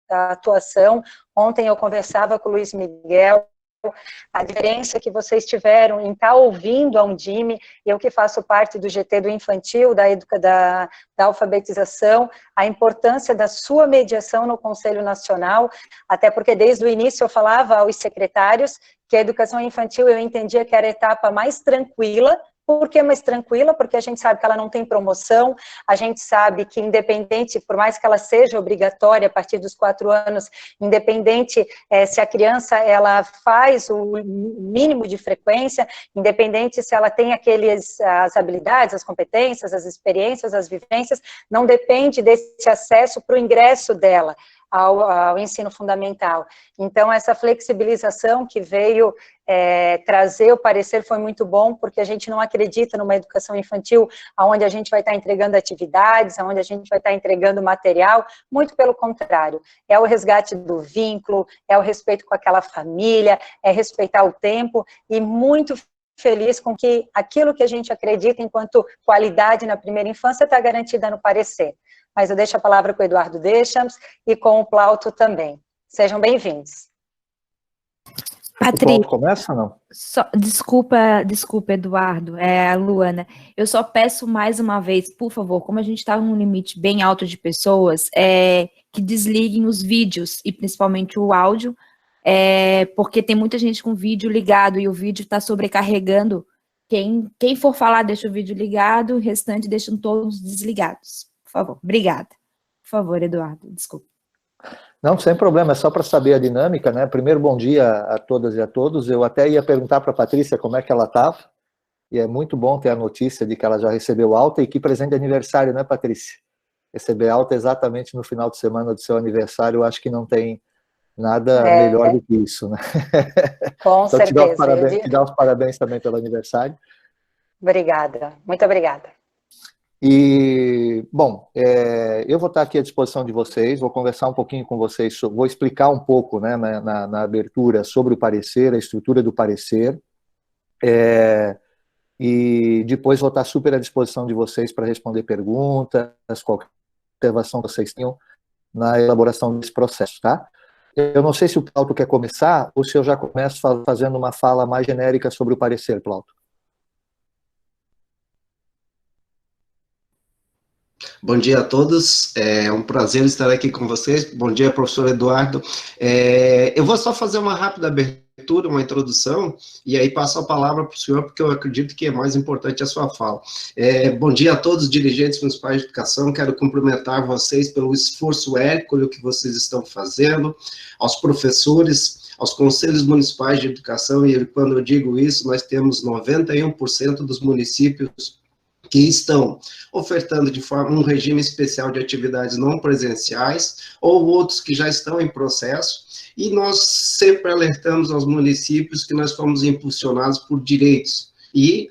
da atuação. Ontem eu conversava com o Luiz Miguel, a diferença que vocês tiveram em estar ouvindo a Undime, eu que faço parte do GT do Infantil, da alfabetização, a importância da sua mediação no Conselho Nacional, até porque desde o início eu falava aos secretários que a educação infantil eu entendia que era a etapa mais tranquila. Por que mais tranquila? Porque a gente sabe que ela não tem promoção, a gente sabe que independente, por mais que ela seja obrigatória a partir dos 4 anos, independente se a criança ela faz o mínimo de frequência, independente se ela tem as habilidades, as competências, as experiências, as vivências, não depende desse acesso para o ingresso dela ao ensino fundamental. Então, essa flexibilização que veio trazer o parecer foi muito bom, porque a gente não acredita numa educação infantil onde a gente vai estar entregando atividades, onde a gente vai estar entregando material, muito pelo contrário, é o resgate do vínculo, é o respeito com aquela família, é respeitar o tempo, e muito feliz com que aquilo que a gente acredita enquanto qualidade na primeira infância está garantida no parecer. Mas eu deixo a palavra com o Eduardo Deschamps e com o Plauto também. Sejam bem-vindos. Patrícia, o Plauto começa ou não? Desculpa, Eduardo, a Luana. Eu só peço mais uma vez, por favor, como a gente está num limite bem alto de pessoas, que desliguem os vídeos, e principalmente o áudio, porque tem muita gente com o vídeo ligado e o vídeo está sobrecarregando. Quem for falar, deixa o vídeo ligado, o restante deixam todos desligados. Por favor, obrigada. Por favor, Eduardo, desculpa. Não, sem problema, é só para saber a dinâmica, né? Primeiro, bom dia a todas e a todos. Eu até ia perguntar para a Patrícia como é que ela estava, e é muito bom ter a notícia de que ela já recebeu alta, e que presente de aniversário, né, Patrícia? Receber alta exatamente no final de semana do seu aniversário, eu acho que não tem nada melhor do que isso, né? Com então, certeza. Te dar os parabéns também pelo aniversário. Obrigada, muito obrigada. E, bom, eu vou estar aqui à disposição de vocês, vou conversar um pouquinho com vocês, vou explicar um pouco, né, na abertura sobre o parecer, a estrutura do parecer, e depois vou estar super à disposição de vocês para responder perguntas, qualquer observação que vocês tenham na elaboração desse processo, tá? Eu não sei se o Plauto quer começar, ou se eu já começo fazendo uma fala mais genérica sobre o parecer, Plauto. Bom dia a todos, é um prazer estar aqui com vocês. Bom dia, professor Eduardo. Eu vou só fazer uma rápida abertura, uma introdução, e aí passo a palavra para o senhor, porque eu acredito que é mais importante a sua fala. Bom dia a todos, dirigentes municipais de educação, quero cumprimentar vocês pelo esforço hércules que vocês estão fazendo, aos professores, aos conselhos municipais de educação, e quando eu digo isso, nós temos 91% dos municípios que estão ofertando de forma um regime especial de atividades não presenciais, ou outros que já estão em processo, e nós sempre alertamos aos municípios que nós fomos impulsionados por direitos, e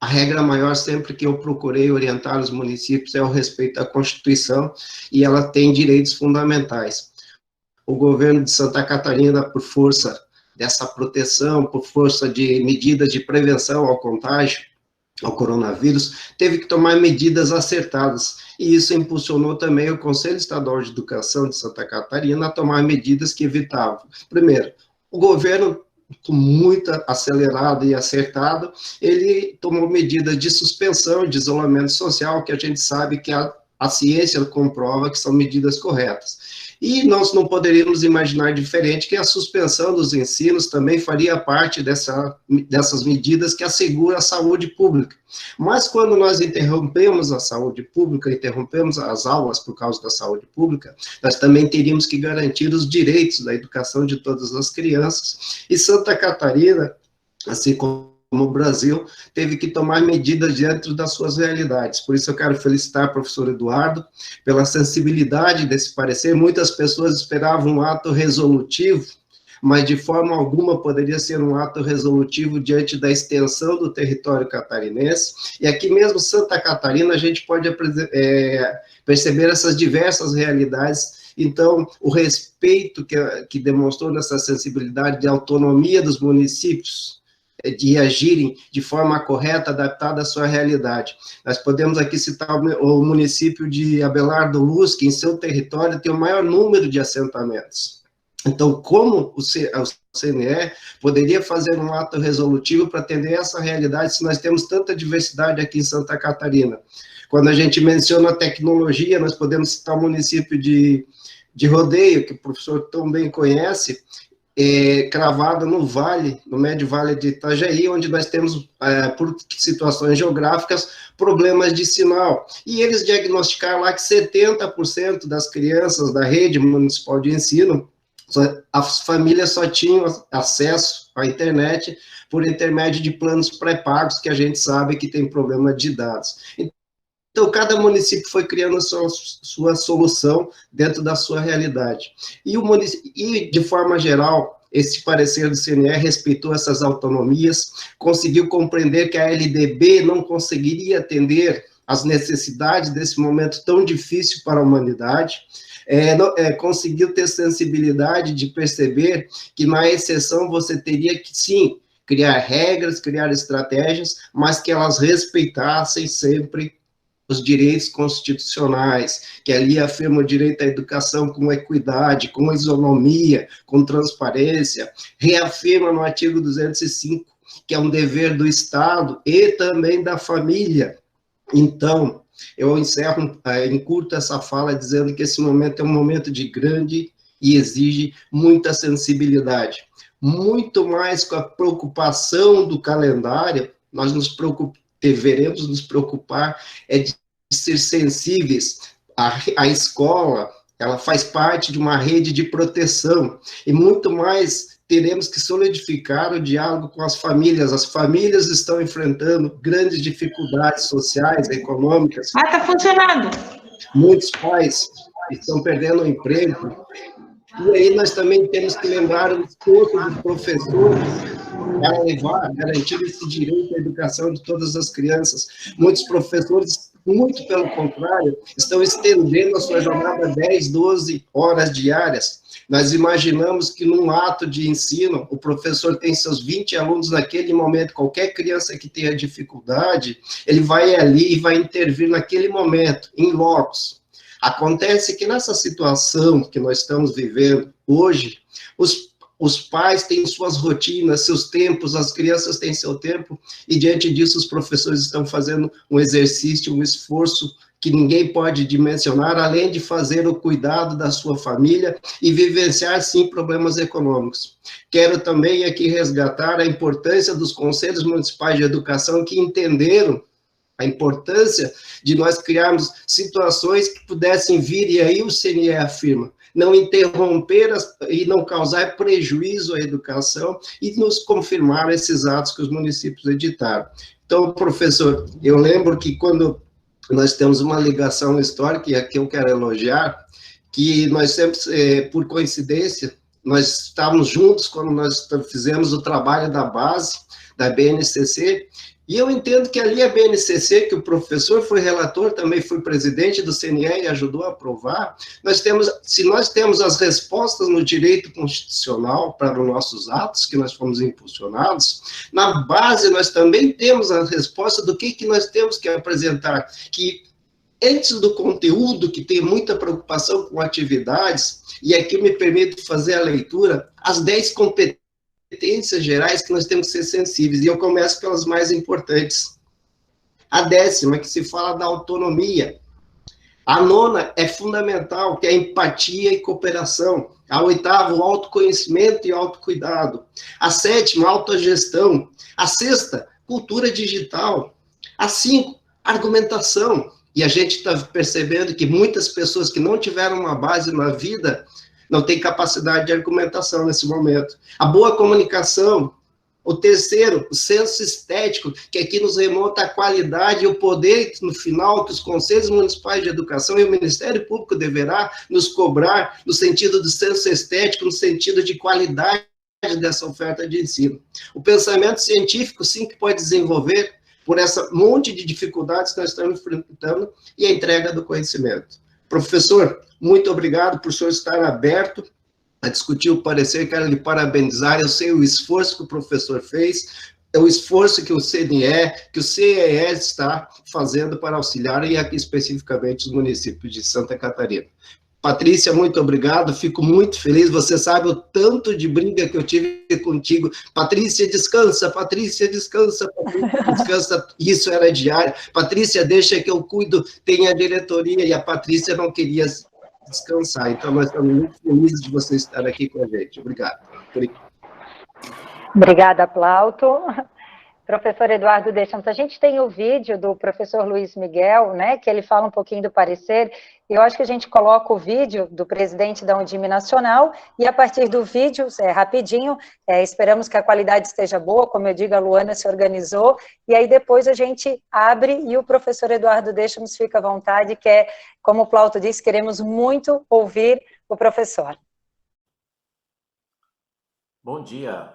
a regra maior sempre que eu procurei orientar os municípios é o respeito à Constituição, e ela tem direitos fundamentais. O governo de Santa Catarina, por força dessa proteção, por força de medidas de prevenção ao contágio, ao coronavírus, teve que tomar medidas acertadas, e isso impulsionou também o Conselho Estadual de Educação de Santa Catarina a tomar medidas que evitavam. Primeiro, o governo, muito acelerado e acertado, ele tomou medidas de suspensão e de isolamento social, que a gente sabe que a ciência comprova que são medidas corretas. E nós não poderíamos imaginar diferente que a suspensão dos ensinos também faria parte dessas medidas que asseguram a saúde pública. Mas quando nós interrompemos a saúde pública, interrompemos as aulas por causa da saúde pública, nós também teríamos que garantir os direitos da educação de todas as crianças. E Santa Catarina, assim como o Brasil, teve que tomar medidas dentro das suas realidades. Por isso eu quero felicitar o professor Eduardo pela sensibilidade desse parecer. Muitas pessoas esperavam um ato resolutivo, mas de forma alguma poderia ser um ato resolutivo diante da extensão do território catarinense. E aqui mesmo, Santa Catarina, a gente pode perceber essas diversas realidades. Então, o respeito que demonstrou nessa sensibilidade de autonomia dos municípios, de agirem de forma correta, adaptada à sua realidade. Nós podemos aqui citar o município de Abelardo Luz, que em seu território tem o maior número de assentamentos. Então, como o CNE poderia fazer um ato resolutivo para atender essa realidade se nós temos tanta diversidade aqui em Santa Catarina? Quando a gente menciona a tecnologia, nós podemos citar o município de Rodeio, que o professor tão bem conhece, cravado no vale, no médio vale de Itajaí, onde nós temos, por situações geográficas, problemas de sinal. E eles diagnosticaram lá que 70% das crianças da rede municipal de ensino, as famílias só tinham acesso à internet por intermédio de planos pré-pagos, que a gente sabe que tem problema de dados. Então, cada município foi criando a sua solução dentro da sua realidade. E, de forma geral, esse parecer do CNE respeitou essas autonomias, conseguiu compreender que a LDB não conseguiria atender às necessidades desse momento tão difícil para a humanidade, conseguiu ter sensibilidade de perceber que, na exceção, você teria que, sim, criar regras, criar estratégias, mas que elas respeitassem sempre os direitos constitucionais, que ali afirma o direito à educação com equidade, com isonomia, com transparência, reafirma no artigo 205, que é um dever do Estado e também da família. Então, eu encerro, encurto essa fala dizendo que esse momento é um momento de grande e exige muita sensibilidade. Muito mais com a preocupação do calendário, nós deveremos nos preocupar de ser sensíveis. A escola, ela faz parte de uma rede de proteção, e muito mais teremos que solidificar o diálogo com as famílias. As famílias estão enfrentando grandes dificuldades sociais, econômicas. Está funcionando. Muitos pais estão perdendo o emprego. E aí nós também temos que lembrar o esforço dos professores para garantir esse direito à educação de todas as crianças. Muitos professores, muito pelo contrário, estão estendendo a sua jornada 10, 12 horas diárias. Nós imaginamos que num ato de ensino, o professor tem seus 20 alunos naquele momento, qualquer criança que tenha dificuldade, ele vai ali e vai intervir naquele momento, em locos. Acontece que nessa situação que nós estamos vivendo hoje, os pais têm suas rotinas, seus tempos, as crianças têm seu tempo, e diante disso os professores estão fazendo um exercício, um esforço que ninguém pode dimensionar, além de fazer o cuidado da sua família e vivenciar, sim, problemas econômicos. Quero também aqui resgatar a importância dos conselhos municipais de educação que entenderam a importância de nós criarmos situações que pudessem vir, e aí o CNE afirma, não interromper e não causar prejuízo à educação e nos confirmar esses atos que os municípios editaram. Então, professor, eu lembro que quando nós temos uma ligação histórica, e aqui eu quero elogiar, que nós sempre, por coincidência, nós estávamos juntos quando nós fizemos o trabalho da base, da BNCC, e eu entendo que ali a BNCC, que o professor foi relator, também foi presidente do CNE e ajudou a aprovar, se nós temos as respostas no direito constitucional para os nossos atos, que nós fomos impulsionados, na base nós também temos a resposta do que nós temos que apresentar, que antes do conteúdo, que tem muita preocupação com atividades, e aqui me permito fazer a leitura, as 10 competências gerais que nós temos que ser sensíveis, e eu começo pelas mais importantes. A 10ª, que se fala da autonomia. A 9ª é fundamental, que é a empatia e cooperação. A 8ª, o autoconhecimento e autocuidado. A 7ª, autogestão. A 6ª, cultura digital. A 5ª, argumentação. E a gente está percebendo que muitas pessoas que não tiveram uma base na vida não têm capacidade de argumentação nesse momento. A boa comunicação. O terceiro, o senso estético, que aqui nos remonta a qualidade e o poder, no final, que os Conselhos Municipais de Educação e o Ministério Público deverá nos cobrar no sentido do senso estético, no sentido de qualidade dessa oferta de ensino. O pensamento científico, sim, que pode desenvolver por essa monte de dificuldades que nós estamos enfrentando, e a entrega do conhecimento. Professor, muito obrigado por o senhor estar aberto a discutir o parecer, quero lhe parabenizar, eu sei o esforço que o professor fez, o esforço que o CNE, que o CEE está fazendo para auxiliar, e aqui especificamente os municípios de Santa Catarina. Patrícia, muito obrigado, fico muito feliz, você sabe o tanto de briga que eu tive contigo. Patrícia, descansa, Patrícia, descansa, Patrícia, descansa, isso era diário. Patrícia, deixa que eu cuido, tem a diretoria, e a Patrícia não queria descansar, então nós estamos muito felizes de você estar aqui com a gente. Obrigado. Obrigada, Plauto. Professor Eduardo Deschamps, a gente tem o vídeo do professor Luiz Miguel, né, que ele fala um pouquinho do parecer, e eu acho que a gente coloca o vídeo do presidente da Undime Nacional, e a partir do vídeo, rapidinho, esperamos que a qualidade esteja boa, como eu digo, a Luana se organizou, e aí depois a gente abre, e o professor Eduardo Deschamps fica à vontade, que é, como o Plauto disse, queremos muito ouvir o professor. Bom dia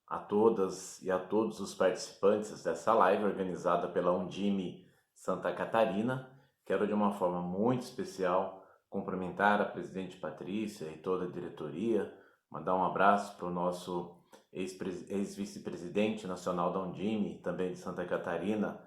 a todas e a todos os participantes dessa live organizada pela Undime Santa Catarina. Quero de uma forma muito especial cumprimentar a presidente Patrícia e toda a diretoria, mandar um abraço para o nosso ex-vice-presidente nacional da Undime, também de Santa Catarina,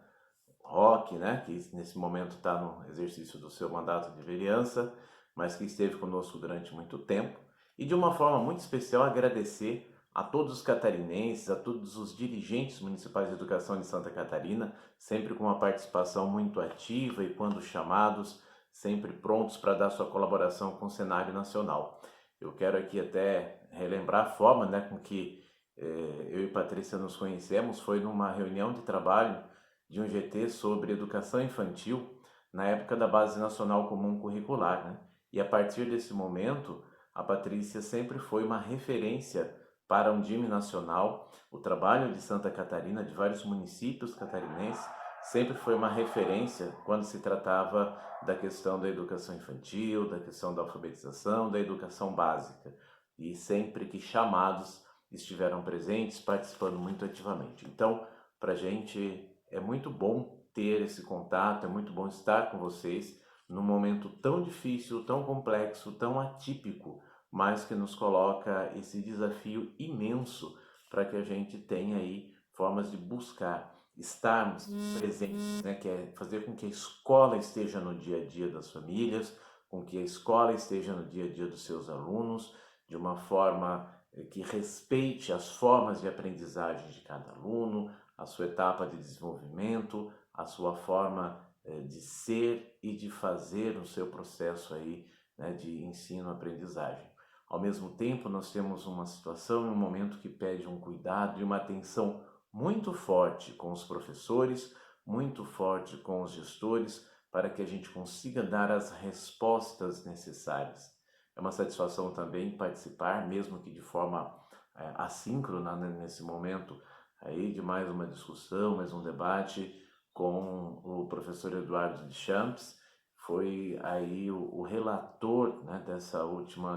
Roque, né, que nesse momento está no exercício do seu mandato de vereança, mas que esteve conosco durante muito tempo. E de uma forma muito especial agradecer a todos os catarinenses, a todos os dirigentes municipais de educação de Santa Catarina, sempre com uma participação muito ativa e, quando chamados, sempre prontos para dar sua colaboração com o cenário nacional. Eu quero aqui até relembrar a forma, né, com que eu e Patrícia nos conhecemos, foi numa reunião de trabalho de um GT sobre educação infantil, na época da Base Nacional Comum Curricular, né? E a partir desse momento, a Patrícia sempre foi uma referência para a Undime Nacional. O trabalho de Santa Catarina, de vários municípios catarinenses, sempre foi uma referência quando se tratava da questão da educação infantil, da questão da alfabetização, da educação básica. E sempre que chamados estiveram presentes, participando muito ativamente. Então, para a gente é muito bom ter esse contato, é muito bom estar com vocês num momento tão difícil, tão complexo, tão atípico, mas que nos coloca esse desafio imenso para que a gente tenha aí formas de buscar estarmos presentes, né? Que é fazer com que a escola esteja no dia a dia das famílias, com que a escola esteja no dia a dia dos seus alunos, de uma forma que respeite as formas de aprendizagem de cada aluno, a sua etapa de desenvolvimento, a sua forma de ser e de fazer o seu processo aí, né, de ensino-aprendizagem. Ao mesmo tempo, nós temos uma situação e um momento que pede um cuidado e uma atenção muito forte com os professores, muito forte com os gestores, para que a gente consiga dar as respostas necessárias. É uma satisfação também participar, mesmo que de forma assíncrona, né, nesse momento, aí de mais uma discussão, mais um debate com o professor Eduardo Deschamps, foi aí o relator, né,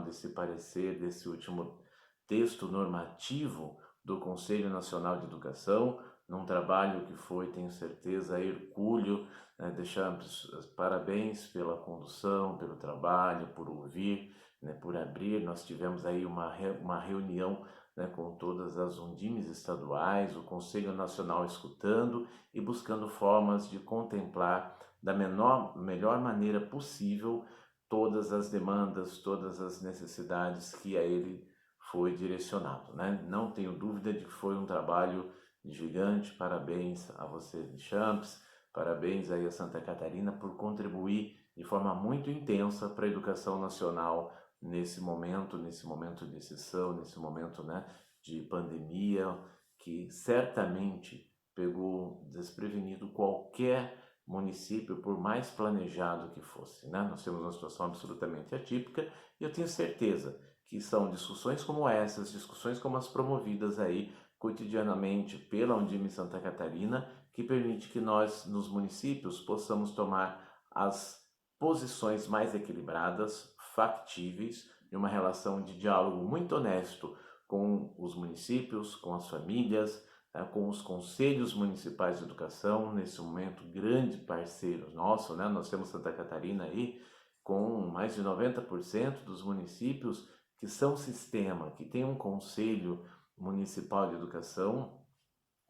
desse parecer, desse último texto normativo do Conselho Nacional de Educação, num trabalho que foi, tenho certeza, hercúleo, né, Deschamps, parabéns pela condução, pelo trabalho, por ouvir, né, por abrir. Nós tivemos aí uma reunião, né, com todas as Undimes estaduais, o Conselho Nacional escutando e buscando formas de contemplar da melhor maneira possível todas as demandas, todas as necessidades que a ele foi direcionado, né? Não tenho dúvida de que foi um trabalho gigante. Parabéns a você, Deschamps, parabéns aí a Santa Catarina por contribuir de forma muito intensa para a educação nacional nesse momento de exceção, nesse momento, né, de pandemia, que certamente pegou desprevenido qualquer município, por mais planejado que fosse, né? Nós temos uma situação absolutamente atípica e eu tenho certeza que são discussões como essas, discussões como as promovidas aí cotidianamente pela Undime Santa Catarina, que permite que nós, nos municípios, possamos tomar as posições mais equilibradas, factíveis, em uma relação de diálogo muito honesto com os municípios, com as famílias, com os conselhos municipais de educação, nesse momento, grande parceiro nosso, né? Nós temos Santa Catarina aí com mais de 90% dos municípios que são sistema, que tem um conselho municipal de educação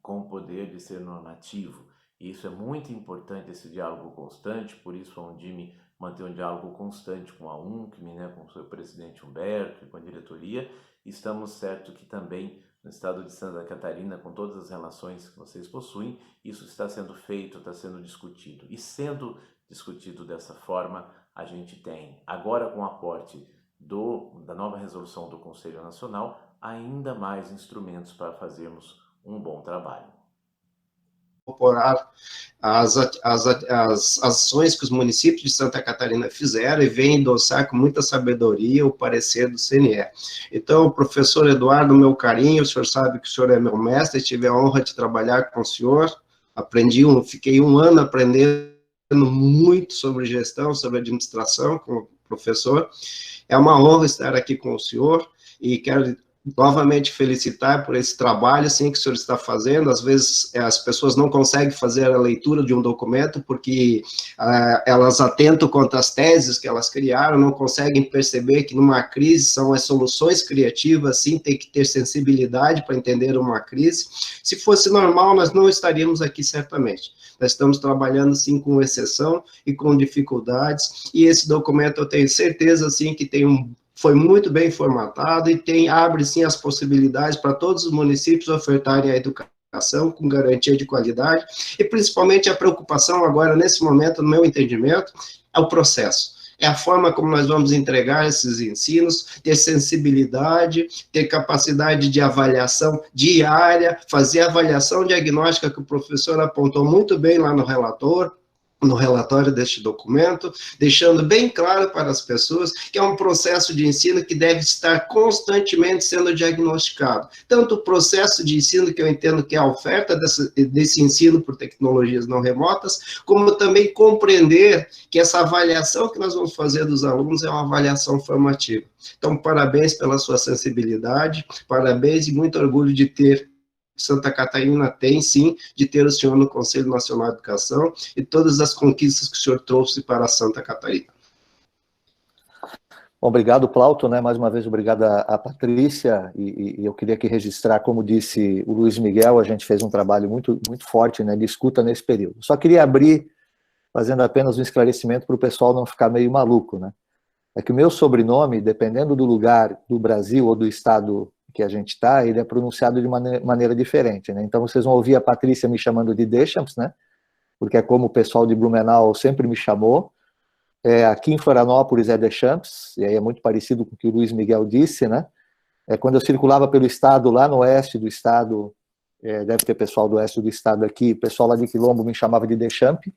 com o poder de ser normativo. E isso é muito importante, esse diálogo constante, por isso a Undime mantém um diálogo constante com a UNCM, né, com o seu presidente Humberto e com a diretoria. Estamos certos que também no estado de Santa Catarina, com todas as relações que vocês possuem, isso está sendo feito, está sendo discutido. E sendo discutido dessa forma, a gente tem, agora com o aporte da nova resolução do Conselho Nacional, ainda mais instrumentos para fazermos um bom trabalho. Incorporar as ações que os municípios de Santa Catarina fizeram e vem endossar com muita sabedoria o parecer do CNE. Então, professor Eduardo, meu carinho, o senhor sabe que o senhor é meu mestre, tive a honra de trabalhar com o senhor, fiquei um ano aprendendo muito sobre gestão, sobre administração com o professor. É uma honra estar aqui com o senhor e quero novamente felicitar por esse trabalho, assim, que o senhor está fazendo. Às vezes as pessoas não conseguem fazer a leitura de um documento porque elas atentam contra as teses que elas criaram, não conseguem perceber que numa crise são as soluções criativas, sim, tem que ter sensibilidade para entender uma crise. Se fosse normal, nós não estaríamos aqui certamente. Nós estamos trabalhando, sim, com exceção e com dificuldades, e esse documento eu tenho certeza, sim, que foi muito bem formatado e abre, sim, as possibilidades para todos os municípios ofertarem a educação com garantia de qualidade, e principalmente a preocupação agora, nesse momento, no meu entendimento, é o processo. É a forma como nós vamos entregar esses ensinos, ter sensibilidade, ter capacidade de avaliação diária, fazer a avaliação diagnóstica que o professor apontou muito bem lá no relatório deste documento, deixando bem claro para as pessoas que é um processo de ensino que deve estar constantemente sendo diagnosticado. Tanto o processo de ensino, que eu entendo que é a oferta desse ensino por tecnologias não remotas, como também compreender que essa avaliação que nós vamos fazer dos alunos é uma avaliação formativa. Então, parabéns pela sua sensibilidade, parabéns e muito orgulho de ter Santa Catarina tem, sim, de ter o senhor no Conselho Nacional de Educação e todas as conquistas que o senhor trouxe para Santa Catarina. Obrigado, Plauto, né? Mais uma vez, obrigado a Patrícia, e eu queria aqui registrar, como disse o Luiz Miguel, a gente fez um trabalho muito forte, né, de escuta nesse período. Só queria abrir, fazendo apenas um esclarecimento para o pessoal não ficar meio maluco, né? É que o meu sobrenome, dependendo do lugar do Brasil ou do estado que a gente está, ele é pronunciado de maneira diferente, né? Então vocês vão ouvir a Patrícia me chamando de Deschamps, né? Porque é como o pessoal de Blumenau sempre me chamou. Aqui em Florianópolis é Deschamps, e aí é muito parecido com o que o Luiz Miguel disse, né? Quando eu circulava pelo estado, lá no oeste do estado, deve ter pessoal do oeste do estado aqui, o pessoal lá de Quilombo me chamava de Deschamps.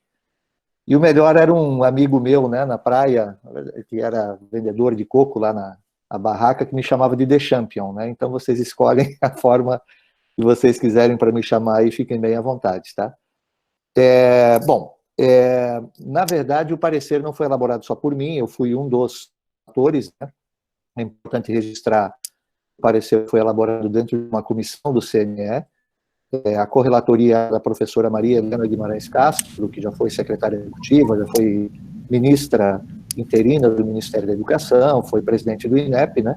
E o melhor era um amigo meu, né, na praia, que era vendedor de coco lá na barraca, que me chamava de The Champion, né? Então vocês escolhem a forma que vocês quiserem para me chamar e fiquem bem à vontade, tá? Na verdade, o parecer não foi elaborado só por mim, eu fui um dos atores, né? É importante registrar, o parecer foi elaborado dentro de uma comissão do CNE, a correlatoria da professora Maria Helena Guimarães Castro, que já foi secretária executiva, já foi ministra interina do Ministério da Educação, foi presidente do INEP, né?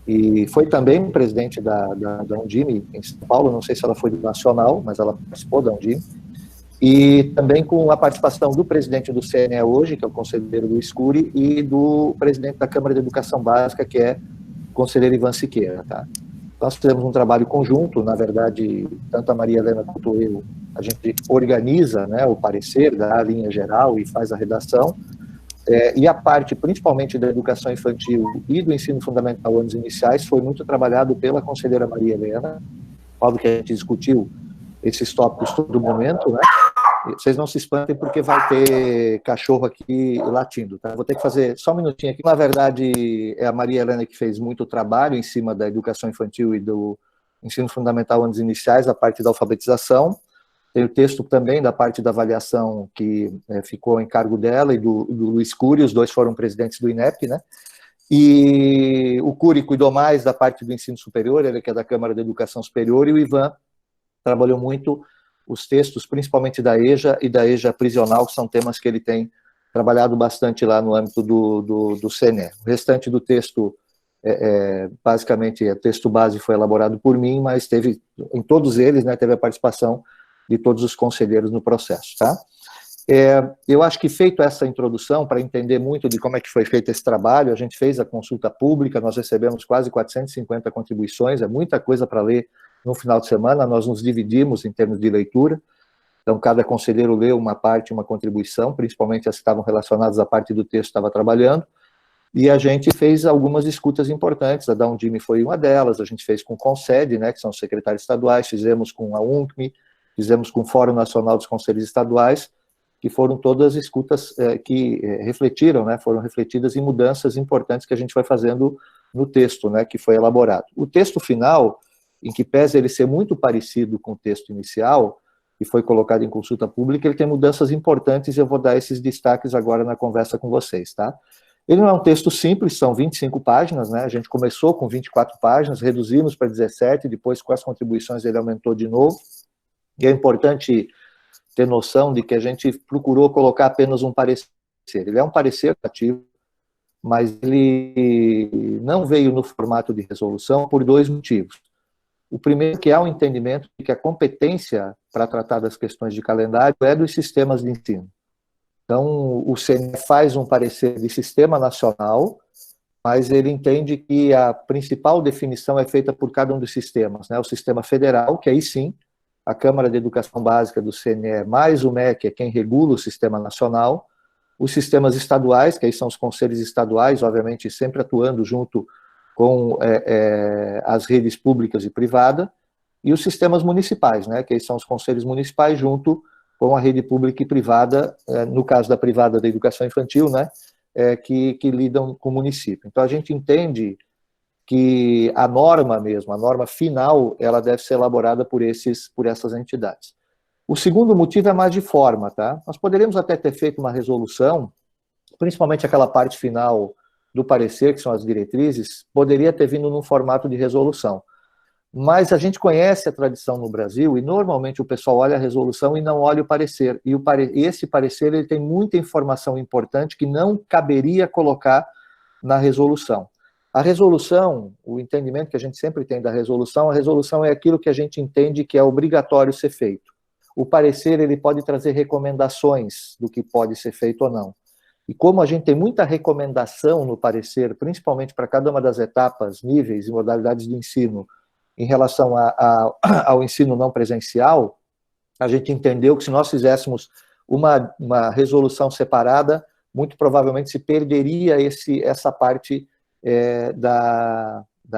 E foi também presidente da Undime em São Paulo, não sei se ela foi do Nacional, mas ela participou da Undime. E também com a participação do presidente do CNE hoje, que é o conselheiro Luiz Cury, e do presidente da Câmara de Educação Básica, que é o conselheiro Ivan Siqueira, tá? Nós fizemos um trabalho conjunto, na verdade, tanto a Maria Helena quanto eu, a gente organiza, né, o parecer, dá a linha geral e faz a redação, e a parte, principalmente da educação infantil e do ensino fundamental anos iniciais, foi muito trabalhado pela conselheira Maria Helena, óbvio que a gente discutiu esses tópicos todo momento, né? Vocês não se espantem porque vai ter cachorro aqui latindo, tá? Vou ter que fazer só um minutinho aqui. Na verdade, é a Maria Helena que fez muito trabalho em cima da educação infantil e do ensino fundamental anos iniciais, a parte da alfabetização. Tem o texto também da parte da avaliação que ficou em cargo dela e do Luiz Cury, os dois foram presidentes do INEP, né? E o Cury cuidou mais da parte do ensino superior, ele que é da Câmara de Educação Superior, e o Ivan trabalhou muito os textos, principalmente da EJA e da EJA prisional, que são temas que ele tem trabalhado bastante lá no âmbito do CNE. O restante do texto basicamente, o texto base foi elaborado por mim, mas teve, em todos eles, né, teve a participação de todos os conselheiros no processo, tá? Eu acho que, feito essa introdução, para entender muito de como é que foi feito esse trabalho, a gente fez a consulta pública, nós recebemos quase 450 contribuições, é muita coisa para ler no final de semana, nós nos dividimos em termos de leitura, então cada conselheiro leu uma parte, uma contribuição, principalmente as que estavam relacionadas à parte do texto que estava trabalhando, e a gente fez algumas escutas importantes, a da Undime foi uma delas, a gente fez com o CONSED, né, que são os secretários estaduais, fizemos com a UNCME, fizemos com o Fórum Nacional dos Conselhos Estaduais, que foram todas escutas que refletiram, né, foram refletidas em mudanças importantes que a gente vai fazendo no texto, né, que foi elaborado. O texto final, em que pese ele ser muito parecido com o texto inicial, que foi colocado em consulta pública, ele tem mudanças importantes e eu vou dar esses destaques agora na conversa com vocês, tá? Ele não é um texto simples, são 25 páginas, né, a gente começou com 24 páginas, reduzimos para 17, depois com as contribuições ele aumentou de novo, e é importante ter noção de que a gente procurou colocar apenas um parecer. Ele é um parecer ativo, mas ele não veio no formato de resolução por dois motivos. O primeiro, que há um entendimento de que a competência para tratar das questões de calendário é dos sistemas de ensino. Então, o CNE faz um parecer de sistema nacional, mas ele entende que a principal definição é feita por cada um dos sistemas, né? O sistema federal, que aí sim, a Câmara de Educação Básica do CNE, mais o MEC, é quem regula o sistema nacional, os sistemas estaduais, que aí são os conselhos estaduais, obviamente sempre atuando junto com as redes públicas e privadas, e os sistemas municipais, né, que aí são os conselhos municipais junto com a rede pública e privada, no caso da privada da educação infantil, né, que lidam com o município. Então a gente entende que a norma mesmo, a norma final, ela deve ser elaborada por essas entidades. O segundo motivo é mais de forma, tá? Nós poderíamos até ter feito uma resolução, principalmente aquela parte final do parecer, que são as diretrizes, poderia ter vindo num formato de resolução. Mas a gente conhece a tradição no Brasil, e normalmente o pessoal olha a resolução e não olha o parecer. E esse parecer ele tem muita informação importante que não caberia colocar na resolução. A resolução, o entendimento que a gente sempre tem da resolução, a resolução é aquilo que a gente entende que é obrigatório ser feito. O parecer, ele pode trazer recomendações do que pode ser feito ou não. E como a gente tem muita recomendação no parecer, principalmente para cada uma das etapas, níveis e modalidades de ensino, em relação ao ensino não presencial, a gente entendeu que se nós fizéssemos uma resolução separada, muito provavelmente se perderia essa parte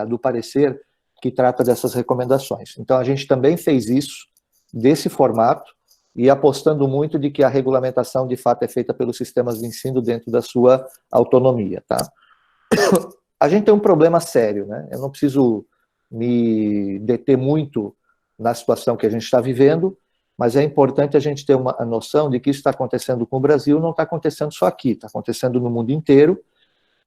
do parecer que trata dessas recomendações. Então, a gente também fez isso, desse formato, e apostando muito de que a regulamentação, de fato, é feita pelos sistemas de ensino dentro da sua autonomia, tá? A gente tem um problema sério, né? Eu não preciso me deter muito na situação que a gente está vivendo, mas é importante a gente ter a noção de que isso está acontecendo com o Brasil, não está acontecendo só aqui, está acontecendo no mundo inteiro,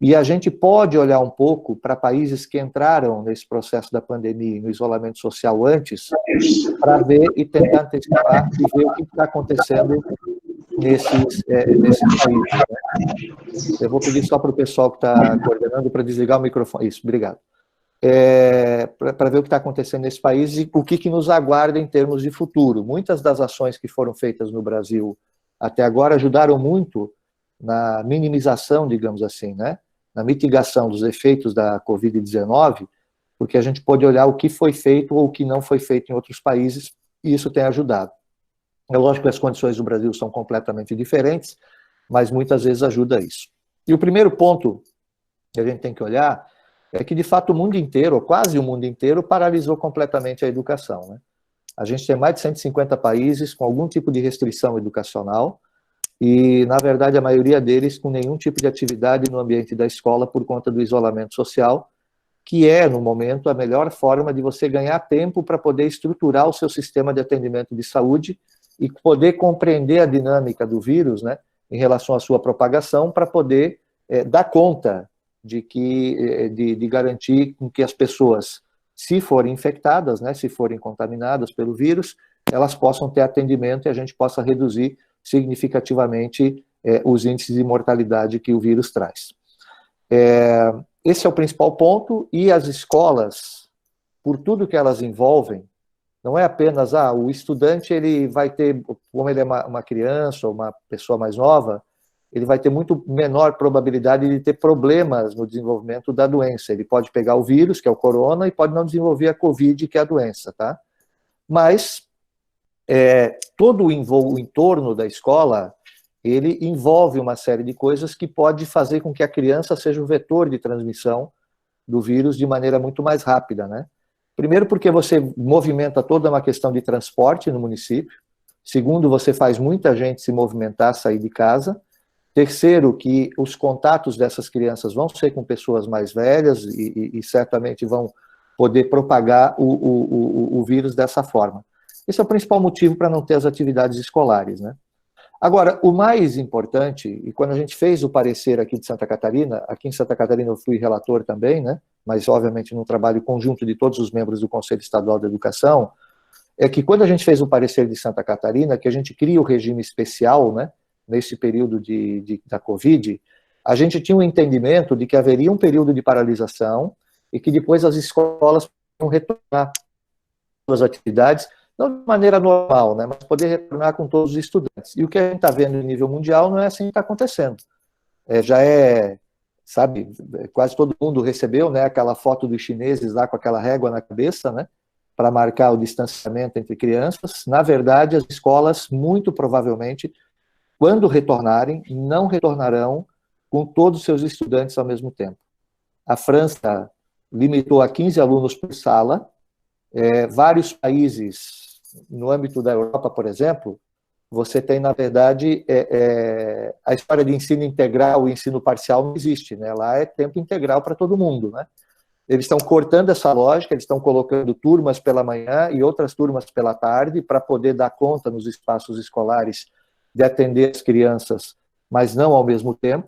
e a gente pode olhar um pouco para países que entraram nesse processo da pandemia e no isolamento social antes, para ver e tentar antecipar e ver o que está acontecendo nesses países. Né? Eu vou pedir só para o pessoal que está coordenando para desligar o microfone. Isso, obrigado. Para ver o que está acontecendo nesse país e o que nos aguarda em termos de futuro. Muitas das ações que foram feitas no Brasil até agora ajudaram muito na minimização, digamos assim, né? Na mitigação dos efeitos da Covid-19, porque a gente pode olhar o que foi feito ou o que não foi feito em outros países, e isso tem ajudado. É lógico que as condições do Brasil são completamente diferentes, mas muitas vezes ajuda isso. E o primeiro ponto que a gente tem que olhar é que, de fato, o mundo inteiro, ou quase o mundo inteiro, paralisou completamente a educação, né? A gente tem mais de 150 países com algum tipo de restrição educacional, e, na verdade, a maioria deles com nenhum tipo de atividade no ambiente da escola por conta do isolamento social, que é, no momento, a melhor forma de você ganhar tempo para poder estruturar o seu sistema de atendimento de saúde e poder compreender a dinâmica do vírus, né, em relação à sua propagação, para poder dar conta de garantir que as pessoas, se forem infectadas, né, se forem contaminadas pelo vírus, elas possam ter atendimento e a gente possa reduzir significativamente os índices de mortalidade que o vírus traz. Esse é o principal ponto, e as escolas, por tudo que elas envolvem, não é apenas, o estudante, ele vai ter, como ele é uma criança ou uma pessoa mais nova, ele vai ter muito menor probabilidade de ter problemas no desenvolvimento da doença. Ele pode pegar o vírus, que é o corona, e pode não desenvolver a Covid, que é a doença, tá? Mas todo o entorno da escola, ele envolve uma série de coisas que pode fazer com que a criança seja o vetor de transmissão do vírus de maneira muito mais rápida, né? Primeiro, porque você movimenta toda uma questão de transporte no município. Segundo, você faz muita gente se movimentar, sair de casa. Terceiro, que os contatos dessas crianças vão ser com pessoas mais velhas e certamente vão poder propagar o vírus dessa forma. Esse é o principal motivo para não ter as atividades escolares, né? Agora, o mais importante, e quando a gente fez o parecer aqui de Santa Catarina, aqui em Santa Catarina eu fui relator também, né? Mas obviamente num trabalho conjunto de todos os membros do Conselho Estadual de Educação, é que quando a gente fez o parecer de Santa Catarina, que a gente cria o regime especial, né? Nesse período da Covid, a gente tinha um entendimento de que haveria um período de paralisação e que depois as escolas vão retornar às atividades, não de maneira normal, né, mas poder retornar com todos os estudantes. E o que a gente está vendo em nível mundial não é assim que está acontecendo. Sabe, quase todo mundo recebeu, né, aquela foto dos chineses lá com aquela régua na cabeça, né, para marcar o distanciamento entre crianças. Na verdade, as escolas, muito provavelmente, quando retornarem, não retornarão com todos os seus estudantes ao mesmo tempo. A França limitou a 15 alunos por sala. Vários países, no âmbito da Europa, por exemplo, você tem, na verdade, a história de ensino integral e ensino parcial não existe, né? Lá é tempo integral para todo mundo, né? Eles estão cortando essa lógica, eles estão colocando turmas pela manhã e outras turmas pela tarde para poder dar conta nos espaços escolares de atender as crianças, mas não ao mesmo tempo.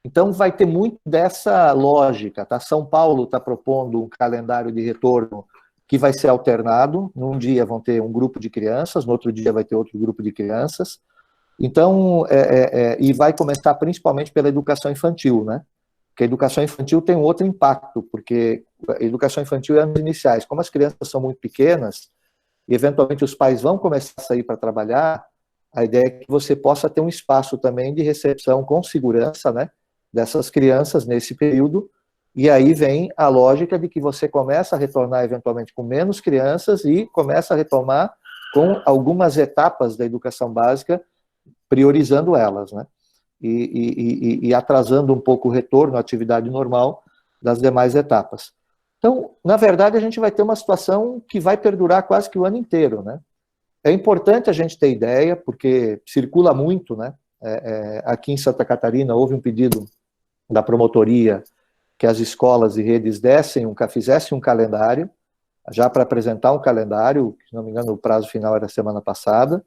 Então, vai ter muito dessa lógica, tá? São Paulo está propondo um calendário de retorno que vai ser alternado. Num dia vão ter um grupo de crianças, no outro dia vai ter outro grupo de crianças. Então, e vai começar principalmente pela educação infantil, né? Porque a educação infantil tem um outro impacto, porque a educação infantil é anos iniciais. Como as crianças são muito pequenas, e eventualmente os pais vão começar a sair para trabalhar, a ideia é que você possa ter um espaço também de recepção com segurança, né, dessas crianças nesse período, e aí vem a lógica de que você começa a retornar eventualmente com menos crianças e começa a retomar com algumas etapas da educação básica, priorizando elas, né, e atrasando um pouco o retorno à atividade normal das demais etapas. Então, na verdade, a gente vai ter uma situação que vai perdurar quase que o ano inteiro, né. É importante a gente ter ideia, porque circula muito, né, aqui em Santa Catarina houve um pedido da promotoria que as escolas e redes fizessem um calendário, já para apresentar um calendário, se não me engano o prazo final era semana passada.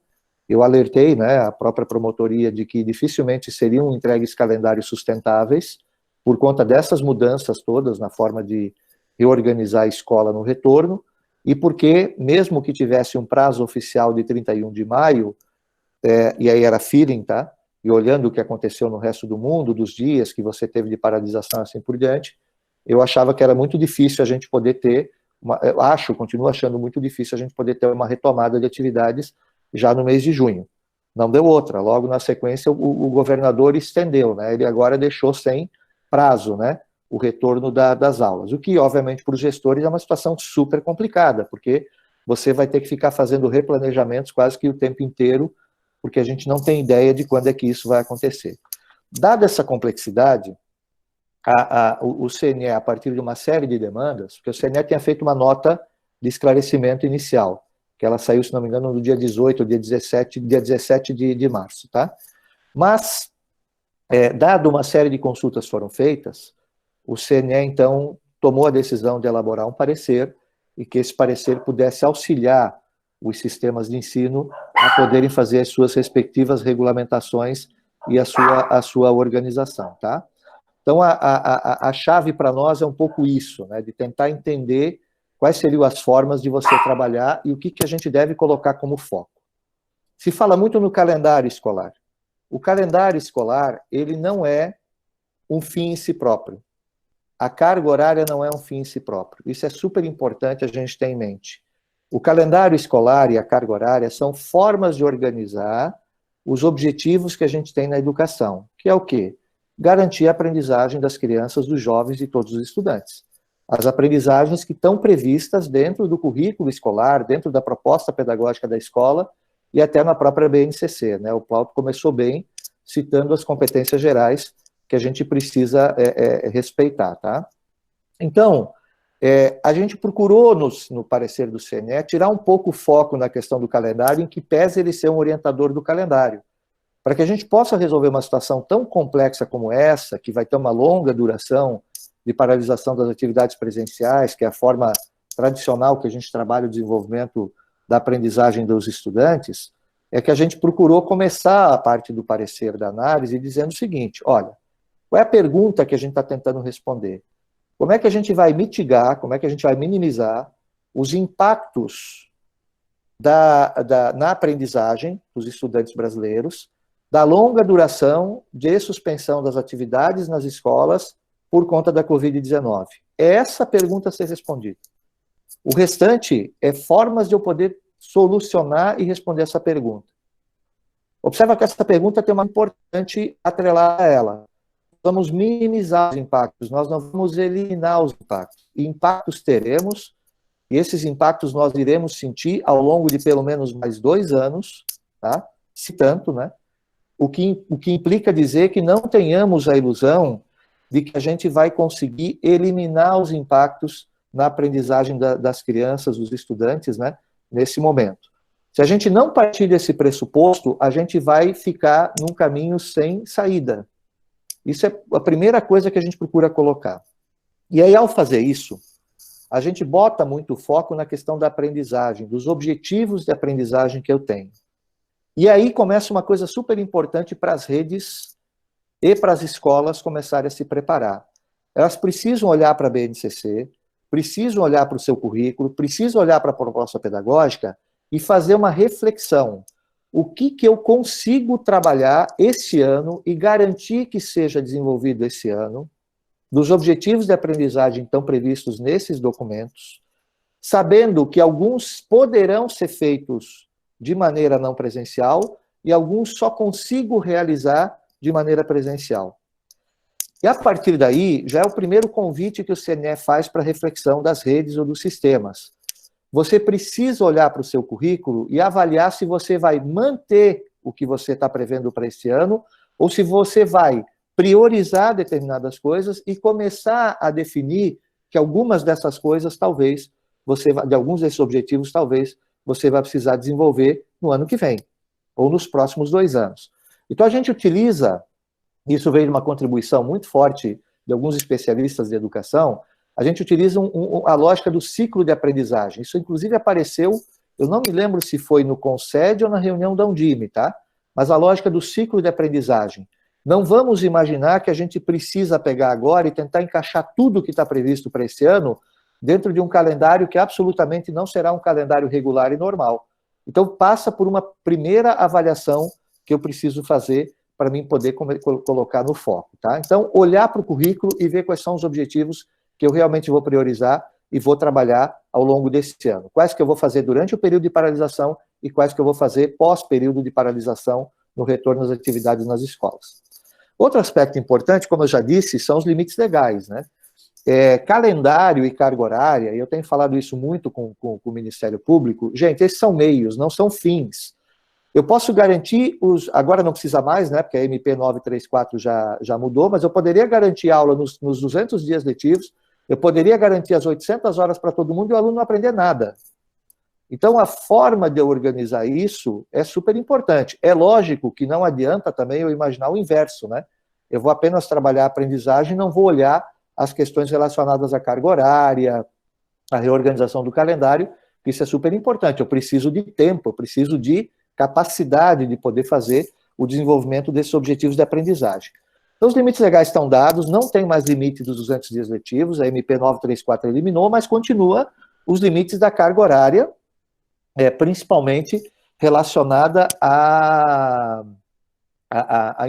Eu alertei, né, a própria promotoria de que dificilmente seriam entregues calendários sustentáveis por conta dessas mudanças todas na forma de reorganizar a escola no retorno, e porque, mesmo que tivesse um prazo oficial de 31 de maio, e aí era feeling, tá? E olhando o que aconteceu no resto do mundo, dos dias que você teve de paralisação assim por diante, eu achava que era muito difícil a gente poder ter, continuo achando muito difícil a gente poder ter uma retomada de atividades já no mês de junho. Não deu outra, logo na sequência o governador estendeu, né? Ele agora deixou sem prazo, né, o retorno das aulas, o que, obviamente, para os gestores é uma situação super complicada, porque você vai ter que ficar fazendo replanejamentos quase que o tempo inteiro, porque a gente não tem ideia de quando é que isso vai acontecer. Dada essa complexidade, o CNE, a partir de uma série de demandas, porque o CNE tinha feito uma nota de esclarecimento inicial, que ela saiu, se não me engano, no dia 18, dia 17 de março, tá? Mas, dado uma série de consultas foram feitas, o CNE, então, tomou a decisão de elaborar um parecer e que esse parecer pudesse auxiliar os sistemas de ensino a poderem fazer as suas respectivas regulamentações e a sua organização, tá? Então, a chave para nós é um pouco isso, né, de tentar entender quais seriam as formas de você trabalhar e o que a gente deve colocar como foco. Se fala muito no calendário escolar. O calendário escolar, ele não é um fim em si próprio. A carga horária não é um fim em si próprio. Isso é super importante a gente ter em mente. O calendário escolar e a carga horária são formas de organizar os objetivos que a gente tem na educação, que é o quê? Garantir a aprendizagem das crianças, dos jovens e todos os estudantes. As aprendizagens que estão previstas dentro do currículo escolar, dentro da proposta pedagógica da escola e até na própria BNCC, né? O Paulo começou bem citando as competências gerais que a gente precisa respeitar, tá? Então, a gente procurou, no parecer do CNE, tirar um pouco o foco na questão do calendário, em que pese ele ser um orientador do calendário, para que a gente possa resolver uma situação tão complexa como essa, que vai ter uma longa duração de paralisação das atividades presenciais, que é a forma tradicional que a gente trabalha o desenvolvimento da aprendizagem dos estudantes, é que a gente procurou começar a parte do parecer da análise dizendo o seguinte: olha, qual é a pergunta que a gente está tentando responder? Como é que a gente vai mitigar, como é que a gente vai minimizar os impactos na aprendizagem dos estudantes brasileiros, da longa duração de suspensão das atividades nas escolas por conta da Covid-19? É essa pergunta a ser respondida. O restante é formas de eu poder solucionar e responder essa pergunta. Observa que essa pergunta tem uma importante atrelar a ela. Vamos minimizar os impactos, nós não vamos eliminar os impactos. E impactos teremos, e esses impactos nós iremos sentir ao longo de pelo menos mais 2 anos, tá? Se tanto, né? O que implica dizer que não tenhamos a ilusão de que a gente vai conseguir eliminar os impactos na aprendizagem das crianças, dos estudantes, né? Nesse momento. Se a gente não partir desse pressuposto, a gente vai ficar num caminho sem saída. Isso é a primeira coisa que a gente procura colocar. E aí, ao fazer isso, a gente bota muito foco na questão da aprendizagem, dos objetivos de aprendizagem que eu tenho. E aí começa uma coisa super importante para as redes e para as escolas começarem a se preparar. Elas precisam olhar para a BNCC, precisam olhar para o seu currículo, precisam olhar para a proposta pedagógica e fazer uma reflexão. O que eu consigo trabalhar esse ano e garantir que seja desenvolvido esse ano, dos objetivos de aprendizagem que estão previstos nesses documentos, sabendo que alguns poderão ser feitos de maneira não presencial e alguns só consigo realizar de maneira presencial. E a partir daí, já é o primeiro convite que o CNE faz para a reflexão das redes ou dos sistemas. Você precisa olhar para o seu currículo e avaliar se você vai manter o que você está prevendo para esse ano ou se você vai priorizar determinadas coisas e começar a definir que algumas dessas coisas, talvez, de alguns desses objetivos, talvez, você vai precisar desenvolver no ano que vem, ou nos próximos 2 anos. Então, a gente utiliza, isso veio de uma contribuição muito forte de alguns especialistas de educação, a gente utiliza a lógica do ciclo de aprendizagem. Isso, inclusive, apareceu, eu não me lembro se foi no CONSED ou na reunião da Undime, tá? Mas a lógica do ciclo de aprendizagem. Não vamos imaginar que a gente precisa pegar agora e tentar encaixar tudo que está previsto para esse ano dentro de um calendário que absolutamente não será um calendário regular e normal. Então, passa por uma primeira avaliação que eu preciso fazer para mim poder colocar no foco, tá? Então, olhar para o currículo e ver quais são os objetivos que eu realmente vou priorizar e vou trabalhar ao longo desse ano. Quais que eu vou fazer durante o período de paralisação e quais que eu vou fazer pós-período de paralisação no retorno às atividades nas escolas. Outro aspecto importante, como eu já disse, são os limites legais, né? Calendário e carga horária, e eu tenho falado isso muito com o Ministério Público, gente, esses são meios, não são fins. Eu posso garantir, agora não precisa mais, né, porque a MP 934 já mudou, mas eu poderia garantir aula nos 200 dias letivos, eu poderia garantir as 800 horas para todo mundo e o aluno não aprender nada. Então, a forma de eu organizar isso é super importante. É lógico que não adianta também eu imaginar o inverso, né? Eu vou apenas trabalhar a aprendizagem e não vou olhar as questões relacionadas à carga horária, à reorganização do calendário, que isso é super importante. Eu preciso de tempo, eu preciso de capacidade de poder fazer o desenvolvimento desses objetivos de aprendizagem. Então, os limites legais estão dados, não tem mais limite dos 200 dias letivos, a MP 934 eliminou, mas continua os limites da carga horária, principalmente relacionada a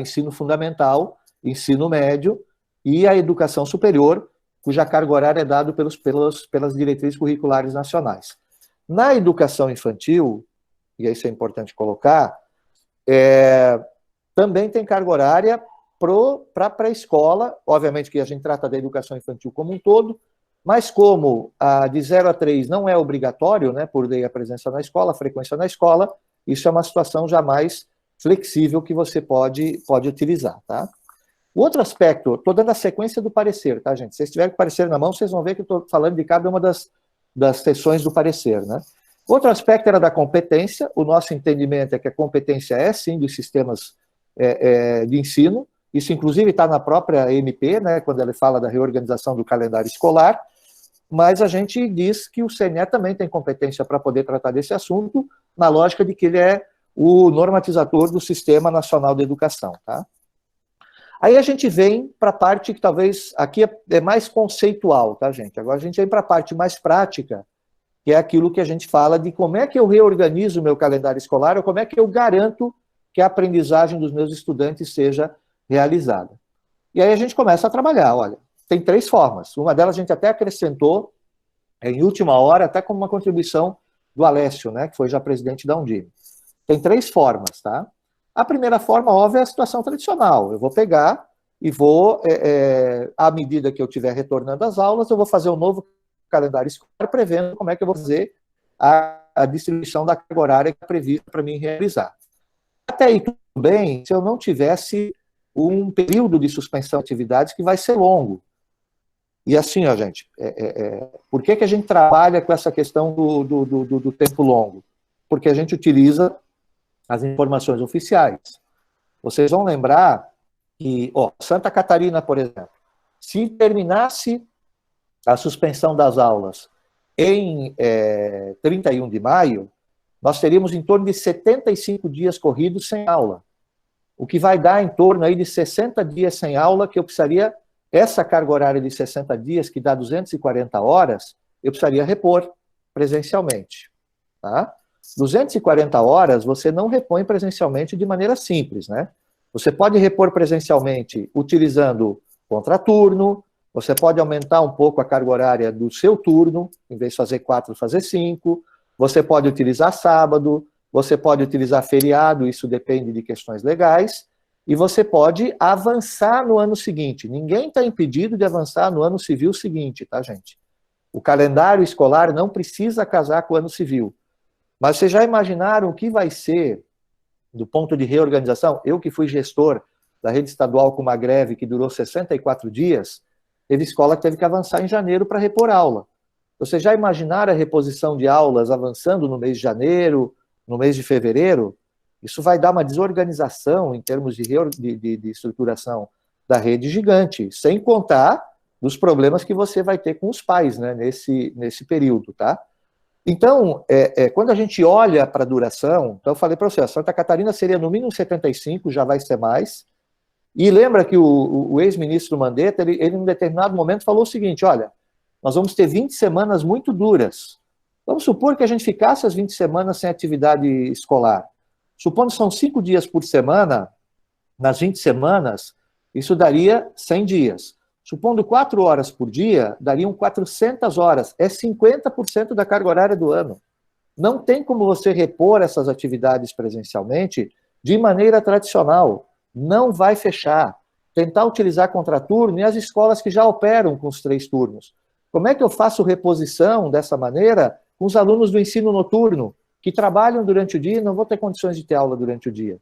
ensino fundamental, ensino médio e a educação superior, cuja carga horária é dada pelas diretrizes curriculares nacionais. Na educação infantil, e isso é importante colocar, também tem carga horária para a pré-escola, obviamente que a gente trata da educação infantil como um todo, mas como a de 0 a 3 não é obrigatório, né, por lei a presença na escola, a frequência na escola, isso é uma situação já mais flexível que você pode utilizar, tá? O outro aspecto, estou dando a sequência do parecer, tá, gente? Se vocês tiverem o parecer na mão, vocês vão ver que eu estou falando de cada uma das seções do parecer, né? Outro aspecto era da competência. O nosso entendimento é que a competência é, sim, dos sistemas de ensino. Isso, inclusive, está na própria MP, né, quando ele fala da reorganização do calendário escolar, mas a gente diz que o CNE também tem competência para poder tratar desse assunto, na lógica de que ele é o normatizador do Sistema Nacional de Educação, tá? Aí a gente vem para a parte que talvez aqui é mais conceitual, tá, gente? Agora a gente vem para a parte mais prática, que é aquilo que a gente fala de como é que eu reorganizo o meu calendário escolar, ou como é que eu garanto que a aprendizagem dos meus estudantes seja realizada. E aí a gente começa a trabalhar, olha, tem 3 formas. Uma delas a gente até acrescentou, em última hora, até como uma contribuição do Alessio, né, que foi já presidente da Undime. Tem 3 formas, tá? A primeira forma, óbvio, é a situação tradicional. Eu vou pegar e vou, à medida que eu estiver retornando às aulas, eu vou fazer um novo calendário escolar, prevendo como é que eu vou fazer a distribuição da carga horária que é prevista para mim realizar. Até aí, tudo bem, se eu não tivesse um período de suspensão de atividades que vai ser longo. E assim, ó, gente, por que a gente trabalha com essa questão do tempo longo? Porque a gente utiliza as informações oficiais. Vocês vão lembrar que, Santa Catarina, por exemplo, se terminasse a suspensão das aulas em 31 de maio, nós teríamos em torno de 75 dias corridos sem aula, o que vai dar em torno aí de 60 dias sem aula, que eu precisaria, essa carga horária de 60 dias, que dá 240 horas, eu precisaria repor presencialmente, tá? 240 horas você não repõe presencialmente de maneira simples, né? Você pode repor presencialmente utilizando contraturno, você pode aumentar um pouco a carga horária do seu turno, em vez de fazer 4, fazer 5, você pode utilizar sábado, você pode utilizar feriado, isso depende de questões legais, e você pode avançar no ano seguinte. Ninguém está impedido de avançar no ano civil seguinte, tá, gente? O calendário escolar não precisa casar com o ano civil. Mas vocês já imaginaram o que vai ser, do ponto de reorganização? Eu que fui gestor da rede estadual com uma greve que durou 64 dias, teve escola que teve que avançar em janeiro para repor aula. Vocês já imaginaram a reposição de aulas avançando no mês de janeiro, no mês de fevereiro? Isso vai dar uma desorganização em termos de estruturação da rede gigante, sem contar dos problemas que você vai ter com os pais, né, nesse período, tá? Então, quando a gente olha para a duração, então eu falei para você, a Santa Catarina seria no mínimo 75, já vai ser mais, e lembra que o ex-ministro Mandetta, ele em um determinado momento falou o seguinte, olha, nós vamos ter 20 semanas muito duras. Vamos supor que a gente ficasse as 20 semanas sem atividade escolar. Supondo que são 5 dias por semana, nas 20 semanas, isso daria 100 dias. Supondo 4 horas por dia, dariam 400 horas. É 50% da carga horária do ano. Não tem como você repor essas atividades presencialmente de maneira tradicional. Não vai fechar. Tentar utilizar contraturno e as escolas que já operam com os 3 turnos. Como é que eu faço reposição dessa maneira com os alunos do ensino noturno, que trabalham durante o dia e não vão ter condições de ter aula durante o dia?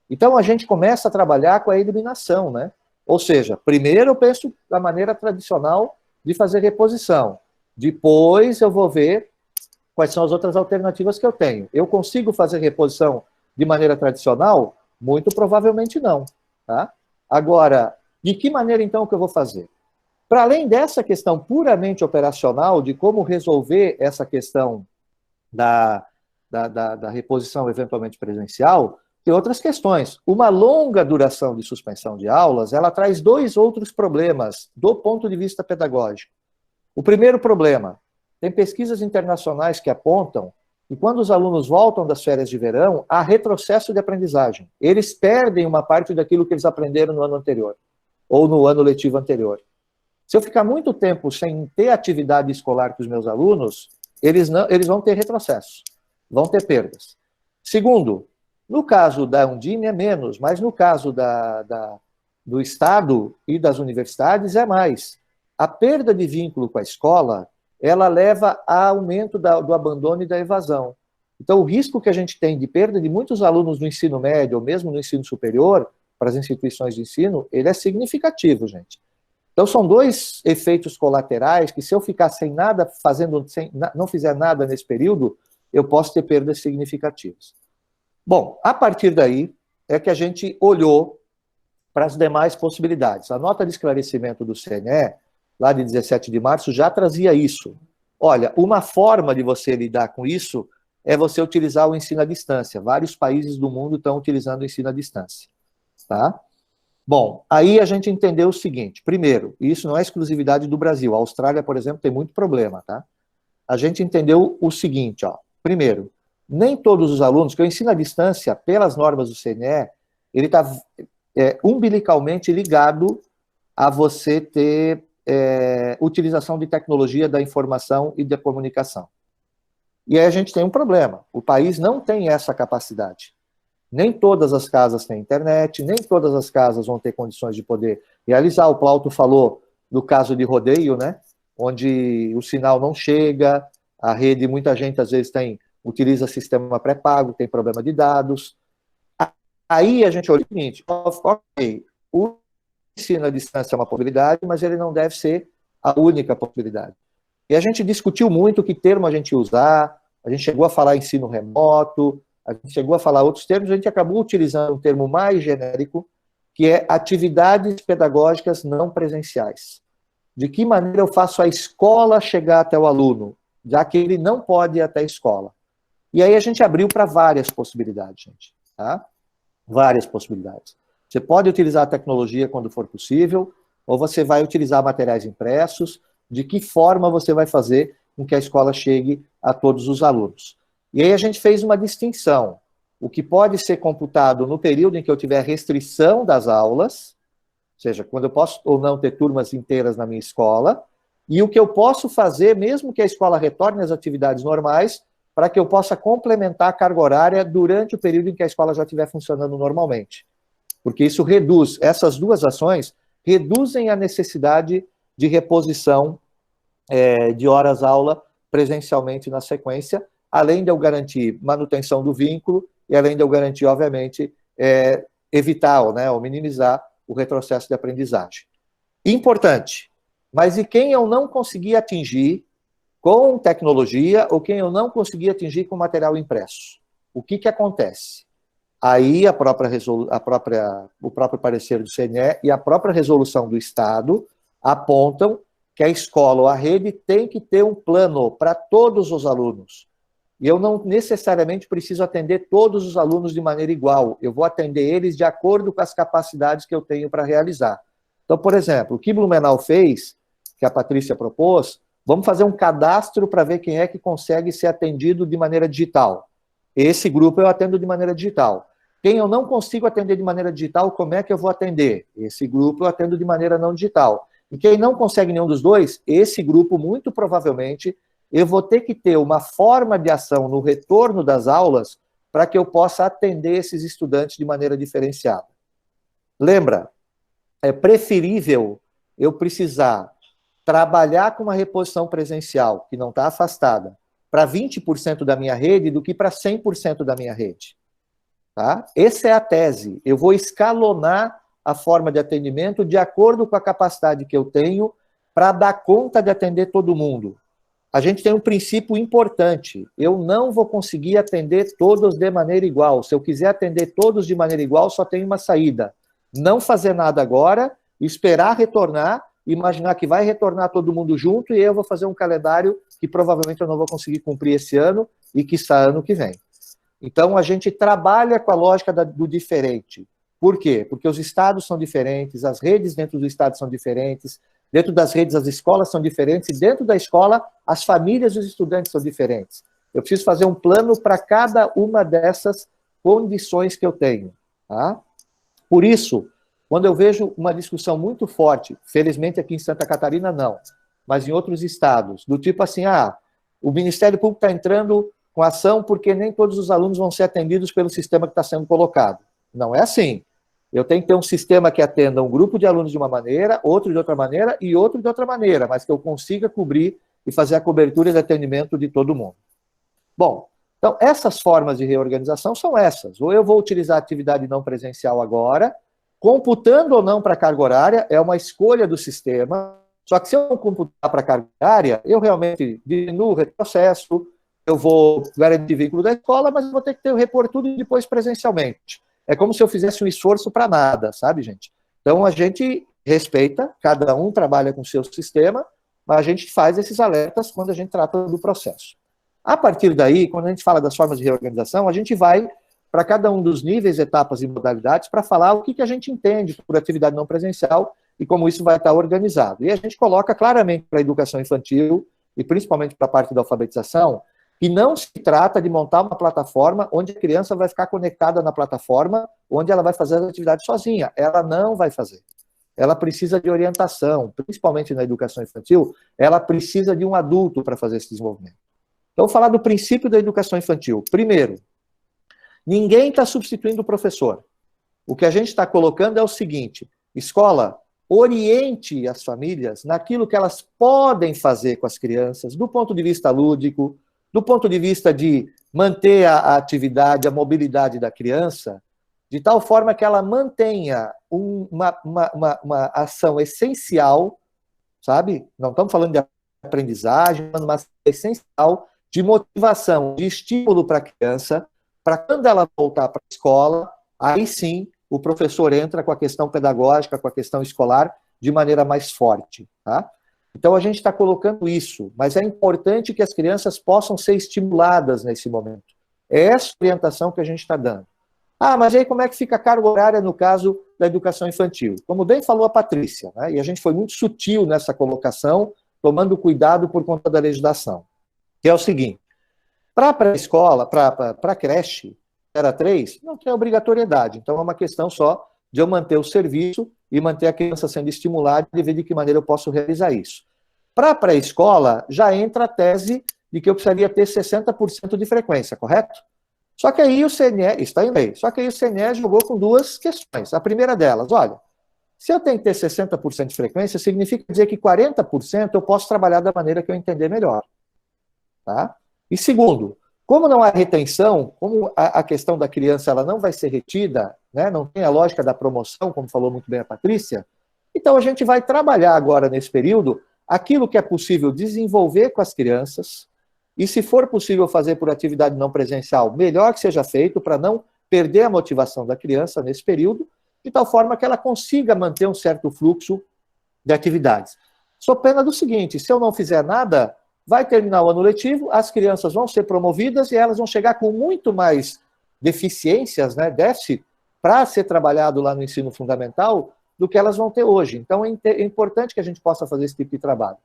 Então, a gente começa a trabalhar com a eliminação, né? Ou seja, primeiro eu penso da maneira tradicional de fazer reposição. Depois eu vou ver quais são as outras alternativas que eu tenho. Eu consigo fazer reposição de maneira tradicional? Muito provavelmente não, tá? Agora, de que maneira então que eu vou fazer? Para além dessa questão puramente operacional, de como resolver essa questão da reposição eventualmente presencial, tem outras questões. Uma longa duração de suspensão de aulas, ela traz 2 outros problemas do ponto de vista pedagógico. O primeiro problema, tem pesquisas internacionais que apontam que quando os alunos voltam das férias de verão, há retrocesso de aprendizagem. Eles perdem uma parte daquilo que eles aprenderam no ano anterior. ou no ano letivo anterior. Se eu ficar muito tempo sem ter atividade escolar com os meus alunos, eles vão ter retrocessos, vão ter perdas. Segundo, no caso da Undime é menos, mas no caso do Estado e das universidades é mais. A perda de vínculo com a escola, ela leva a aumento do abandono e da evasão. Então, o risco que a gente tem de perda de muitos alunos no ensino médio, ou mesmo no ensino superior, para as instituições de ensino, ele é significativo, gente. Então, são dois efeitos colaterais que, se eu ficar sem nada, não fizer nada nesse período, eu posso ter perdas significativas. Bom, a partir daí, é que a gente olhou para as demais possibilidades. A nota de esclarecimento do CNE, lá de 17 de março, já trazia isso. Olha, uma forma de você lidar com isso é você utilizar o ensino à distância. Vários países do mundo estão utilizando o ensino à distância. Tá? Bom, aí a gente entendeu o seguinte. Primeiro, e isso não é exclusividade do Brasil. A Austrália, por exemplo, tem muito problema. Tá? A gente entendeu o seguinte. Ó. Primeiro, nem todos os alunos, que o ensino à distância, pelas normas do CNE, ele está umbilicalmente ligado a você ter utilização de tecnologia da informação e da comunicação. E aí a gente tem um problema. O país não tem essa capacidade. Nem todas as casas têm internet, nem todas as casas vão ter condições de poder realizar. O Plauto falou do caso de Rodeio, né? Onde o sinal não chega, a rede, muita gente às vezes utiliza sistema pré-pago, tem problema de dados. Aí a gente olha o seguinte, ok, o ensino à distância é uma possibilidade, mas ele não deve ser a única possibilidade. E a gente discutiu muito que termo a gente ia usar, a gente chegou a falar ensino remoto, a gente chegou a falar outros termos, a gente acabou utilizando um termo mais genérico, que é atividades pedagógicas não presenciais. De que maneira eu faço a escola chegar até o aluno, já que ele não pode ir até a escola. E aí a gente abriu para várias possibilidades, gente. Tá? Várias possibilidades. Você pode utilizar a tecnologia quando for possível, ou você vai utilizar materiais impressos, de que forma você vai fazer com que a escola chegue a todos os alunos. E aí a gente fez uma distinção. O que pode ser computado no período em que eu tiver restrição das aulas, ou seja, quando eu posso ou não ter turmas inteiras na minha escola, e o que eu posso fazer, mesmo que a escola retorne às atividades normais, para que eu possa complementar a carga horária durante o período em que a escola já estiver funcionando normalmente. Porque isso reduz, essas duas ações reduzem a necessidade de reposição de horas-aula presencialmente na sequência, além de eu garantir manutenção do vínculo e além de eu garantir, obviamente, evitar, né, ou minimizar o retrocesso de aprendizagem. Importante, mas e quem eu não conseguir atingir com tecnologia ou quem eu não conseguir atingir com material impresso? O que acontece? Aí o próprio parecer do CNE e a própria resolução do Estado apontam que a escola ou a rede tem que ter um plano para todos os alunos. E eu não necessariamente preciso atender todos os alunos de maneira igual. Eu vou atender eles de acordo com as capacidades que eu tenho para realizar. Então, por exemplo, o que Blumenau fez, que a Patrícia propôs, vamos fazer um cadastro para ver quem é que consegue ser atendido de maneira digital. Esse grupo eu atendo de maneira digital. Quem eu não consigo atender de maneira digital, como é que eu vou atender? Esse grupo eu atendo de maneira não digital. E quem não consegue nenhum dos dois, esse grupo, muito provavelmente, eu vou ter que ter uma forma de ação no retorno das aulas para que eu possa atender esses estudantes de maneira diferenciada. Lembra, é preferível eu precisar trabalhar com uma reposição presencial, que não está afastada, para 20% da minha rede do que para 100% da minha rede. Tá? Essa é a tese. Eu vou escalonar a forma de atendimento de acordo com a capacidade que eu tenho para dar conta de atender todo mundo. A gente tem um princípio importante. Eu não vou conseguir atender todos de maneira igual. Se eu quiser atender todos de maneira igual, só tem uma saída. Não fazer nada agora, esperar retornar, imaginar que vai retornar todo mundo junto e eu vou fazer um calendário que provavelmente eu não vou conseguir cumprir esse ano e que está ano que vem. Então, a gente trabalha com a lógica do diferente. Por quê? Porque os estados são diferentes, as redes dentro do estado são diferentes, dentro das redes as escolas são diferentes, e dentro da escola as famílias e os estudantes são diferentes. Eu preciso fazer um plano para cada uma dessas condições que eu tenho. Tá? Por isso, quando eu vejo uma discussão muito forte, felizmente aqui em Santa Catarina não, mas em outros estados, do tipo assim, o Ministério Público está entrando com ação porque nem todos os alunos vão ser atendidos pelo sistema que está sendo colocado. Não é assim. Eu tenho que ter um sistema que atenda um grupo de alunos de uma maneira, outro de outra maneira e outro de outra maneira, mas que eu consiga cobrir e fazer a cobertura e atendimento de todo mundo. Bom, então essas formas de reorganização são essas. Ou eu vou utilizar a atividade não presencial agora, computando ou não para a carga horária, é uma escolha do sistema, só que se eu não computar para a carga horária, eu realmente diminuo o retrocesso, eu vou garantir vínculo da escola, mas eu vou ter que repor tudo depois presencialmente. É como se eu fizesse um esforço para nada, sabe, gente? Então, a gente respeita, cada um trabalha com o seu sistema, mas a gente faz esses alertas quando a gente trata do processo. A partir daí, quando a gente fala das formas de reorganização, a gente vai para cada um dos níveis, etapas e modalidades para falar o que a gente entende por atividade não presencial e como isso vai estar organizado. E a gente coloca claramente para a educação infantil, e principalmente para a parte da alfabetização, que não se trata de montar uma plataforma onde a criança vai ficar conectada na plataforma, onde ela vai fazer as atividades sozinha. Ela não vai fazer. Ela precisa de orientação, principalmente na educação infantil, ela precisa de um adulto para fazer esse desenvolvimento. Então, vou falar do princípio da educação infantil. Primeiro, ninguém está substituindo o professor. O que a gente está colocando é o seguinte: escola, oriente as famílias naquilo que elas podem fazer com as crianças, do ponto de vista lúdico, do ponto de vista de manter a atividade, a mobilidade da criança, de tal forma que ela mantenha uma ação essencial, sabe? Não estamos falando de aprendizagem, mas uma ação essencial de motivação, de estímulo para a criança, para quando ela voltar para a escola, aí sim o professor entra com a questão pedagógica, com a questão escolar, de maneira mais forte, tá? Então, a gente está colocando isso, mas é importante que as crianças possam ser estimuladas nesse momento. É essa orientação que a gente está dando. Mas aí como é que fica a carga horária no caso da educação infantil? Como bem falou a Patrícia, né? E a gente foi muito sutil nessa colocação, tomando cuidado por conta da legislação. Que é o seguinte: para a pré-escola, para a creche, era 3, não tem obrigatoriedade. Então, é uma questão só de eu manter o serviço e manter a criança sendo estimulada e ver de que maneira eu posso realizar isso. Para a pré-escola, já entra a tese de que eu precisaria ter 60% de frequência, correto? Só que aí o CNE, está em lei, só que aí o CNE jogou com duas questões. A primeira delas, olha, se eu tenho que ter 60% de frequência, significa dizer que 40% eu posso trabalhar da maneira que eu entender melhor. Tá? E segundo, como não há retenção, como a questão da criança ela não vai ser retida, né, não tem a lógica da promoção, como falou muito bem a Patrícia, então a gente vai trabalhar agora nesse período aquilo que é possível desenvolver com as crianças, e se for possível fazer por atividade não presencial, melhor que seja feito para não perder a motivação da criança nesse período, de tal forma que ela consiga manter um certo fluxo de atividades. Sou pena do seguinte: se eu não fizer nada, vai terminar o ano letivo, as crianças vão ser promovidas e elas vão chegar com muito mais deficiências, né, déficit, para ser trabalhado lá no ensino fundamental, do que elas vão ter hoje. Então, é importante que a gente possa fazer esse tipo de trabalho.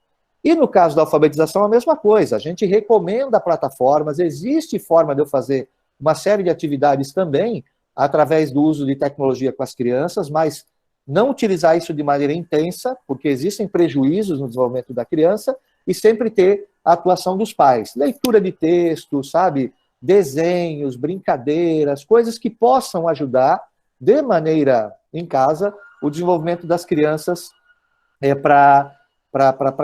E no caso da alfabetização, a mesma coisa. A gente recomenda plataformas, existe forma de eu fazer uma série de atividades também, através do uso de tecnologia com as crianças, mas não utilizar isso de maneira intensa, porque existem prejuízos no desenvolvimento da criança, e sempre ter a atuação dos pais. Leitura de texto, sabe? Desenhos, brincadeiras, coisas que possam ajudar, de maneira em casa, o desenvolvimento das crianças para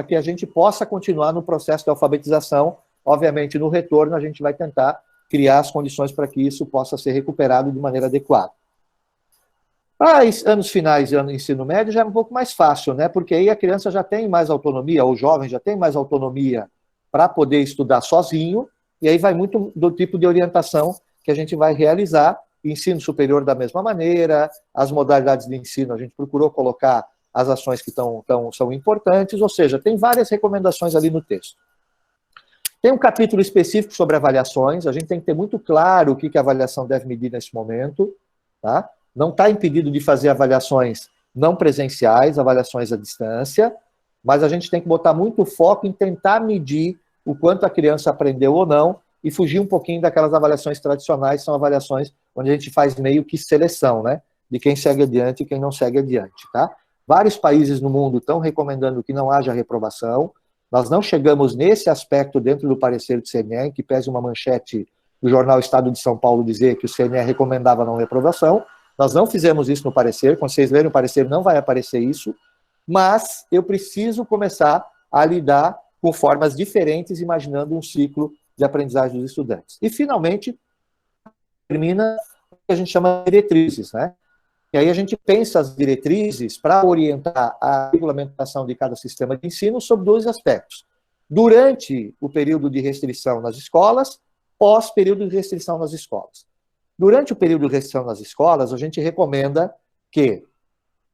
que a gente possa continuar no processo de alfabetização. Obviamente, no retorno, a gente vai tentar criar as condições para que isso possa ser recuperado de maneira adequada. Para anos finais e ano ensino médio já é um pouco mais fácil, né? Porque aí a criança já tem mais autonomia, ou o jovem já tem mais autonomia para poder estudar sozinho, e aí vai muito do tipo de orientação que a gente vai realizar. Ensino superior da mesma maneira, as modalidades de ensino a gente procurou colocar as ações que são importantes, ou seja, tem várias recomendações ali no texto. Tem um capítulo específico sobre avaliações, a gente tem que ter muito claro o que a avaliação deve medir nesse momento, tá? Não está impedido de fazer avaliações não presenciais, avaliações à distância, mas a gente tem que botar muito foco em tentar medir o quanto a criança aprendeu ou não e fugir um pouquinho daquelas avaliações tradicionais, são avaliações onde a gente faz meio que seleção, né? de quem segue adiante e quem não segue adiante, tá? Vários países no mundo estão recomendando que não haja reprovação. Nós não chegamos nesse aspecto dentro do parecer do CNE, que pese uma manchete do jornal Estado de São Paulo dizer que o CNE recomendava não reprovação. Nós não fizemos isso no parecer. Quando vocês lerem o parecer, não vai aparecer isso. Mas eu preciso começar a lidar com formas diferentes, imaginando um ciclo de aprendizagem dos estudantes. E, finalmente, termina o que a gente chama de diretrizes, né? E aí a gente pensa as diretrizes para orientar a regulamentação de cada sistema de ensino sobre dois aspectos. Durante o período de restrição nas escolas, pós-período de restrição nas escolas. Durante o período de restrição nas escolas, a gente recomenda que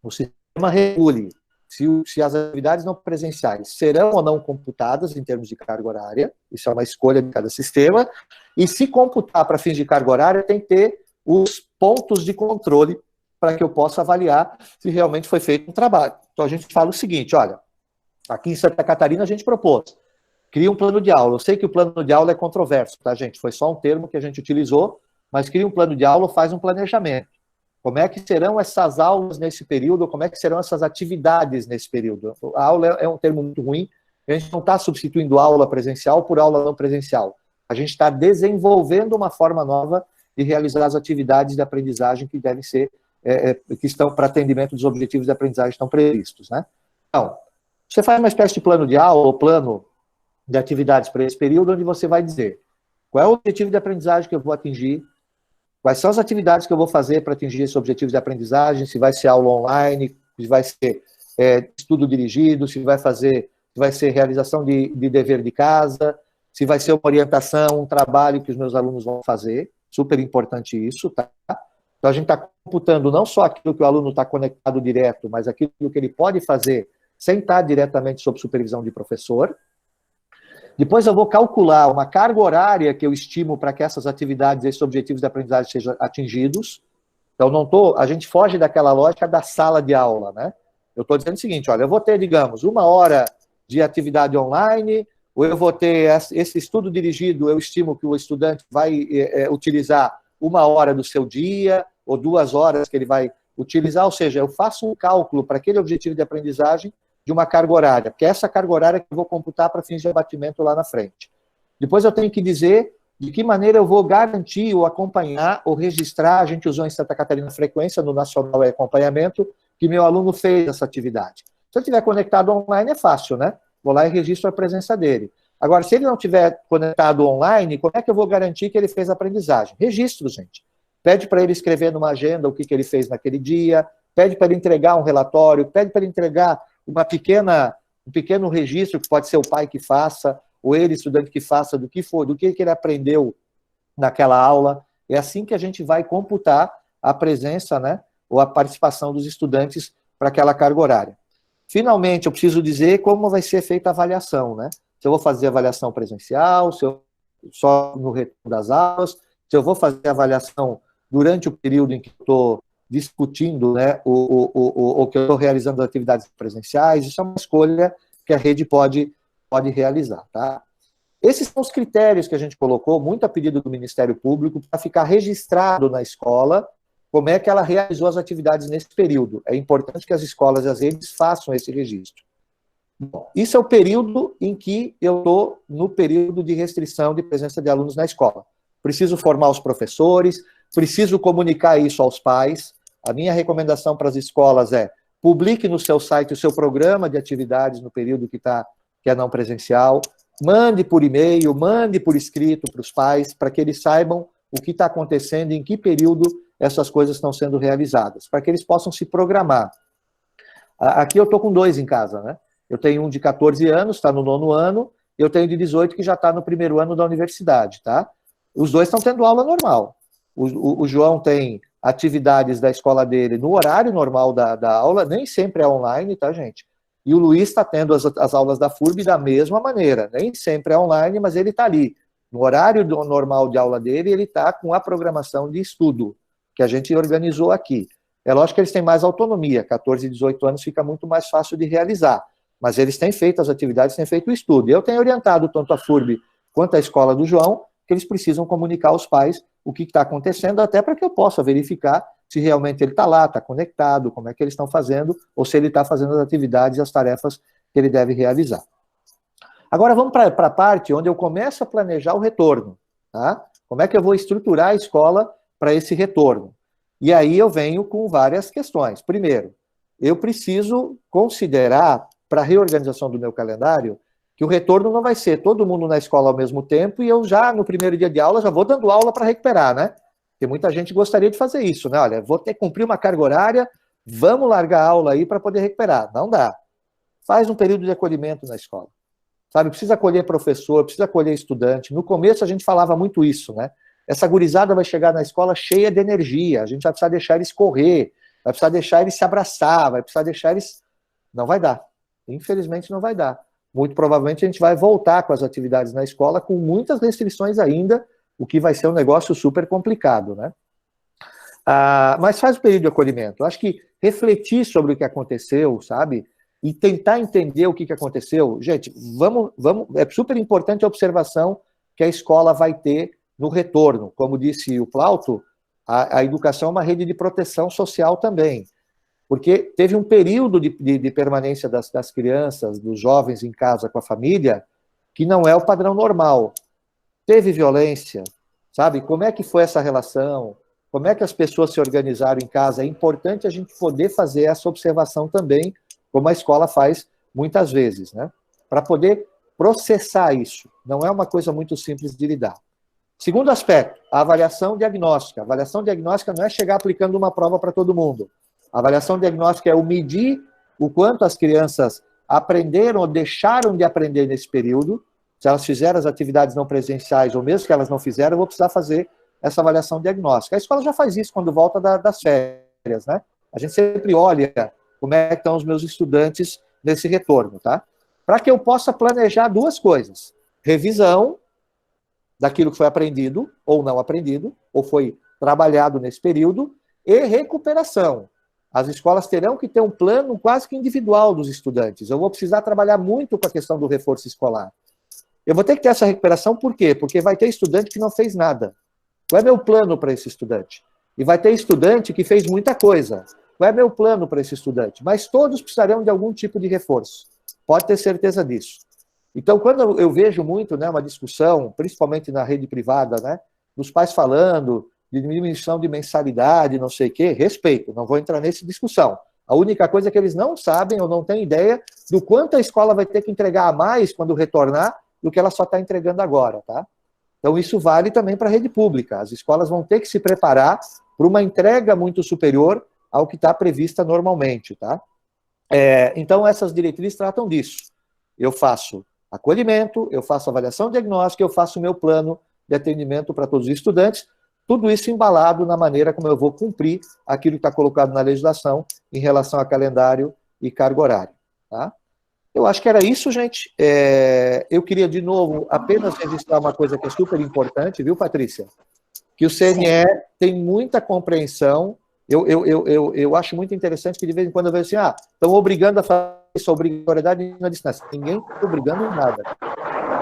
o sistema regule se as atividades não presenciais serão ou não computadas em termos de carga horária, isso é uma escolha de cada sistema, e se computar para fins de carga horária, tem que ter os pontos de controle para que eu possa avaliar se realmente foi feito um trabalho. Então a gente fala o seguinte, olha, aqui em Santa Catarina a gente propôs, cria um plano de aula. Eu sei que o plano de aula é controverso, tá, gente? Foi só um termo que a gente utilizou, mas cria um plano de aula, faz um planejamento. Como é que serão essas aulas nesse período, como é que serão essas atividades nesse período? A aula é um termo muito ruim, a gente não está substituindo aula presencial por aula não presencial. A gente está desenvolvendo uma forma nova de realizar as atividades de aprendizagem que devem ser, que estão para atendimento dos objetivos de aprendizagem que estão previstos, né? Então, você faz uma espécie de plano de aula ou plano de atividades para esse período, onde você vai dizer qual é o objetivo de aprendizagem que eu vou atingir, quais são as atividades que eu vou fazer para atingir esse objetivo de aprendizagem, se vai ser aula online, se vai ser estudo dirigido, se vai ser realização de dever de casa, se vai ser uma orientação, um trabalho que os meus alunos vão fazer, super importante isso, tá? Então a gente está computando não só aquilo que o aluno está conectado direto, mas aquilo que ele pode fazer sem estar diretamente sob supervisão de professor. Depois eu vou calcular uma carga horária que eu estimo para que essas atividades, esses objetivos de aprendizagem sejam atingidos. Então, a gente foge daquela lógica da sala de aula, né? Eu estou dizendo o seguinte, olha, eu vou ter, digamos, 1 hora de atividade online, ou eu vou ter esse estudo dirigido, eu estimo que o estudante vai utilizar 1 hora do seu dia, ou 2 horas que ele vai utilizar, ou seja, eu faço um cálculo para aquele objetivo de aprendizagem de uma carga horária, porque é essa carga horária que eu vou computar para fins de abatimento lá na frente. Depois eu tenho que dizer de que maneira eu vou garantir ou acompanhar ou registrar, a gente usou em Santa Catarina frequência, no Nacional é Acompanhamento, que meu aluno fez essa atividade. Se ele estiver conectado online é fácil, né? Vou lá e registro a presença dele. Agora, se ele não estiver conectado online, como é que eu vou garantir que ele fez a aprendizagem? Registro, gente. Pede para ele escrever numa agenda o que ele fez naquele dia, pede para ele entregar um relatório, pede para ele entregar um pequeno registro, que pode ser o pai que faça, ou ele, estudante, que faça, do que ele aprendeu naquela aula. É assim que a gente vai computar a presença, né, ou a participação dos estudantes para aquela carga horária. Finalmente, eu preciso dizer como vai ser feita a avaliação, né? Se eu vou fazer avaliação presencial, se eu só no retorno das aulas, se eu vou fazer avaliação durante o período em que eu estou discutindo, né, o que eu estou realizando atividades presenciais. Isso é uma escolha que a rede pode realizar, tá? Esses são os critérios que a gente colocou, muito a pedido do Ministério Público, para ficar registrado na escola como é que ela realizou as atividades nesse período. É importante que as escolas e as redes façam esse registro. Bom, isso é o período em que eu estou no período de restrição de presença de alunos na escola. Preciso formar os professores, preciso comunicar isso aos pais. A minha recomendação para as escolas é: publique no seu site o seu programa de atividades no período que é não presencial, mande por e-mail, mande por escrito para os pais, para que eles saibam o que está acontecendo, em que período essas coisas estão sendo realizadas, para que eles possam se programar. Aqui eu estou com 2 em casa, né? Eu tenho um de 14 anos, está no 9º ano, eu tenho de 18 que já está no 1º ano da universidade, tá? Os 2 estão tendo aula normal. O João tem atividades da escola dele no horário normal da aula, nem sempre é online, tá, gente? E o Luiz está tendo as aulas da FURB da mesma maneira, nem sempre é online, mas ele está ali. No horário normal de aula dele, ele está com a programação de estudo, que a gente organizou aqui. É lógico que eles têm mais autonomia, 14 e 18 anos fica muito mais fácil de realizar, mas eles têm feito as atividades, têm feito o estudo. Eu tenho orientado tanto a FURB quanto a escola do João, que eles precisam comunicar aos pais o que está acontecendo, até para que eu possa verificar se realmente ele está lá, está conectado, como é que eles estão fazendo, ou se ele está fazendo as atividades e as tarefas que ele deve realizar. Agora vamos para a parte onde eu começo a planejar o retorno, tá? Como é que eu vou estruturar a escola para esse retorno? E aí eu venho com várias questões. Primeiro, eu preciso considerar, para a reorganização do meu calendário, que o retorno não vai ser todo mundo na escola ao mesmo tempo e eu já, no primeiro dia de aula, já vou dando aula para recuperar, né? Porque muita gente gostaria de fazer isso, né? Olha, vou ter que cumprir uma carga horária, vamos largar a aula aí para poder recuperar. Não dá. Faz um período de acolhimento na escola. Sabe, precisa acolher professor, precisa acolher estudante. No começo a gente falava muito isso, né? Essa gurizada vai chegar na escola cheia de energia, a gente vai precisar deixar eles correr, vai precisar deixar eles se abraçar, vai precisar deixar eles... Não vai dar. Infelizmente não vai dar. Muito provavelmente a gente vai voltar com as atividades na escola com muitas restrições ainda, o que vai ser um negócio super complicado, né? Mas faz o período de acolhimento. Eu acho que refletir sobre o que aconteceu, sabe? E tentar entender o que aconteceu. Gente, é super importante a observação que a escola vai ter no retorno. Como disse o Plauto, a educação é uma rede de proteção social também. Porque teve um período de permanência das crianças, dos jovens em casa com a família, que não é o padrão normal. Teve violência, sabe? Como é que foi essa relação? Como é que as pessoas se organizaram em casa? É importante a gente poder fazer essa observação também, como a escola faz muitas vezes, né? Para poder processar isso. Não é uma coisa muito simples de lidar. Segundo aspecto, a avaliação diagnóstica. A avaliação diagnóstica não é chegar aplicando uma prova para todo mundo. A avaliação diagnóstica é o medir o quanto as crianças aprenderam ou deixaram de aprender nesse período. Se elas fizeram as atividades não presenciais, ou mesmo que elas não fizeram, eu vou precisar fazer essa avaliação diagnóstica. A escola já faz isso quando volta das férias, né? A gente sempre olha como é que estão os meus estudantes nesse retorno, tá? Para que eu possa planejar duas coisas. Revisão daquilo que foi aprendido, ou não aprendido, ou foi trabalhado nesse período, e recuperação. As escolas terão que ter um plano quase que individual dos estudantes. Eu vou precisar trabalhar muito com a questão do reforço escolar. Eu vou ter que ter essa recuperação, por quê? Porque vai ter estudante que não fez nada. Qual é meu plano para esse estudante? E vai ter estudante que fez muita coisa. Qual é meu plano para esse estudante? Mas todos precisarão de algum tipo de reforço. Pode ter certeza disso. Então, quando eu vejo muito, né, uma discussão, principalmente na rede privada, né, dos pais falando de diminuição de mensalidade, não sei o quê, respeito, não vou entrar nessa discussão. A única coisa é que eles não sabem ou não têm ideia do quanto a escola vai ter que entregar a mais quando retornar do que ela só está entregando agora, tá? Então, isso vale também para a rede pública. As escolas vão ter que se preparar para uma entrega muito superior ao que está prevista normalmente, tá? Então, essas diretrizes tratam disso. Eu faço acolhimento, eu faço avaliação diagnóstica, eu faço o meu plano de atendimento para todos os estudantes, tudo isso embalado na maneira como eu vou cumprir aquilo que está colocado na legislação em relação a calendário e carga horária, tá? Eu acho que era isso, gente. Eu queria, de novo, apenas registrar uma coisa que é super importante, viu, Patrícia? Que o CNE tem muita compreensão. Eu acho muito interessante que, de vez em quando, eu vejo assim, estão obrigando a fazer isso, a obrigatoriedade na distância. Ninguém está obrigando em nada.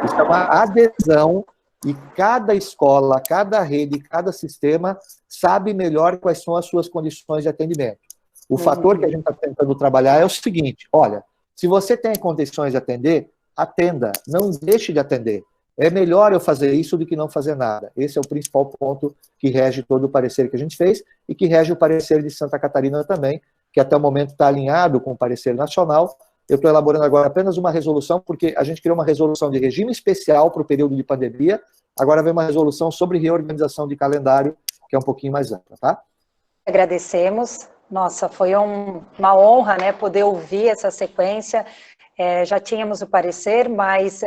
Isso é uma adesão e cada escola, cada rede, cada sistema sabe melhor quais são as suas condições de atendimento. O fator que a gente está tentando trabalhar é o seguinte, olha, se você tem condições de atender, atenda, não deixe de atender. É melhor eu fazer isso do que não fazer nada. Esse é o principal ponto que rege todo o parecer que a gente fez e que rege o parecer de Santa Catarina também, que até o momento está alinhado com o parecer nacional. Eu estou elaborando agora apenas uma resolução, porque a gente criou uma resolução de regime especial para o período de pandemia, agora vem uma resolução sobre reorganização de calendário, que é um pouquinho mais ampla, tá? Agradecemos. Nossa, foi uma honra, né, poder ouvir essa sequência. Já tínhamos o parecer, mas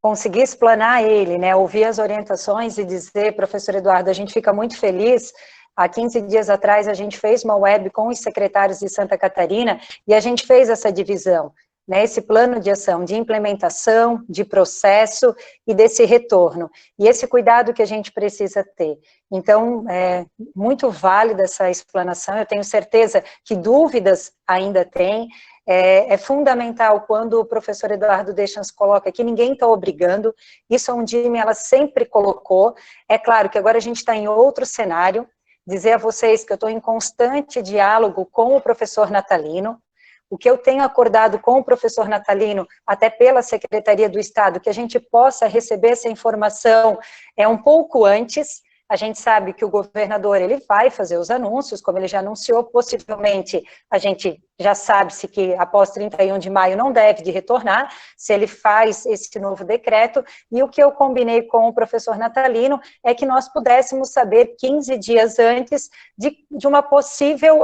conseguir explanar ele, né, ouvir as orientações e dizer, professor Eduardo, a gente fica muito feliz. Há 15 dias atrás, a gente fez uma web com os secretários de Santa Catarina e a gente fez essa divisão, né, esse plano de ação, de implementação, de processo e desse retorno. E esse cuidado que a gente precisa ter. Então, é muito válida essa explanação, eu tenho certeza que dúvidas ainda tem. É fundamental quando o professor Eduardo Deschamps coloca que ninguém está obrigando, isso a Undime ela sempre colocou. É claro que agora a gente está em outro cenário, dizer a vocês que eu estou em constante diálogo com o professor Natalino. O que eu tenho acordado com o professor Natalino, até pela Secretaria do Estado, que a gente possa receber essa informação um pouco antes. A gente sabe que o governador ele vai fazer os anúncios, como ele já anunciou, possivelmente a gente já sabe-se que após 31 de maio não deve de retornar, se ele faz esse novo decreto, e o que eu combinei com o professor Natalino é que nós pudéssemos saber 15 dias antes de uma possível,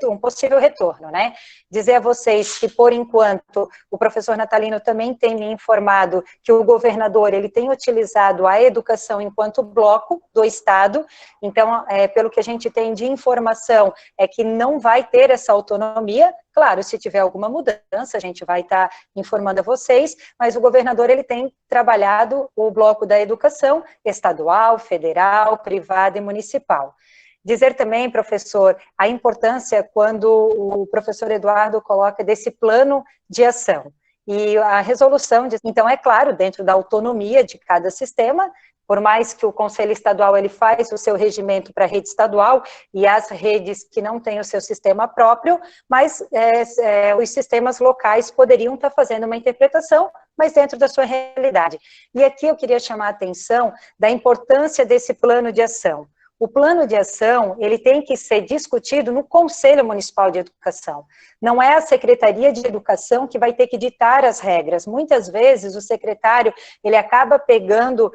um possível retorno, né? Dizer a vocês que, por enquanto, o professor Natalino também tem me informado que o governador, ele tem utilizado a educação enquanto bloco do Estado, então, pelo que a gente tem de informação, é que não vai ter essa autonomia. Claro, se tiver alguma mudança, a gente vai estar informando a vocês, mas o governador, ele tem trabalhado o bloco da educação estadual, federal, privada e municipal. Dizer também, professor, a importância quando o professor Eduardo coloca desse plano de ação. E a resolução, então, é claro, dentro da autonomia de cada sistema, por mais que o Conselho Estadual ele faz o seu regimento para a rede estadual e as redes que não têm o seu sistema próprio, mas os sistemas locais poderiam estar fazendo uma interpretação, mas dentro da sua realidade. E aqui eu queria chamar a atenção da importância desse plano de ação. O plano de ação, ele tem que ser discutido no Conselho Municipal de Educação. Não é a Secretaria de Educação que vai ter que ditar as regras. Muitas vezes o secretário, ele acaba pegando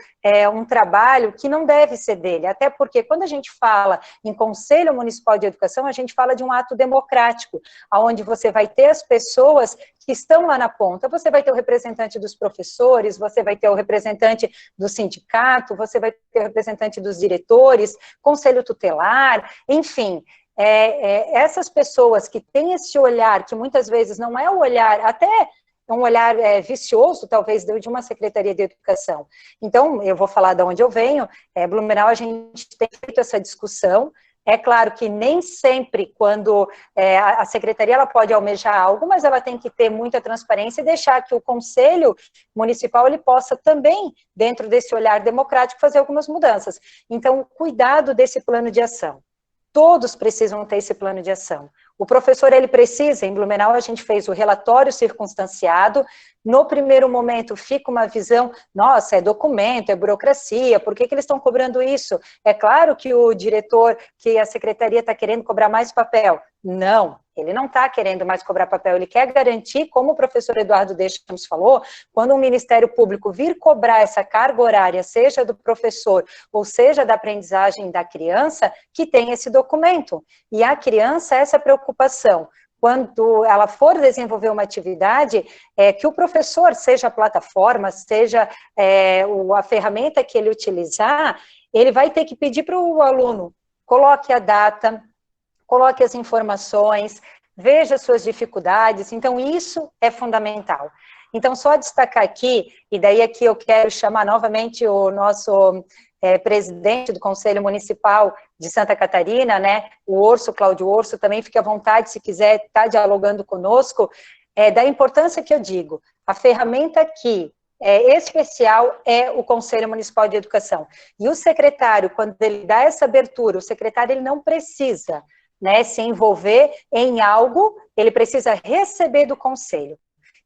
um trabalho que não deve ser dele, até porque quando a gente fala em Conselho Municipal de Educação, a gente fala de um ato democrático, onde você vai ter as pessoas que estão lá na ponta, você vai ter o representante dos professores, você vai ter o representante do sindicato, você vai ter o representante dos diretores, conselho tutelar, enfim, essas pessoas que têm esse olhar, que muitas vezes não é o olhar, até um olhar vicioso, talvez, de uma Secretaria de Educação. Então, eu vou falar de onde eu venho, Blumenau, a gente tem feito essa discussão. É claro que nem sempre, quando a secretaria ela pode almejar algo, mas ela tem que ter muita transparência e deixar que o Conselho Municipal ele possa também, dentro desse olhar democrático, fazer algumas mudanças. Então, cuidado desse plano de ação. Todos precisam ter esse plano de ação. O professor, ele precisa, em Blumenau a gente fez o relatório circunstanciado, no primeiro momento fica uma visão, nossa, é documento, é burocracia, por que eles estão cobrando isso? É claro que o diretor, que a secretaria está querendo cobrar mais papel. Não, ele não está querendo mais cobrar papel, ele quer garantir, como o professor Eduardo Deschamps falou, quando o Ministério Público vir cobrar essa carga horária, seja do professor ou seja da aprendizagem da criança, que tem esse documento. E a criança, essa preocupação, quando ela for desenvolver uma atividade, que o professor, seja a plataforma, seja a ferramenta que ele utilizar, ele vai ter que pedir para o aluno, coloque a data, coloque as informações, veja suas dificuldades, então isso é fundamental. Então, só destacar aqui, e daí aqui eu quero chamar novamente o nosso presidente do Conselho Municipal de Santa Catarina, né, o Orso, Cláudio Orso, também fique à vontade, se quiser estar dialogando conosco, da importância que eu digo, a ferramenta que especial é o Conselho Municipal de Educação. E o secretário, quando ele dá essa abertura, o secretário ele não precisa, né, se envolver em algo, ele precisa receber do conselho.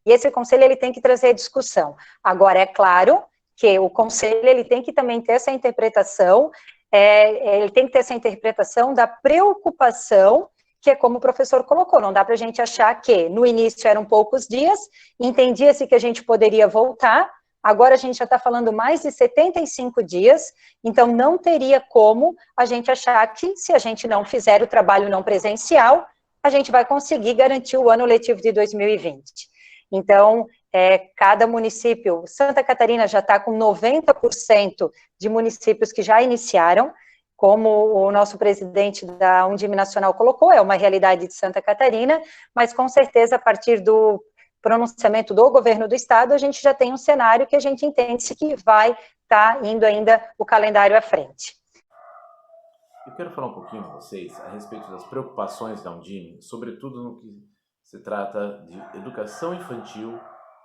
E esse conselho ele tem que trazer discussão. Agora, é claro que o conselho ele tem que também ter essa interpretação, ele tem que ter essa interpretação da preocupação, que é como o professor colocou, não dá para a gente achar que no início eram poucos dias, entendia-se que a gente poderia voltar, agora a gente já está falando mais de 75 dias, então não teria como a gente achar que se a gente não fizer o trabalho não presencial, a gente vai conseguir garantir o ano letivo de 2020. Então, cada município, Santa Catarina já está com 90% de municípios que já iniciaram, como o nosso presidente da Undime Nacional colocou, é uma realidade de Santa Catarina, mas com certeza a partir do pronunciamento do governo do estado, a gente já tem um cenário que a gente entende que vai estar indo ainda o calendário à frente. Eu quero falar um pouquinho com vocês a respeito das preocupações da Undime, sobretudo no que se trata de educação infantil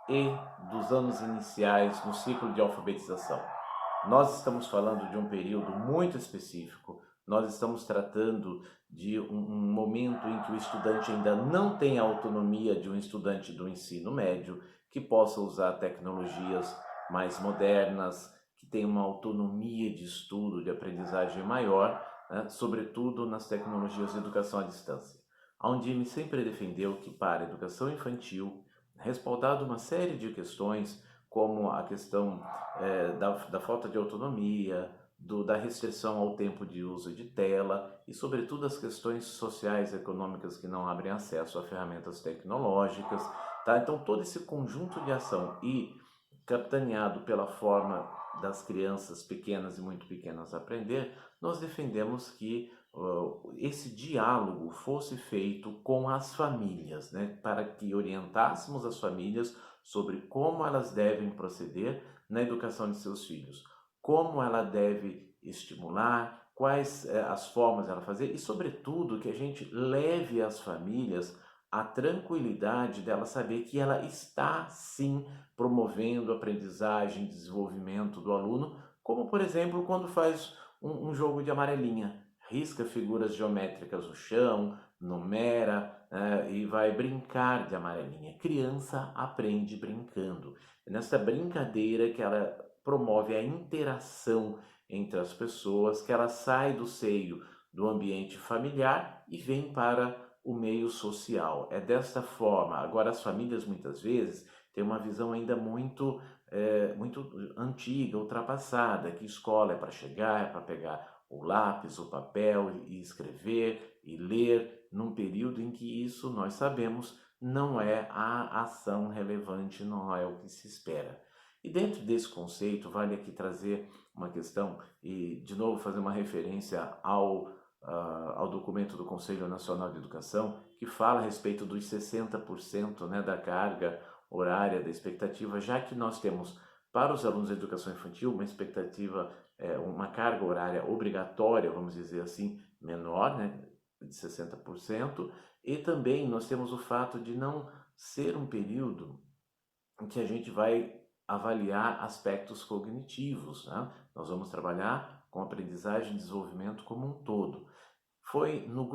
e dos anos iniciais no ciclo de alfabetização. Nós estamos falando de um período muito específico, nós estamos tratando de um momento em que o estudante ainda não tem a autonomia de um estudante do ensino médio, que possa usar tecnologias mais modernas, que tenha uma autonomia de estudo, de aprendizagem maior, né, sobretudo nas tecnologias de educação à distância. A Undime sempre defendeu que para a educação infantil, respaldado uma série de questões, como a questão da falta de autonomia, da restrição ao tempo de uso de tela e, sobretudo, as questões sociais e econômicas que não abrem acesso a ferramentas tecnológicas. Tá? Então, todo esse conjunto de ação e capitaneado pela forma das crianças pequenas e muito pequenas aprender, nós defendemos que esse diálogo fosse feito com as famílias, né? Para que orientássemos as famílias sobre como elas devem proceder na educação de seus filhos, como ela deve estimular, quais as formas dela fazer e, sobretudo, que a gente leve as famílias a tranquilidade dela saber que ela está, sim, promovendo aprendizagem, desenvolvimento do aluno, como, por exemplo, quando faz um jogo de amarelinha, risca figuras geométricas no chão, numera, e vai brincar de amarelinha. Criança aprende brincando. É nessa brincadeira que ela promove a interação entre as pessoas, que ela sai do seio do ambiente familiar e vem para o meio social. É desta forma. Agora, as famílias, muitas vezes, têm uma visão ainda muito antiga, ultrapassada, que escola é para chegar, é para pegar o lápis, o papel e escrever e ler, num período em que isso, nós sabemos, não é a ação relevante, não é o que se espera. E dentro desse conceito, vale aqui trazer uma questão e, de novo, fazer uma referência ao documento do Conselho Nacional de Educação, que fala a respeito dos 60%, né, da carga horária, da expectativa, já que nós temos para os alunos da educação infantil uma expectativa, uma carga horária obrigatória, vamos dizer assim, menor, né, de 60%, e também nós temos o fato de não ser um período em que a gente vai avaliar aspectos cognitivos, né? Nós vamos trabalhar com aprendizagem e desenvolvimento como um todo. Foi no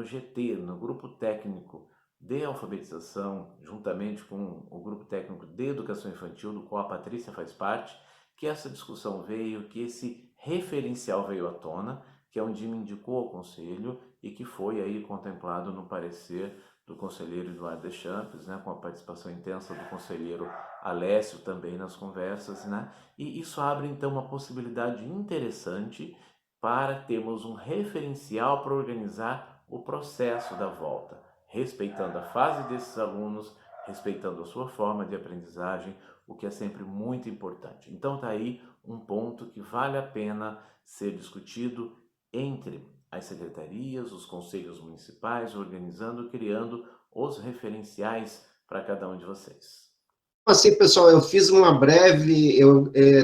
GT, no grupo técnico de alfabetização, juntamente com o grupo técnico de educação infantil, do qual a Patrícia faz parte, que essa discussão veio, que esse referencial veio à tona, que a Undime indicou ao Conselho e que foi aí contemplado no parecer do conselheiro Eduardo Deschamps, né, com a participação intensa do conselheiro Alessio também nas conversas, né, e isso abre então uma possibilidade interessante para termos um referencial para organizar o processo da volta, respeitando a fase desses alunos, respeitando a sua forma de aprendizagem, o que é sempre muito importante. Então está aí um ponto que vale a pena ser discutido entre as secretarias, os conselhos municipais, organizando, criando os referenciais para cada um de vocês. Assim, pessoal, eu fiz uma breve,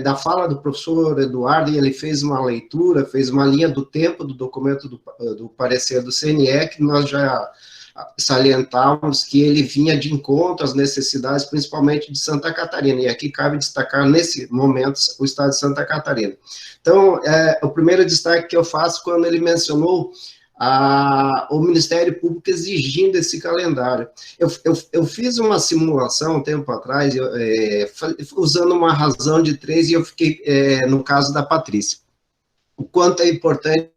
da fala do professor Eduardo, e ele fez uma leitura, fez uma linha do tempo do documento do parecer do CNE, que nós já salientávamos que ele vinha de encontro às necessidades, principalmente de Santa Catarina, e aqui cabe destacar, nesse momento, o estado de Santa Catarina. Então, o primeiro destaque que eu faço quando ele mencionou o Ministério Público exigindo esse calendário. Eu fiz uma simulação um tempo atrás, usando uma razão de 3, e eu fiquei no caso da Patrícia. O quanto é importante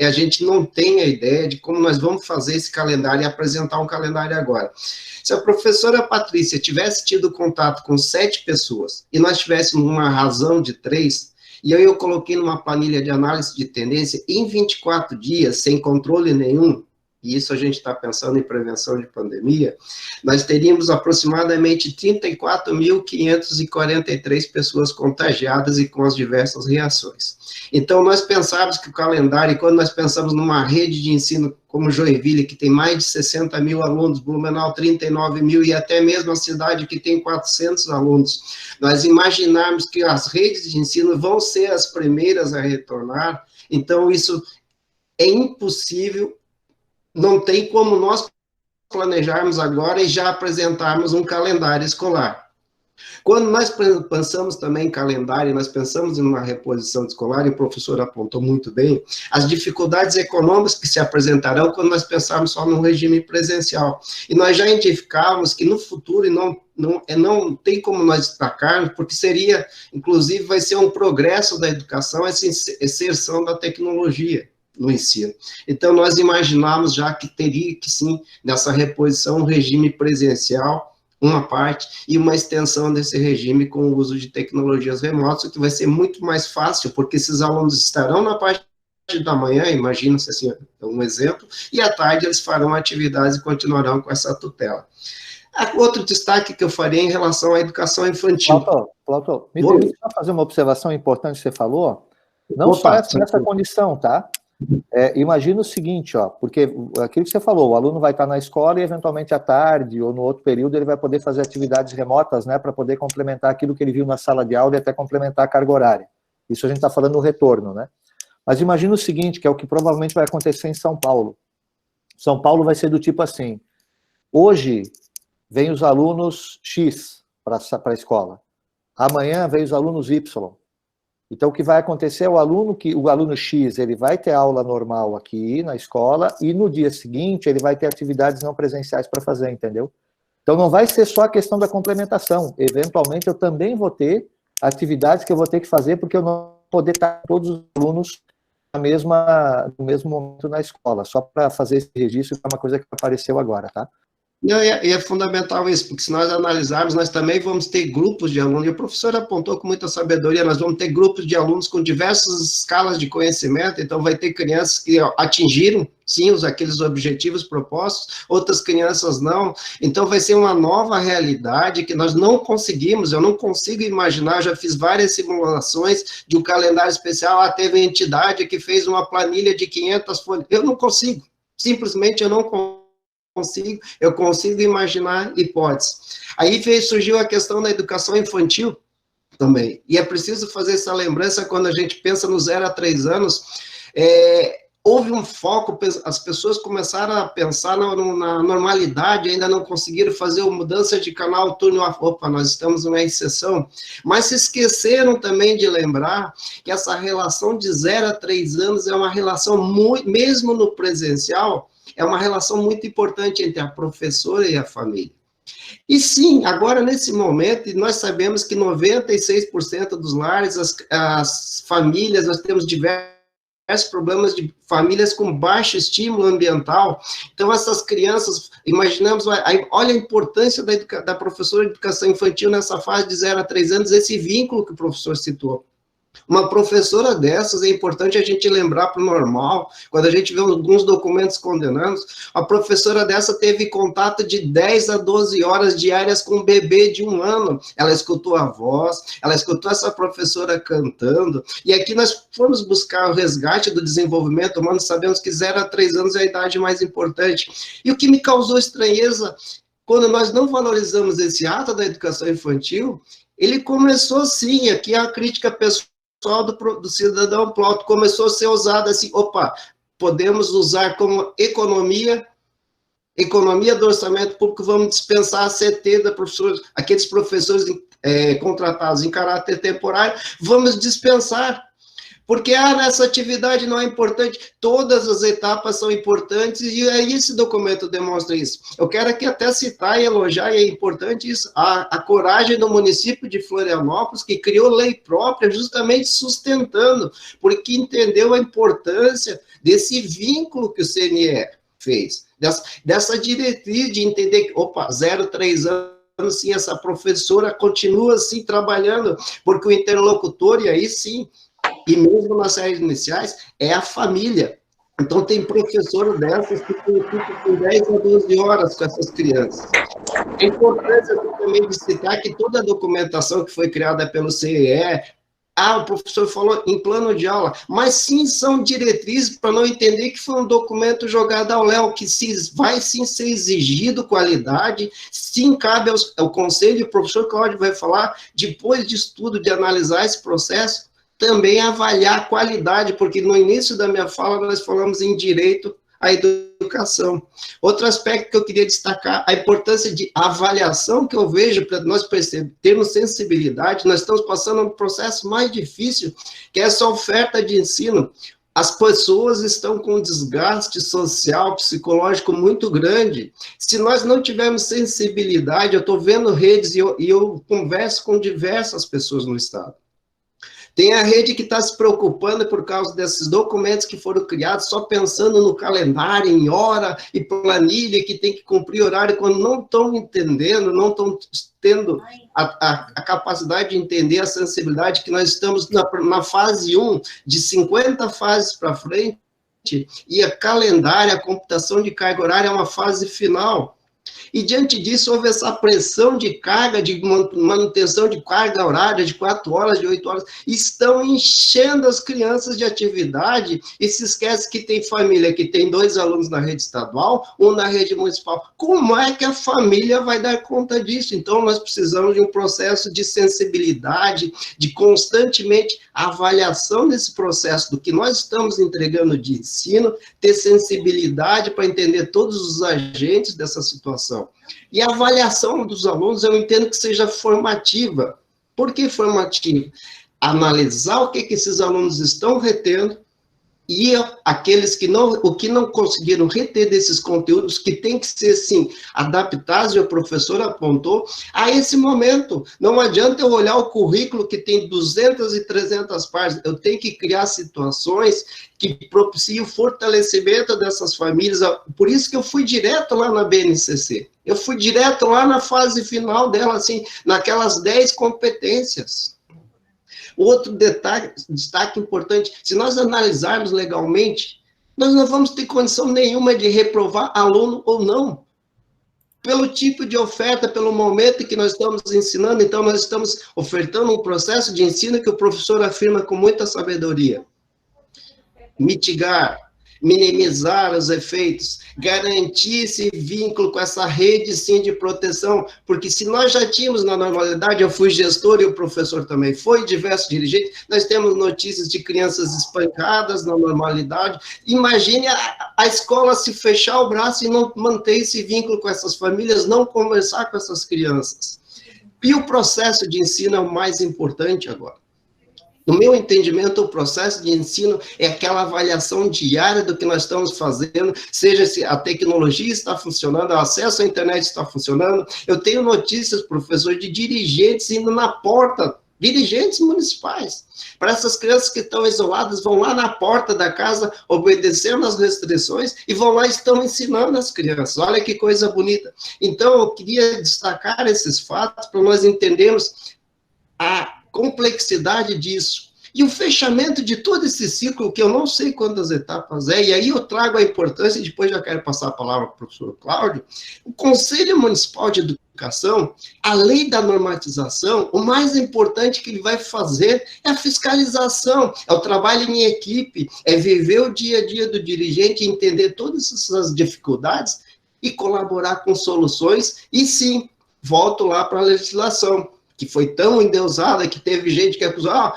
a gente não tem a ideia de como nós vamos fazer esse calendário e apresentar um calendário agora. Se a professora Patrícia tivesse tido contato com 7 pessoas e nós tivéssemos uma razão de 3, e aí eu coloquei numa planilha de análise de tendência, em 24 dias, sem controle nenhum, e isso a gente está pensando em prevenção de pandemia, nós teríamos aproximadamente 34.543 pessoas contagiadas e com as diversas reações. Então, nós pensávamos que o calendário, quando nós pensamos numa rede de ensino como Joinville, que tem mais de 60 mil alunos, Blumenau 39 mil, e até mesmo a cidade que tem 400 alunos, nós imaginarmos que as redes de ensino vão ser as primeiras a retornar, então isso é impossível. Não tem como nós planejarmos agora e já apresentarmos um calendário escolar. Quando nós pensamos também em calendário, nós pensamos em uma reposição escolar, e o professor apontou muito bem, as dificuldades econômicas que se apresentarão quando nós pensarmos só num regime presencial. E nós já identificamos que no futuro, não tem como nós destacarmos, porque seria, inclusive, vai ser um progresso da educação, essa inserção da tecnologia no ensino. Então, nós imaginamos já que teria que, sim, nessa reposição, um regime presencial, uma parte, e uma extensão desse regime com o uso de tecnologias remotas, o que vai ser muito mais fácil, porque esses alunos estarão na parte da manhã, imagina-se assim, um exemplo, e à tarde eles farão atividades e continuarão com essa tutela. Outro destaque que eu faria em relação à educação infantil. Plauto, me permite só fazer uma observação importante que você falou? Não só nessa condição, tá? Imagina o seguinte, porque aquilo que você falou, o aluno vai estar na escola e eventualmente à tarde ou no outro período ele vai poder fazer atividades remotas, né, para poder complementar aquilo que ele viu na sala de aula e até complementar a carga horária. Isso a gente está falando no retorno, né? Mas imagina o seguinte, que é o que provavelmente vai acontecer em São Paulo. São Paulo vai ser do tipo assim, hoje vem os alunos X para a escola, amanhã vem os alunos Y. Então, o que vai acontecer é o aluno X, ele vai ter aula normal aqui na escola e no dia seguinte ele vai ter atividades não presenciais para fazer, entendeu? Então, não vai ser só a questão da complementação. Eventualmente, eu também vou ter atividades que eu vou ter que fazer porque eu não vou poder estar todos os alunos no mesmo momento na escola. Só para fazer esse registro, é uma coisa que apareceu agora, tá? Não, é fundamental isso, porque se nós analisarmos, nós também vamos ter grupos de alunos, e o professor apontou com muita sabedoria, nós vamos ter grupos de alunos com diversas escalas de conhecimento, então vai ter crianças que atingiram, sim, aqueles objetivos propostos, outras crianças não, então vai ser uma nova realidade que nós não conseguimos, eu não consigo imaginar, eu já fiz várias simulações de um calendário especial, teve uma entidade que fez uma planilha de 500 folhas, eu não consigo, simplesmente eu não consigo, eu consigo imaginar hipóteses. Aí surgiu a questão da educação infantil também, e é preciso fazer essa lembrança quando a gente pensa no 0 a 3 anos, houve um foco, as pessoas começaram a pensar na normalidade, ainda não conseguiram fazer uma mudança de canal, turno, opa, nós estamos numa exceção, mas se esqueceram também de lembrar que essa relação de 0 a 3 anos é uma relação, muito, mesmo no presencial, é uma relação muito importante entre a professora e a família. E sim, agora nesse momento, nós sabemos que 96% dos lares, as famílias, nós temos diversos problemas de famílias com baixo estímulo ambiental. Então, essas crianças, imaginamos, olha a importância da professora de educação infantil nessa fase de 0 a 3 anos, esse vínculo que o professor citou. Uma professora dessas, é importante a gente lembrar para o normal, quando a gente vê alguns documentos condenando, a professora dessa teve contato de 10 a 12 horas diárias com um bebê de 1 ano, ela escutou a voz, ela escutou essa professora cantando, e aqui nós fomos buscar o resgate do desenvolvimento humano, sabemos que 0 a 3 anos é a idade mais importante, e o que me causou estranheza, quando nós não valorizamos esse ato da educação infantil, ele começou sim, aqui a crítica pessoal do cidadão Plauto começou a ser usado assim, opa, podemos usar como economia do orçamento público, vamos dispensar a CT da professora, aqueles professores contratados em caráter temporário, vamos dispensar, porque nessa atividade não é importante, todas as etapas são importantes, e aí esse documento demonstra isso. Eu quero aqui até citar e elogiar, e é importante isso, a coragem do município de Florianópolis, que criou lei própria, justamente sustentando, porque entendeu a importância desse vínculo que o CNE fez, dessa diretriz de entender que, opa, 0 a 3 anos, sim, essa professora continua, assim, trabalhando, porque o interlocutor, e aí sim, e mesmo nas séries iniciais, é a família. Então, tem professor dessas que ficam com 10 a 12 horas com essas crianças. É importante também de citar que toda a documentação que foi criada pelo CEE, o professor falou em plano de aula, mas sim são diretrizes para não entender que foi um documento jogado ao léu, que vai sim ser exigido qualidade, sim cabe ao conselho, o professor Cláudio vai falar, depois de estudo, de analisar esse processo, também avaliar a qualidade, porque no início da minha fala nós falamos em direito a educação. Outro aspecto que eu queria destacar, a importância de avaliação que eu vejo para nós termos sensibilidade. Nós estamos passando um processo mais difícil, que é essa oferta de ensino. As pessoas estão com um desgaste social, psicológico muito grande. Se nós não tivermos sensibilidade, eu estou vendo redes e eu converso com diversas pessoas no estado. Tem a rede que está se preocupando por causa desses documentos que foram criados, só pensando no calendário, em hora e planilha, que tem que cumprir horário, quando não estão entendendo, não estão tendo a capacidade de entender a sensibilidade que nós estamos na fase 1, de 50 fases para frente, e a calendário, a computação de carga horária é uma fase final. E, diante disso, houve essa pressão de carga, de manutenção de carga horária, de 4 horas, de 8 horas, estão enchendo as crianças de atividade, e se esquece que tem família que tem 2 alunos na rede estadual, um na rede municipal. Como é que a família vai dar conta disso? Então, nós precisamos de um processo de sensibilidade, de constantemente avaliação desse processo, do que nós estamos entregando de ensino, ter sensibilidade para entender todos os agentes dessa situação. E a avaliação dos alunos, eu entendo que seja formativa. Por que formativa? Analisar o que esses alunos estão retendo, e aqueles que não conseguiram reter desses conteúdos, que tem que ser, sim, adaptados, e o professor apontou, a esse momento. Não adianta eu olhar o currículo que tem 200 e 300 páginas, eu tenho que criar situações que propiciem o fortalecimento dessas famílias. Por isso que eu fui direto lá na BNCC, eu fui direto lá na fase final dela, assim, naquelas 10 competências. Outro destaque importante, se nós analisarmos legalmente, nós não vamos ter condição nenhuma de reprovar aluno ou não, pelo tipo de oferta, pelo momento que nós estamos ensinando. Então, nós estamos ofertando um processo de ensino que o professor afirma com muita sabedoria: mitigar, minimizar os efeitos, garantir esse vínculo com essa rede, sim, de proteção, porque se nós já tínhamos na normalidade, eu fui gestor e o professor também foi, diversos dirigentes, nós temos notícias de crianças espancadas na normalidade. Imagine a escola se fechar o braço e não manter esse vínculo com essas famílias, não conversar com essas crianças. E o processo de ensino é o mais importante agora. No meu entendimento, o processo de ensino é aquela avaliação diária do que nós estamos fazendo, seja se a tecnologia está funcionando, o acesso à internet está funcionando. Eu tenho notícias, professor, de dirigentes indo na porta, dirigentes municipais, para essas crianças que estão isoladas, vão lá na porta da casa, obedecendo às restrições, e vão lá e estão ensinando as crianças. Olha que coisa bonita. Então, eu queria destacar esses fatos para nós entendermos a complexidade disso, e o fechamento de todo esse ciclo, que eu não sei quantas etapas é, e aí eu trago a importância, e depois já quero passar a palavra para o professor Cláudio. O Conselho Municipal de Educação, além da normatização, o mais importante que ele vai fazer é a fiscalização, é o trabalho em equipe, é viver o dia a dia do dirigente, entender todas essas dificuldades e colaborar com soluções. E sim, volto lá para a legislação, que foi tão endeusada, que teve gente que acusou,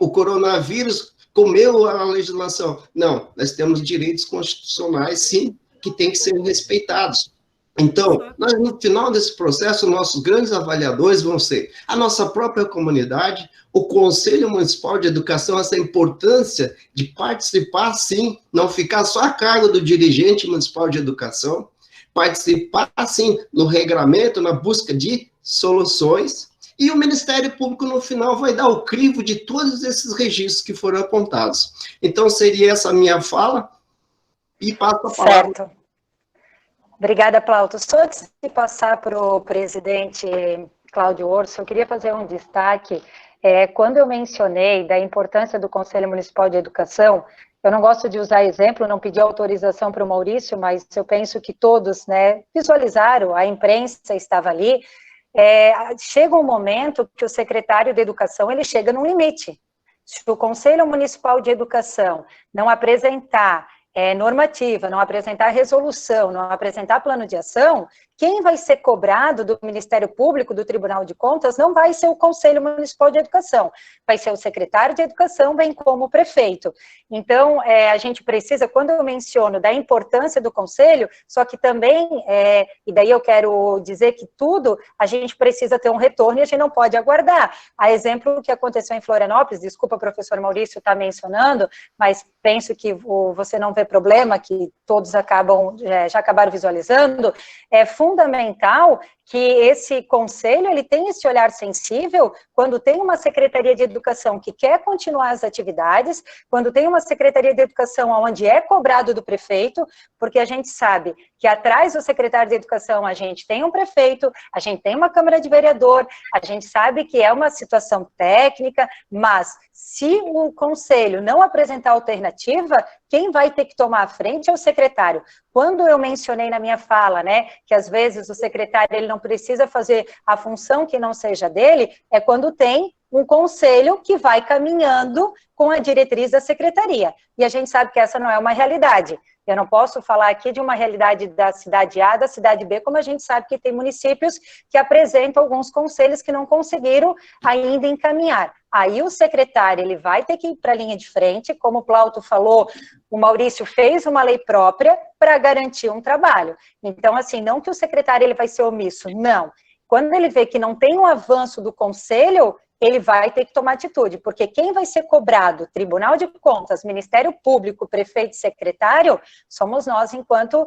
o coronavírus comeu a legislação. Não, nós temos direitos constitucionais, sim, que têm que ser respeitados. Então, nós, no final desse processo, nossos grandes avaliadores vão ser a nossa própria comunidade, o Conselho Municipal de Educação, essa importância de participar, sim, não ficar só a cargo do dirigente municipal de educação, participar, sim, no regramento, na busca de soluções. E o Ministério Público, no final, vai dar o crivo de todos esses registros que foram apontados. Então, seria essa a minha fala, e passo a palavra. Certo. Obrigada, Plauto. Só antes de passar para o presidente Cláudio Orso, eu queria fazer um destaque. Quando eu mencionei da importância do Conselho Municipal de Educação, eu não gosto de usar exemplo, não pedi autorização para o Maurício, mas eu penso que todos, né, visualizaram, a imprensa estava ali. Chega um momento que o secretário de Educação, ele chega num limite. Se o Conselho Municipal de Educação não apresentar normativa, não apresentar resolução, não apresentar plano de ação, quem vai ser cobrado do Ministério Público, do Tribunal de Contas, não vai ser o Conselho Municipal de Educação, vai ser o secretário de Educação, bem como o prefeito. Então, a gente precisa, quando eu menciono da importância do Conselho, só que também, e daí eu quero dizer que tudo, a gente precisa ter um retorno e a gente não pode aguardar. A exemplo que aconteceu em Florianópolis, desculpa, professor Maurício está mencionando, mas penso que você não vê problema, que todos já acabaram visualizando, é fundamental que esse conselho, ele tem esse olhar sensível quando tem uma Secretaria de Educação que quer continuar as atividades, quando tem uma Secretaria de Educação onde é cobrado do prefeito, porque a gente sabe que atrás do secretário de Educação a gente tem um prefeito, a gente tem uma Câmara de Vereador, a gente sabe que é uma situação técnica, mas se o conselho não apresentar alternativa, quem vai ter que tomar a frente é o secretário. Quando eu mencionei na minha fala, né, que às vezes o secretário ele não precisa fazer a função que não seja dele, é quando tem um conselho que vai caminhando com a diretriz da secretaria. E a gente sabe que essa não é uma realidade. Eu não posso falar aqui de uma realidade da cidade A, da cidade B, como a gente sabe que tem municípios que apresentam alguns conselhos que não conseguiram ainda encaminhar. Aí o secretário, ele vai ter que ir para a linha de frente, como o Plauto falou, o Maurício fez uma lei própria para garantir um trabalho. Então, assim, não que o secretário ele vai ser omisso, não. Quando ele vê que não tem um avanço do conselho, ele vai ter que tomar atitude, porque quem vai ser cobrado, Tribunal de Contas, Ministério Público, Prefeito e Secretário, somos nós enquanto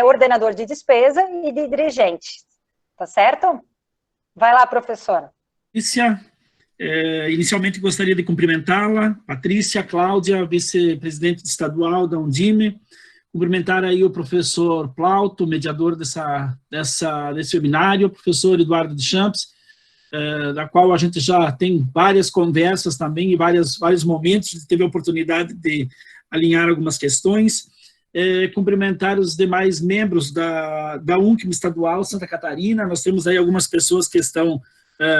ordenador de despesa e de dirigente, tá certo? Vai lá, professora. Patrícia, inicialmente gostaria de cumprimentá-la, Patrícia, Cláudia, vice-presidente estadual da Undime, cumprimentar aí o professor Plauto, mediador desse webinário, o professor Eduardo de Champs, da qual a gente já tem várias conversas também e vários momentos, teve a oportunidade de alinhar algumas questões, cumprimentar os demais membros da UNCM Estadual Santa Catarina, nós temos aí algumas pessoas que estão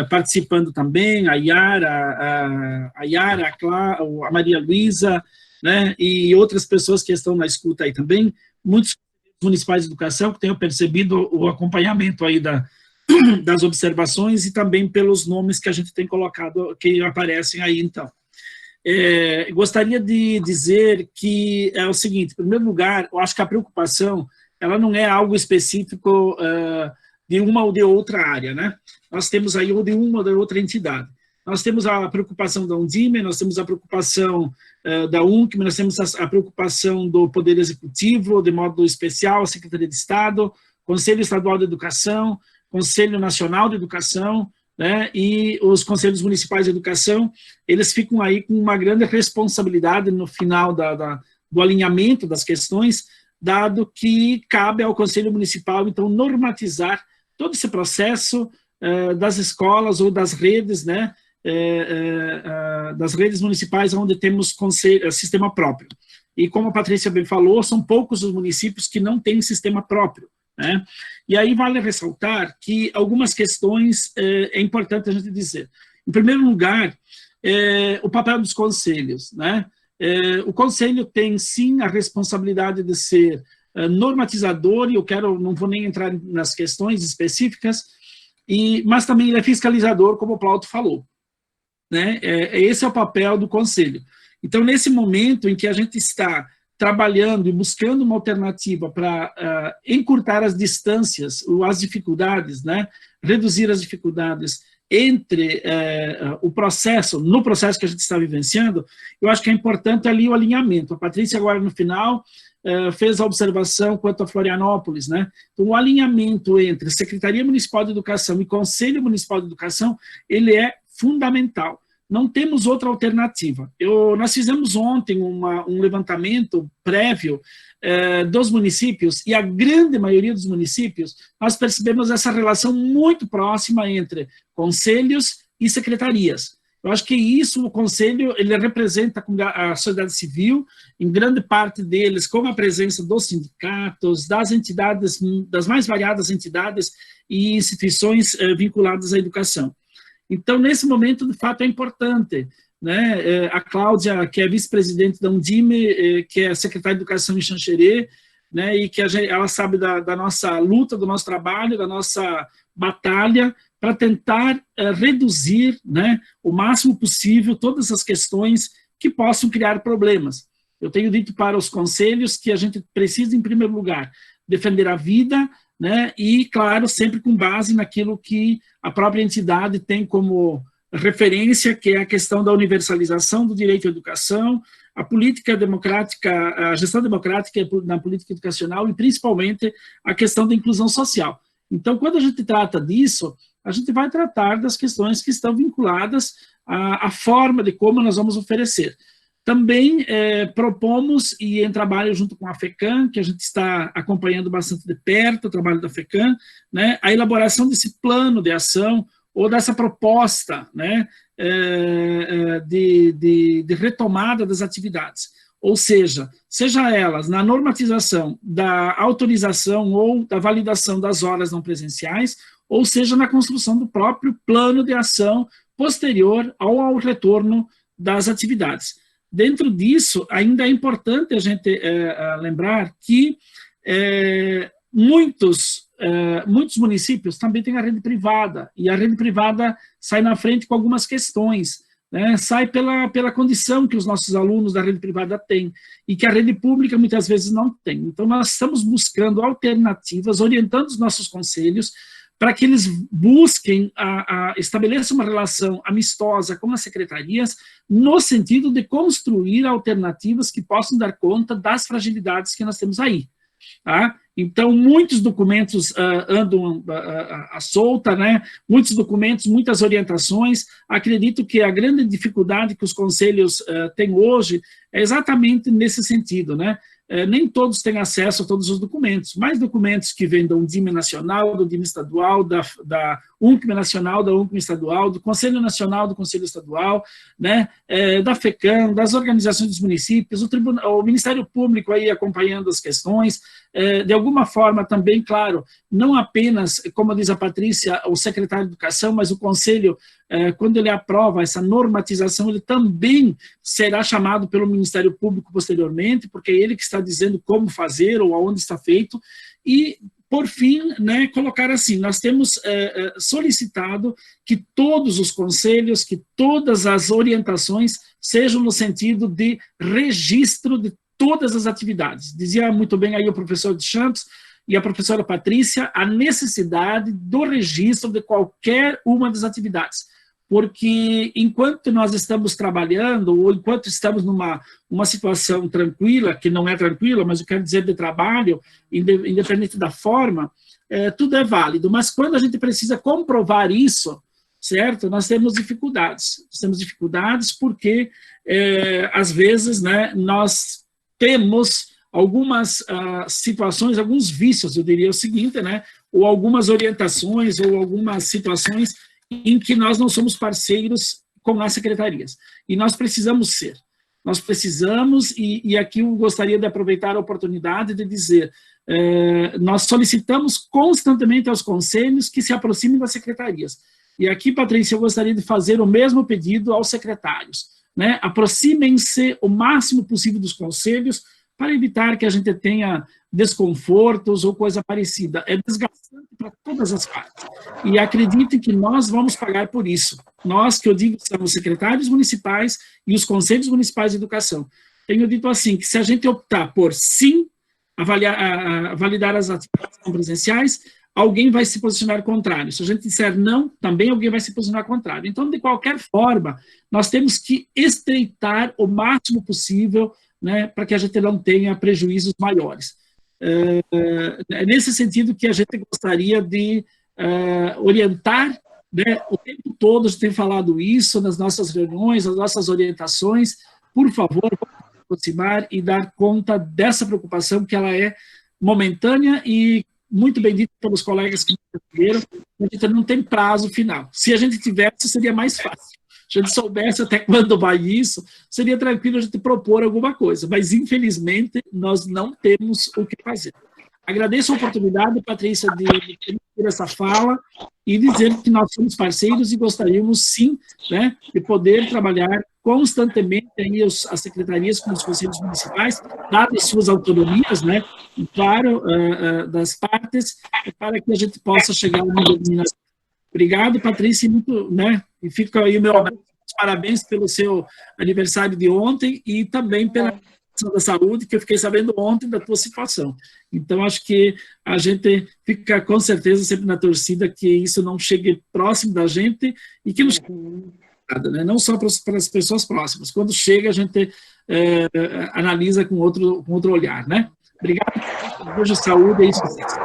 participando também, a Yara, a Maria Luísa, né, e outras pessoas que estão na escuta aí também, muitos municipais de educação que tenham percebido o acompanhamento aí das observações e também pelos nomes que a gente tem colocado, que aparecem aí, então. Gostaria de dizer que é o seguinte, em primeiro lugar, eu acho que a preocupação, ela não é algo específico de uma ou de outra área, né? Nós temos aí ou de uma ou de outra entidade. Nós temos a preocupação da Undime, nós temos a preocupação da UNCM, nós temos a preocupação do Poder Executivo, de modo especial, a Secretaria de Estado, Conselho Estadual de Educação, Conselho Nacional de Educação, né, e os Conselhos Municipais de Educação, eles ficam aí com uma grande responsabilidade no final do alinhamento das questões, dado que cabe ao Conselho Municipal, então, normatizar todo esse processo das escolas ou das redes, né, das redes municipais onde temos sistema próprio. E como a Patrícia bem falou, são poucos os municípios que não têm sistema próprio, né? E aí vale ressaltar que algumas questões é importante a gente dizer. Em primeiro lugar, o papel dos conselhos, né? O conselho tem sim a responsabilidade de ser normatizador, e não vou nem entrar nas questões específicas, mas também ele é fiscalizador, como o Plauto falou, né? Esse é o papel do conselho. Então, nesse momento em que a gente está trabalhando e buscando uma alternativa para encurtar as distâncias, ou as dificuldades, né? Reduzir as dificuldades entre no processo que a gente está vivenciando, eu acho que é importante ali o alinhamento. A Patrícia agora no final fez a observação quanto a Florianópolis, né? Então o alinhamento entre Secretaria Municipal de Educação e Conselho Municipal de Educação, ele é fundamental. Não temos outra alternativa. Nós fizemos ontem um levantamento prévio dos municípios, e a grande maioria dos municípios, nós percebemos essa relação muito próxima entre conselhos e secretarias. Eu acho que isso, o conselho, ele representa a sociedade civil, em grande parte deles, com a presença dos sindicatos, das entidades, das mais variadas entidades e instituições vinculadas à educação. Então, nesse momento, de fato, é importante, né? A Cláudia, que é vice-presidente da Undime, que é secretária de Educação em Xanxerê, né, e que ela sabe da nossa luta, do nosso trabalho, da nossa batalha para tentar reduzir, né, o máximo possível todas as questões que possam criar problemas. Eu tenho dito para os conselhos que a gente precisa, em primeiro lugar, defender a vida, né, e, claro, sempre com base naquilo que a própria entidade tem como referência, que é a questão da universalização do direito à educação, a política democrática, a gestão democrática na política educacional e, principalmente, a questão da inclusão social. Então, quando a gente trata disso, a gente vai tratar das questões que estão vinculadas à forma de como nós vamos oferecer. Também propomos, e em trabalho junto com a FECAM, que a gente está acompanhando bastante de perto o trabalho da FECAM, né, a elaboração desse plano de ação, ou dessa proposta, né, de retomada das atividades. Ou seja elas na normatização da autorização ou da validação das horas não presenciais, ou seja na construção do próprio plano de ação posterior ao retorno das atividades. Dentro disso, ainda é importante a gente lembrar que muitos municípios também têm a rede privada, e a rede privada sai na frente com algumas questões, né? Sai pela condição que os nossos alunos da rede privada têm, e que a rede pública muitas vezes não tem. Então, nós estamos buscando alternativas, orientando os nossos conselhos, para que eles busquem, estabeleçam uma relação amistosa com as secretarias, no sentido de construir alternativas que possam dar conta das fragilidades que nós temos aí. Tá? Então, muitos documentos andam à solta, né? Muitos documentos, muitas orientações. Acredito que a grande dificuldade que os conselhos têm hoje é exatamente nesse sentido, né? Nem todos têm acesso a todos os documentos, mas documentos que vêm da Undime Nacional, da Undime Estadual, da UNCME Nacional, da UNCME Estadual, do Conselho Nacional, do Conselho Estadual, né, da FECAM, das organizações dos municípios, o Ministério Público aí acompanhando as questões, de alguma forma também, claro, não apenas, como diz a Patrícia, o secretário de Educação, mas o Conselho, quando ele aprova essa normatização, ele também será chamado pelo Ministério Público posteriormente, porque é ele que está dizendo como fazer ou aonde está feito, e, por fim, né, colocar assim, nós temos solicitado que todos os conselhos, que todas as orientações sejam no sentido de registro de todas as atividades. Dizia muito bem aí o professor de Champs e a professora Patrícia, a necessidade do registro de qualquer uma das atividades. Porque enquanto nós estamos trabalhando, ou enquanto estamos numa situação tranquila, que não é tranquila, mas eu quero dizer de trabalho, independente da forma, tudo é válido. Mas quando a gente precisa comprovar isso, certo? Nós temos dificuldades. Nós temos dificuldades porque, às vezes, né, nós temos algumas situações, alguns vícios, eu diria o seguinte, né? Ou algumas orientações, ou algumas situações em que nós não somos parceiros com as secretarias. E nós precisamos ser. Nós precisamos, e aqui eu gostaria de aproveitar a oportunidade de dizer, nós solicitamos constantemente aos conselhos que se aproximem das secretarias. E aqui, Patrícia, eu gostaria de fazer o mesmo pedido aos secretários, né? Aproximem-se o máximo possível dos conselhos, para evitar que a gente tenha desconfortos ou coisa parecida. É desgastante para todas as partes. E acreditem que nós vamos pagar por isso. Nós, que eu digo, somos secretários municipais e os conselhos municipais de educação. Tenho dito assim, que se a gente optar por sim validar as atividades não presenciais, alguém vai se posicionar contrário. Se a gente disser não, também alguém vai se posicionar contrário. Então, de qualquer forma, nós temos que estreitar o máximo possível, né, para que a gente não tenha prejuízos maiores. É nesse sentido que a gente gostaria de orientar, né, o tempo todo a gente tem falado isso nas nossas reuniões, nas nossas orientações. Por favor, vamos nos aproximar e dar conta dessa preocupação, que ela é momentânea e muito bem dito pelos colegas que me responderam, a gente não tem prazo final. Se a gente tivesse, seria mais fácil. Se a gente soubesse até quando vai isso, seria tranquilo a gente propor alguma coisa, mas infelizmente nós não temos o que fazer. Agradeço a oportunidade, Patrícia, de ter essa fala e dizer que nós somos parceiros e gostaríamos, sim, né, de poder trabalhar constantemente aí as secretarias com os conselhos municipais, dadas suas autonomias, né, e claro, das partes, para que a gente possa chegar a uma determinação. Obrigado, Patrícia, e muito, né, e fica aí o meu parabéns pelo seu aniversário de ontem e também pela da saúde, que eu fiquei sabendo ontem da tua situação. Então, acho que a gente fica, com certeza, sempre na torcida que isso não chegue próximo da gente e que não chegue nada, né? Não só para as pessoas próximas. Quando chega, a gente analisa com outro olhar, né? Obrigado. Desejo saúde e sucesso.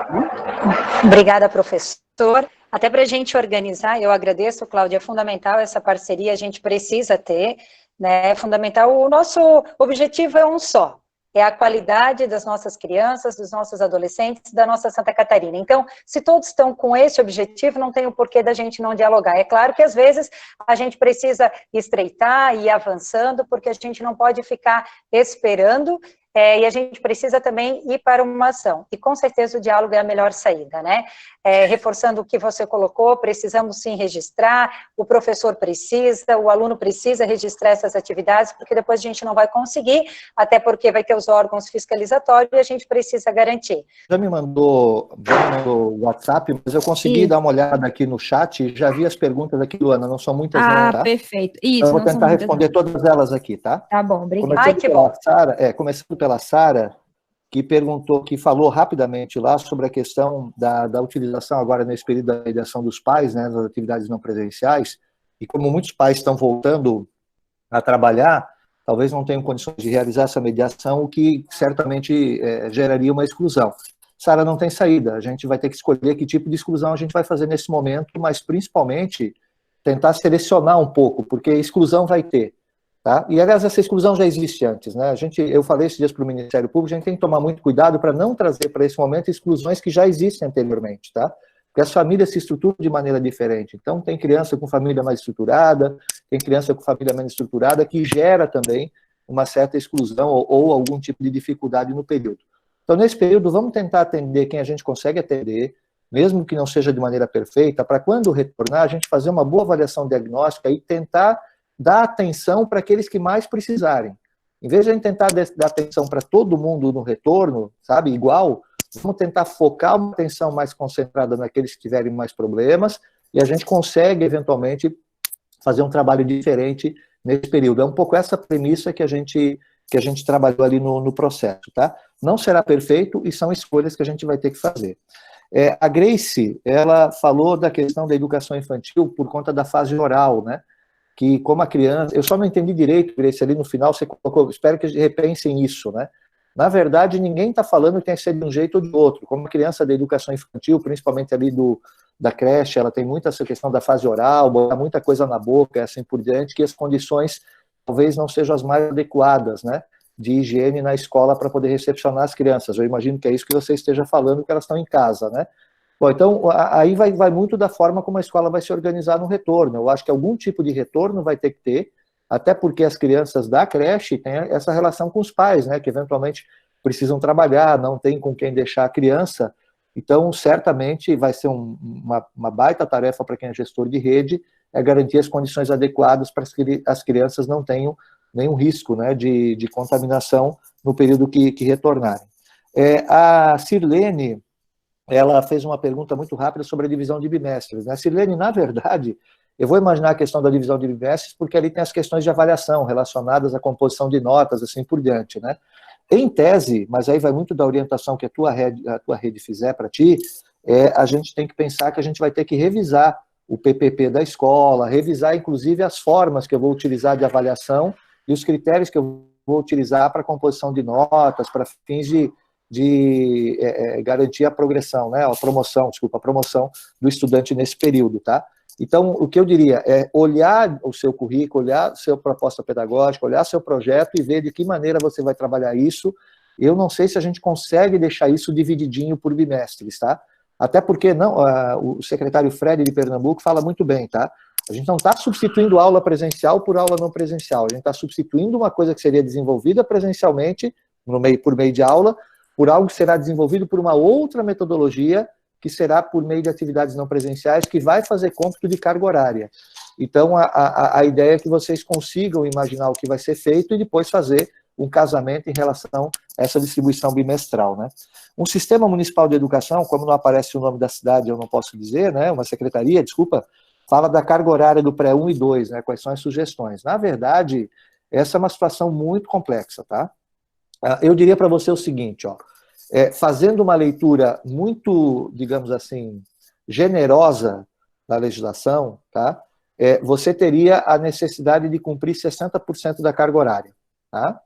Obrigada, professor. Até para a gente organizar, eu agradeço, Cláudia, é fundamental essa parceria, a gente precisa ter, né, é fundamental. O nosso objetivo é um só, é a qualidade das nossas crianças, dos nossos adolescentes, da nossa Santa Catarina. Então, se todos estão com esse objetivo, não tem o porquê da gente não dialogar. É claro que, às vezes, a gente precisa estreitar e ir avançando, porque a gente não pode ficar esperando, e a gente precisa também ir para uma ação. E, com certeza, o diálogo é a melhor saída, né? Reforçando o que você colocou, precisamos sim registrar, o professor precisa, o aluno precisa registrar essas atividades, porque depois a gente não vai conseguir, até porque vai ter os órgãos fiscalizatórios e a gente precisa garantir. Já me mandou o WhatsApp, mas eu consegui dar uma olhada aqui no chat e já vi as perguntas aqui, Luana, não são muitas não, tá? Perfeito. Isso, então, eu vou tentar responder todas elas aqui, tá? Tá bom, obrigada. Começando pela Sara, que perguntou, que falou rapidamente lá sobre a questão da utilização agora nesse período da mediação dos pais, né, das atividades não presenciais, e como muitos pais estão voltando a trabalhar, talvez não tenham condições de realizar essa mediação, o que certamente geraria uma exclusão. Sara, não tem saída, a gente vai ter que escolher que tipo de exclusão a gente vai fazer nesse momento, mas principalmente tentar selecionar um pouco, porque exclusão vai ter. Tá? E, aliás, essa exclusão já existe antes, né? Eu falei esses dias para o Ministério Público, a gente tem que tomar muito cuidado para não trazer para esse momento exclusões que já existem anteriormente, tá? Porque as famílias se estruturam de maneira diferente. Então, tem criança com família mais estruturada, tem criança com família menos estruturada, que gera também uma certa exclusão ou algum tipo de dificuldade no período. Então, nesse período, vamos tentar atender quem a gente consegue atender, mesmo que não seja de maneira perfeita, para quando retornar, a gente fazer uma boa avaliação diagnóstica e tentar dar atenção para aqueles que mais precisarem. Em vez de a gente tentar dar atenção para todo mundo no retorno, sabe, igual, vamos tentar focar uma atenção mais concentrada naqueles que tiverem mais problemas, e a gente consegue, eventualmente, fazer um trabalho diferente nesse período. É um pouco essa premissa que a gente trabalhou ali no processo, tá? Não será perfeito e são escolhas que a gente vai ter que fazer. A Grace, ela falou da questão da educação infantil por conta da fase oral, né? Que como a criança, eu só não entendi direito, Grace, ali no final você colocou, espero que repensem isso, né? Na verdade, ninguém está falando que tem que ser de um jeito ou de outro. Como a criança da educação infantil, principalmente ali da creche, ela tem muita essa questão da fase oral, botar muita coisa na boca, e assim por diante, que as condições talvez não sejam as mais adequadas, né? De higiene na escola para poder recepcionar as crianças. Eu imagino que é isso que você esteja falando, que elas estão em casa, né? Bom, então, aí vai muito da forma como a escola vai se organizar no retorno. Eu acho que algum tipo de retorno vai ter que ter, até porque as crianças da creche têm essa relação com os pais, né, que eventualmente precisam trabalhar, não tem com quem deixar a criança. Então, certamente, vai ser uma baita tarefa para quem é gestor de rede, garantir as condições adequadas para que as crianças não tenham nenhum risco, né, de contaminação no período que retornarem. A Sirlene, ela fez uma pergunta muito rápida sobre a divisão de bimestres, né? Sirlene, na verdade, eu vou imaginar a questão da divisão de bimestres porque ali tem as questões de avaliação relacionadas à composição de notas, assim por diante, né? Em tese, mas aí vai muito da orientação que a tua rede fizer para ti, a gente tem que pensar que a gente vai ter que revisar o PPP da escola, revisar inclusive as formas que eu vou utilizar de avaliação e os critérios que eu vou utilizar para a composição de notas, para fins de garantir a progressão, né, a promoção do estudante nesse período, tá? Então, o que eu diria é olhar o seu currículo, olhar a sua proposta pedagógica, olhar seu projeto e ver de que maneira você vai trabalhar isso. Eu não sei se a gente consegue deixar isso divididinho por bimestres, tá? Até porque não, o secretário Fred de Pernambuco fala muito bem, tá? A gente não está substituindo aula presencial por aula não presencial, a gente está substituindo uma coisa que seria desenvolvida presencialmente, por meio de aula, por algo que será desenvolvido por uma outra metodologia, que será por meio de atividades não presenciais, que vai fazer cômputo de carga horária. Então, a ideia é que vocês consigam imaginar o que vai ser feito e depois fazer um casamento em relação a essa distribuição bimestral, né? Um sistema municipal de educação, como não aparece o nome da cidade, eu não posso dizer, né? Uma secretaria, desculpa, fala da carga horária do pré 1 e 2, né? Quais são as sugestões. Na verdade, essa é uma situação muito complexa, tá? Eu diria para você o seguinte, ó, fazendo uma leitura muito, digamos assim, generosa da legislação, tá? Você teria a necessidade de cumprir 60% da carga horária, tá?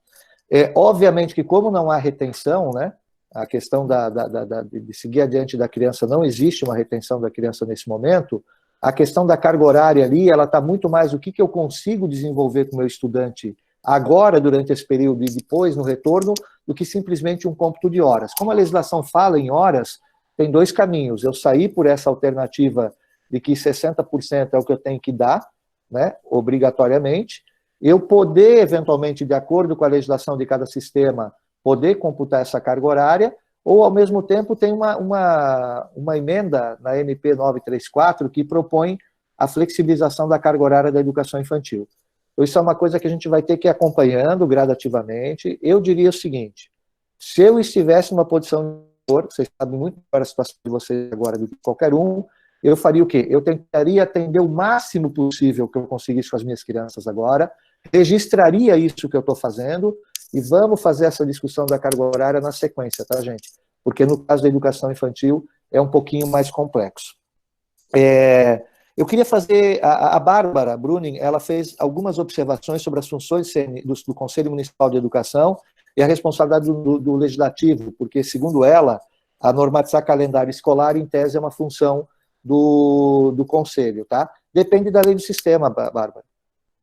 Obviamente que como não há retenção, né, a questão de seguir adiante da criança, não existe uma retenção da criança nesse momento, a questão da carga horária ali, ela está muito mais o que eu consigo desenvolver com o meu estudante agora, durante esse período e depois, no retorno, do que simplesmente um cômputo de horas. Como a legislação fala em horas, tem dois caminhos. Eu sair por essa alternativa de que 60% é o que eu tenho que dar, né, obrigatoriamente, eu poder, eventualmente, de acordo com a legislação de cada sistema, poder computar essa carga horária, ou, ao mesmo tempo, tem uma emenda na MP 934 que propõe a flexibilização da carga horária da educação infantil. Então, isso é uma coisa que a gente vai ter que ir acompanhando gradativamente. Eu diria o seguinte, se eu estivesse numa posição de vocês sabem muito melhor a situação de vocês agora do que qualquer um, eu faria o quê? Eu tentaria atender o máximo possível que eu conseguisse com as minhas crianças agora, registraria isso que eu estou fazendo e vamos fazer essa discussão da carga horária na sequência, tá, gente? Porque no caso da educação infantil é um pouquinho mais complexo. Eu queria fazer, a Bárbara Bruning, ela fez algumas observações sobre as funções do Conselho Municipal de Educação e a responsabilidade do Legislativo, porque, segundo ela, a normatizar calendário escolar, em tese, é uma função do Conselho, tá? Depende da lei do sistema, Bárbara.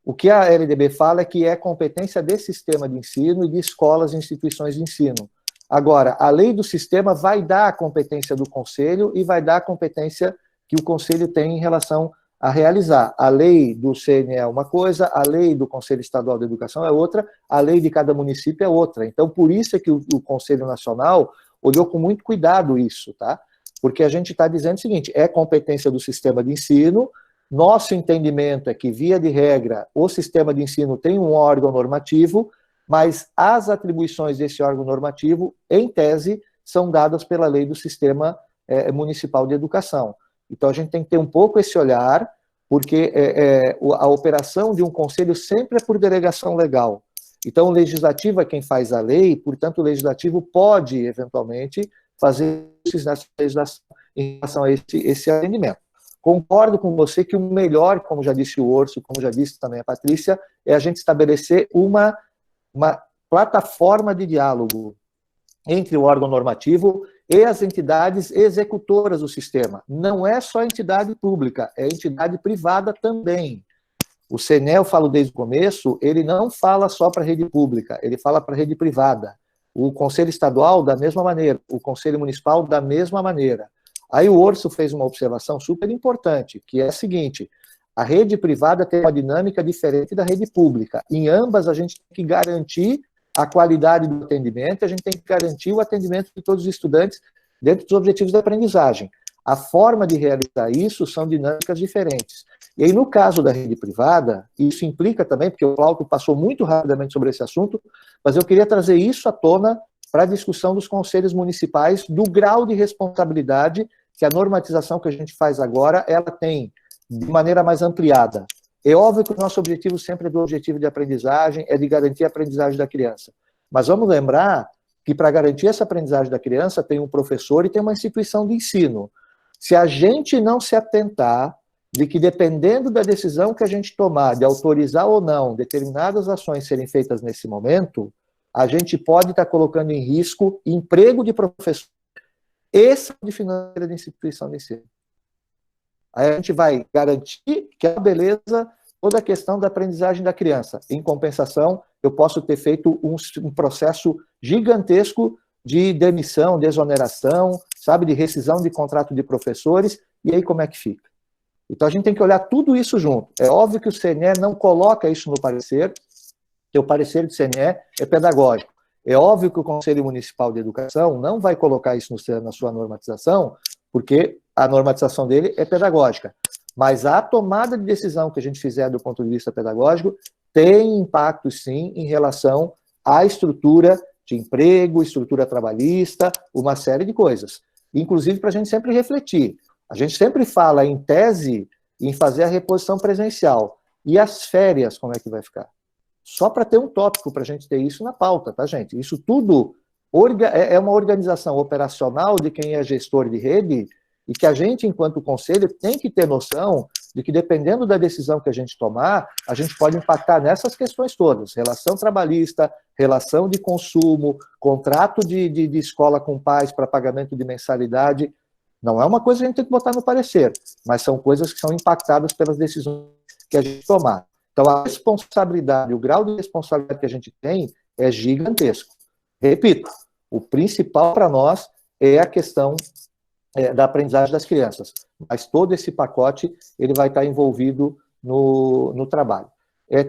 O que a LDB fala é que é competência desse sistema de ensino e de escolas e instituições de ensino. Agora, a lei do sistema vai dar a competência do Conselho e vai dar a competência que o Conselho tem em relação a realizar. A lei do CNE é uma coisa, a lei do Conselho Estadual de Educação é outra, a lei de cada município é outra. Então, por isso é que o Conselho Nacional olhou com muito cuidado isso, tá? Porque a gente está dizendo o seguinte, é competência do sistema de ensino, nosso entendimento é que, via de regra, o sistema de ensino tem um órgão normativo, mas as atribuições desse órgão normativo, em tese, são dadas pela lei do Sistema Municipal de Educação. Então, a gente tem que ter um pouco esse olhar, porque a operação de um conselho sempre é por delegação legal. Então, o legislativo é quem faz a lei, portanto, o legislativo pode, eventualmente, fazer nessa legislação em relação a esse atendimento. Concordo com você que o melhor, como já disse o Orso, como já disse também a Patrícia, é a gente estabelecer uma plataforma de diálogo entre o órgão normativo e as entidades executoras do sistema. Não é só entidade pública, é entidade privada também. O CNE, eu falo desde o começo, ele não fala só para a rede pública, ele fala para a rede privada. O Conselho Estadual, da mesma maneira, o Conselho Municipal, da mesma maneira. Aí o Orso fez uma observação super importante, que é a seguinte, a rede privada tem uma dinâmica diferente da rede pública. Em ambas, a gente tem que garantir a qualidade do atendimento, a gente tem que garantir o atendimento de todos os estudantes dentro dos objetivos da aprendizagem. A forma de realizar isso são dinâmicas diferentes. E aí, no caso da rede privada, isso implica também, porque o Plauto passou muito rapidamente sobre esse assunto, mas eu queria trazer isso à tona para a discussão dos conselhos municipais, do grau de responsabilidade que a normatização que a gente faz agora, ela tem de maneira mais ampliada. É óbvio que o nosso objetivo sempre é do objetivo de aprendizagem, é de garantir a aprendizagem da criança. Mas vamos lembrar que para garantir essa aprendizagem da criança tem um professor e tem uma instituição de ensino. Se a gente não se atentar de que, dependendo da decisão que a gente tomar de autorizar ou não determinadas ações serem feitas nesse momento, a gente pode estar colocando em risco emprego de professor e saúde financeira da instituição de ensino. Aí a gente vai garantir que a beleza, toda a questão da aprendizagem da criança. Em compensação, eu posso ter feito um processo gigantesco de demissão, de exoneração, sabe, de rescisão de contrato de professores, e aí como é que fica? Então a gente tem que olhar tudo isso junto. É óbvio que o CNE não coloca isso no parecer, que o parecer do CNE é pedagógico. É óbvio que o Conselho Municipal de Educação não vai colocar isso na sua normatização, porque a normatização dele é pedagógica. Mas a tomada de decisão que a gente fizer do ponto de vista pedagógico tem impacto, sim, em relação à estrutura de emprego, estrutura trabalhista, uma série de coisas. Inclusive para a gente sempre refletir. A gente sempre fala, em tese, em fazer a reposição presencial. E as férias, como é que vai ficar? Só para ter um tópico, para a gente ter isso na pauta, tá, gente? Isso tudo é uma organização operacional de quem é gestor de rede e que a gente, enquanto conselho, tem que ter noção de que, dependendo da decisão que a gente tomar, a gente pode impactar nessas questões todas. Relação trabalhista, relação de consumo, contrato de escola com pais para pagamento de mensalidade. Não é uma coisa que a gente tem que botar no parecer, mas são coisas que são impactadas pelas decisões que a gente tomar. Então, a responsabilidade, o grau de responsabilidade que a gente tem é gigantesco. Repito, o principal para nós é a questão da aprendizagem das crianças, mas todo esse pacote ele vai estar envolvido no trabalho.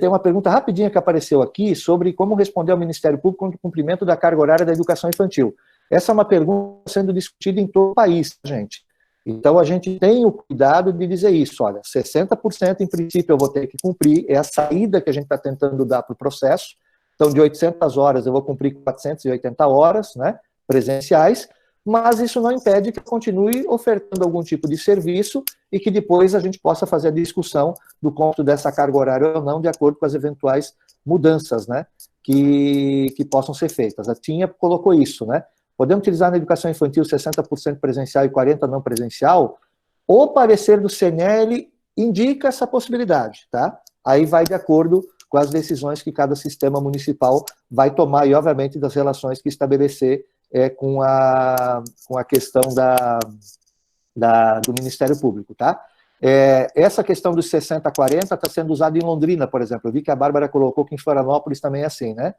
Tem uma pergunta rapidinha que apareceu aqui sobre como responder ao Ministério Público no cumprimento da carga horária da educação infantil. Essa é uma pergunta sendo discutida em todo o país, gente. Então, a gente tem o cuidado de dizer isso, olha, 60% em princípio eu vou ter que cumprir, é a saída que a gente está tentando dar para o processo. Então, de 800 horas eu vou cumprir 480 horas, né, presenciais, mas isso não impede que eu continue ofertando algum tipo de serviço e que depois a gente possa fazer a discussão do cômputo dessa carga horária ou não, de acordo com as eventuais mudanças, né, que possam ser feitas. A TINHA colocou isso, né? Podemos utilizar na educação infantil 60% presencial e 40% não presencial? O parecer do CNL indica essa possibilidade, tá? Aí vai de acordo com as decisões que cada sistema municipal vai tomar e, obviamente, das relações que estabelecer com a questão do Ministério Público, tá? Essa questão dos 60-40 está sendo usada em Londrina, por exemplo. Eu vi que a Bárbara colocou que em Florianópolis também é assim, né?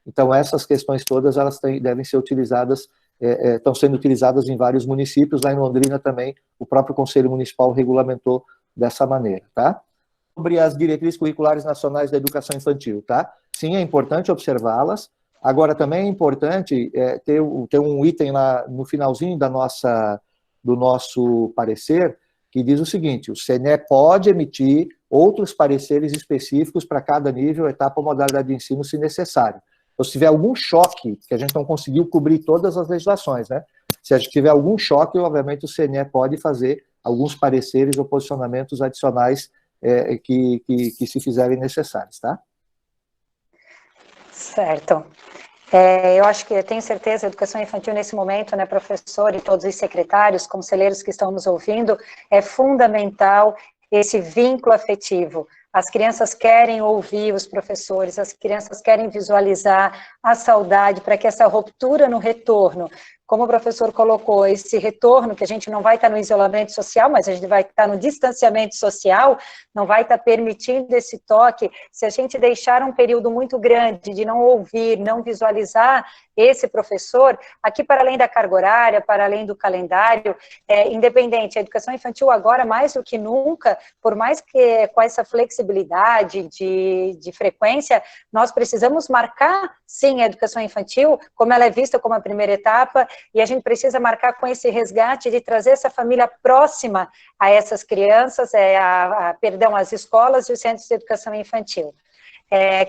Então, essas questões todas, elas devem ser utilizadas, estão sendo utilizadas em vários municípios. Lá em Londrina também, o próprio Conselho Municipal regulamentou dessa maneira, tá? Sobre as diretrizes curriculares nacionais da educação infantil, tá? Sim, é importante observá-las. Agora, também é importante ter um item lá no finalzinho do nosso parecer, que diz o seguinte: o CNE pode emitir outros pareceres específicos para cada nível, etapa ou modalidade de ensino, se necessário. Ou se tiver algum choque, que a gente não conseguiu cobrir todas as legislações, né? Se a gente tiver algum choque, obviamente o CNE pode fazer alguns pareceres ou posicionamentos adicionais que se fizerem necessários, tá? Certo. Eu acho que, eu tenho certeza, a educação infantil nesse momento, né, professor e todos os secretários, conselheiros que estão nos ouvindo, é fundamental esse vínculo afetivo. As crianças querem ouvir os professores, as crianças querem visualizar a saudade para que essa ruptura no retorno, como o professor colocou, esse retorno, que a gente não vai estar no isolamento social, mas a gente vai estar no distanciamento social, não vai estar permitindo esse toque, se a gente deixar um período muito grande de não ouvir, não visualizar esse professor, aqui para além da carga horária, para além do calendário, independente, a educação infantil agora, mais do que nunca, por mais que com essa flexibilidade de frequência, nós precisamos marcar, sim, a educação infantil, como ela é vista como a primeira etapa, e a gente precisa marcar com esse resgate de trazer essa família próxima a essas crianças, as escolas e os centros de educação infantil.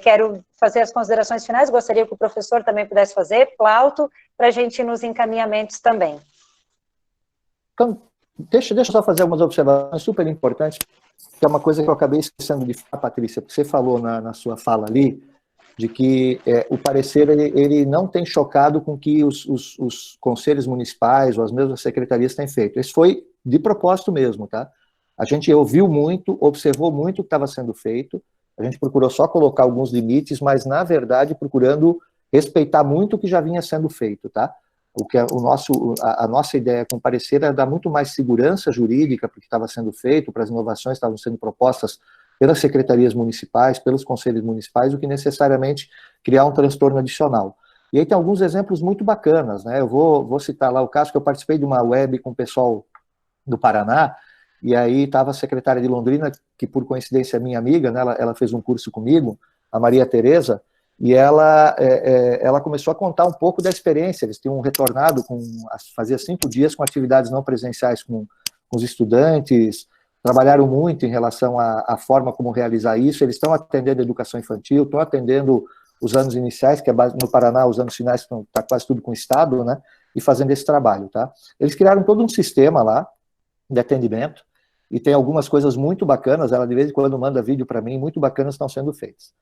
Quero fazer as considerações finais, gostaria que o professor também pudesse fazer, Plauto, para a gente ir nos encaminhamentos também. Então, deixa eu só fazer algumas observações super importantes, que é uma coisa que eu acabei esquecendo de falar, Patrícia, porque você falou na sua fala ali, de que o parecer ele não tem chocado com que os conselhos municipais ou as mesmas secretarias têm feito. Isso foi de propósito mesmo, tá? A gente ouviu muito, observou muito o que estava sendo feito, a gente procurou só colocar alguns limites, mas, na verdade, procurando respeitar muito o que já vinha sendo feito, tá? A nossa ideia com o parecer era dar muito mais segurança jurídica para o que estava sendo feito, para as inovações que estavam sendo propostas pelas secretarias municipais, pelos conselhos municipais, do que necessariamente criar um transtorno adicional. E aí tem alguns exemplos muito bacanas, né? Eu vou citar lá o caso que eu participei de uma web com o pessoal do Paraná, e aí estava a secretária de Londrina, que por coincidência é minha amiga, né? Ela fez um curso comigo, a Maria Tereza, e ela começou a contar um pouco da experiência. Eles tinham retornado, fazia 5 dias com atividades não presenciais com os estudantes, trabalharam muito em relação à forma como realizar isso. Eles estão atendendo a educação infantil, estão atendendo os anos iniciais, que é no Paraná, os anos finais está quase tudo com o Estado, né, e fazendo esse trabalho, tá? Eles criaram todo um sistema lá de atendimento, e tem algumas coisas muito bacanas, ela de vez em quando manda vídeo para mim, muito bacanas estão sendo feitas.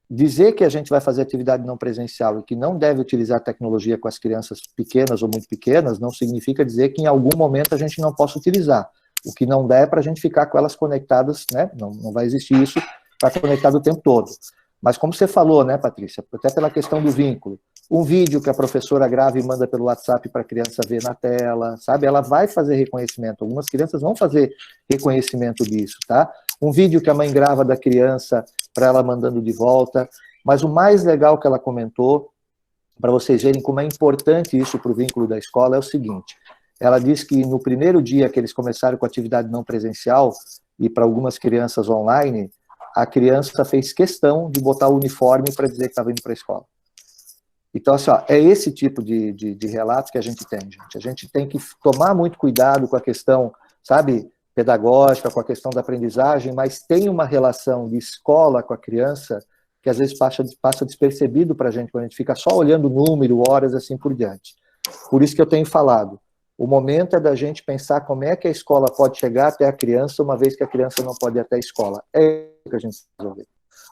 Dizer que a gente vai fazer atividade não presencial e que não deve utilizar tecnologia com as crianças pequenas ou muito pequenas, não significa dizer que em algum momento a gente não possa utilizar. O que não dá é para a gente ficar com elas conectadas, né? Não vai existir isso para estar conectado o tempo todo. Mas como você falou, né, Patrícia, até pela questão do vínculo, um vídeo que a professora grava e manda pelo WhatsApp para a criança ver na tela, sabe? Ela vai fazer reconhecimento, algumas crianças vão fazer reconhecimento disso, tá? Um vídeo que a mãe grava da criança para ela mandando de volta, mas o mais legal que ela comentou, para vocês verem como é importante isso para o vínculo da escola, é o seguinte, ela disse que no primeiro dia que eles começaram com atividade não presencial, e para algumas crianças online, a criança fez questão de botar o uniforme para dizer que estava indo para a escola. Então, assim, ó, é esse tipo de relatos que a gente tem, gente. A gente tem que tomar muito cuidado com a questão, sabe, pedagógica, com a questão da aprendizagem, mas tem uma relação de escola com a criança que às vezes passa despercebido para a gente, quando a gente fica só olhando número, horas, assim por diante. Por isso que eu tenho falado, o momento é da gente pensar como é que a escola pode chegar até a criança, uma vez que a criança não pode ir até a escola. É isso que a gente vai resolver.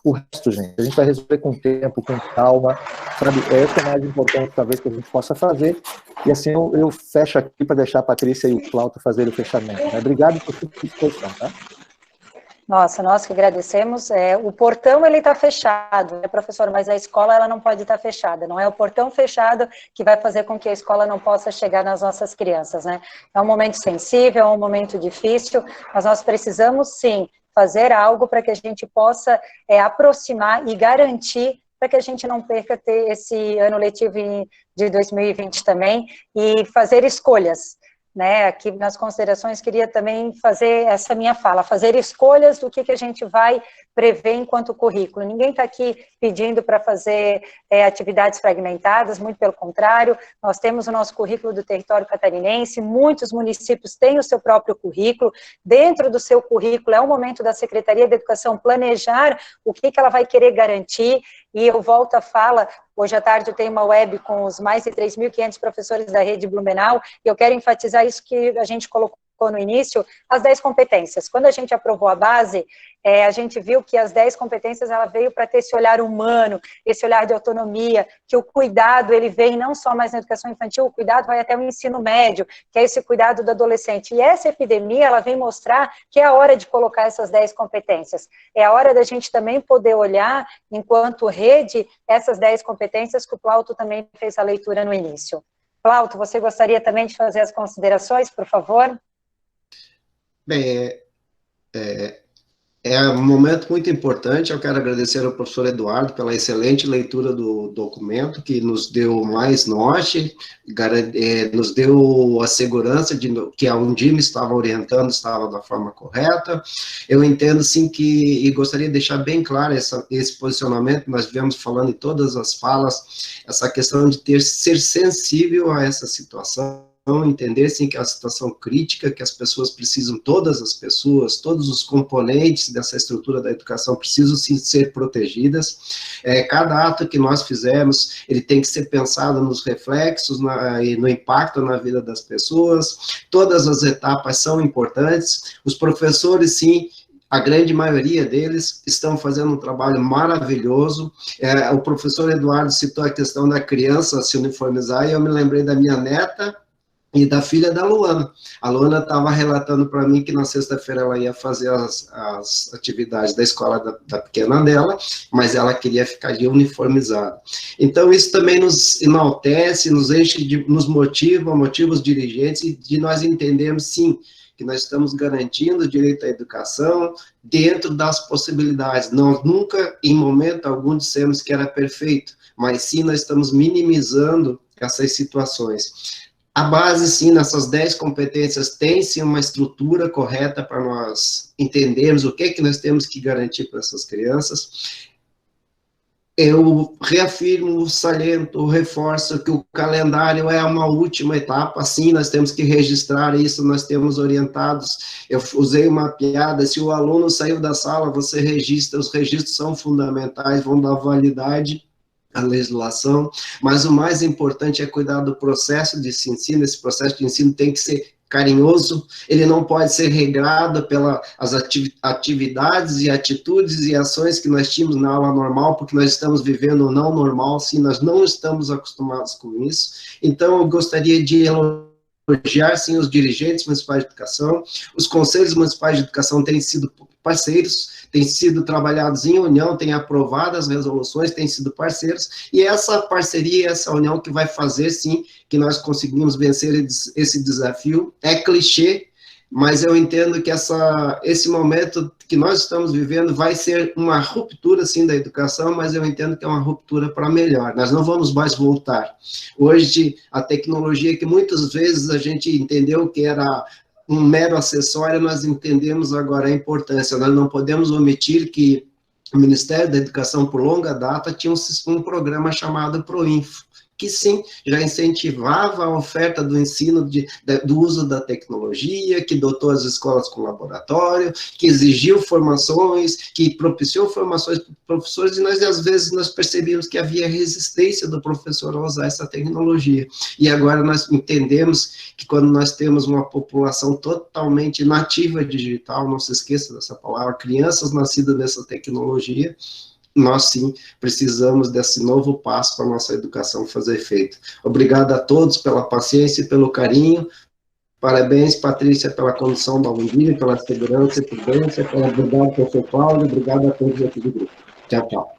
O resto, gente, a gente vai resolver com tempo, com calma, sabe? Essa é a mais importante, talvez, que a gente possa fazer. E assim eu fecho aqui para deixar a Patrícia e o Plauto fazerem o fechamento. Né? Obrigado por sua disposição, tá? Nossa, nós que agradecemos. O portão, ele está fechado, né, professor? Mas a escola, ela não pode estar fechada. Não é o portão fechado que vai fazer com que a escola não possa chegar nas nossas crianças, né? É um momento sensível, é um momento difícil, mas nós precisamos, sim, fazer algo para que a gente possa aproximar e garantir para que a gente não perca ter esse ano letivo de 2020 também e fazer escolhas. Né, aqui nas considerações, queria também fazer essa minha fala, fazer escolhas do que a gente vai prever enquanto currículo. Ninguém está aqui pedindo para fazer atividades fragmentadas, muito pelo contrário, nós temos o nosso currículo do território catarinense, muitos municípios têm o seu próprio currículo, dentro do seu currículo é o momento da Secretaria de Educação planejar o que ela vai querer garantir, e eu volto à fala, hoje à tarde eu tenho uma web com os mais de 3.500 professores da rede Blumenau, e eu quero enfatizar isso que a gente colocou no início, as 10 competências. Quando a gente aprovou a base, a gente viu que as 10 competências, ela veio para ter esse olhar humano, esse olhar de autonomia, que o cuidado, ele vem não só mais na educação infantil, o cuidado vai até o ensino médio, que é esse cuidado do adolescente. E essa epidemia, ela vem mostrar que é a hora de colocar essas 10 competências. É a hora da gente também poder olhar, enquanto rede, essas 10 competências que o Plauto também fez a leitura no início. Plauto, você gostaria também de fazer as considerações, por favor? Bem, é um momento muito importante. Eu quero agradecer ao professor Eduardo pela excelente leitura do documento, que nos deu mais norte, nos deu a segurança de que a Undime estava orientando, estava da forma correta. Eu entendo, sim, e gostaria de deixar bem claro esse posicionamento, nós viemos falando em todas as falas, essa questão de ser sensível a essa situação, entender, sim, que é uma situação crítica, que as pessoas precisam, todas as pessoas, todos os componentes dessa estrutura da educação precisam, sim, ser protegidas. Cada ato que nós fizemos, ele tem que ser pensado nos reflexos e no impacto na vida das pessoas. Todas as etapas são importantes. Os professores, sim, a grande maioria deles estão fazendo um trabalho maravilhoso. O professor Eduardo citou a questão da criança se uniformizar, e eu me lembrei da minha neta e da filha da Luana. A Luana estava relatando para mim que na sexta-feira ela ia fazer as atividades da escola da pequena dela, mas ela queria ficar de uniformizada. Então, isso também nos enaltece, nos enche, nos motiva os dirigentes, de nós entendermos, sim, que nós estamos garantindo o direito à educação dentro das possibilidades. Nós nunca, em momento algum, dissemos que era perfeito, mas sim, nós estamos minimizando essas situações. A base, sim, nessas 10 competências tem, sim, uma estrutura correta para nós entendermos o que nós temos que garantir para essas crianças. eu reafirmo, saliento, reforço que o calendário é uma última etapa, sim, nós temos que registrar isso, nós temos orientados, eu usei uma piada, se o aluno saiu da sala, você registra, os registros são fundamentais, vão dar validade à legislação, mas o mais importante é cuidar do processo de ensino, esse processo de ensino tem que ser carinhoso, ele não pode ser regrado pelas atividades e atitudes e ações que nós tínhamos na aula normal, porque nós estamos vivendo o não normal, sim, nós não estamos acostumados com isso. Então, eu gostaria de elogiar, sim, os dirigentes municipais de educação, os conselhos municipais de educação têm sido parceiros, têm sido trabalhados em união, têm aprovado as resoluções, têm sido parceiros, e essa parceria, essa união que vai fazer, sim, que nós conseguimos vencer esse desafio. É clichê, mas eu entendo que esse momento que nós estamos vivendo vai ser uma ruptura, sim, da educação, mas eu entendo que é uma ruptura para melhor. Nós não vamos mais voltar. Hoje, a tecnologia que muitas vezes a gente entendeu que era um mero acessório, nós entendemos agora a importância. Nós não podemos omitir que o Ministério da Educação, por longa data, tinha um programa chamado ProInfo, que sim, já incentivava a oferta do ensino do uso da tecnologia, que dotou as escolas com laboratório, que exigiu formações, que propiciou formações para professores, e nós, às vezes, nós percebíamos que havia resistência do professor a usar essa tecnologia. E agora nós entendemos que quando nós temos uma população totalmente nativa digital, não se esqueça dessa palavra, crianças nascidas nessa tecnologia, nós sim precisamos desse novo passo para a nossa educação fazer efeito. Obrigado a todos pela paciência e pelo carinho. Parabéns, Patrícia, pela condução da Undime, pela segurança e prudência. Obrigado, professor Cláudio. Obrigado a todos aqui do grupo. Tchau, tchau.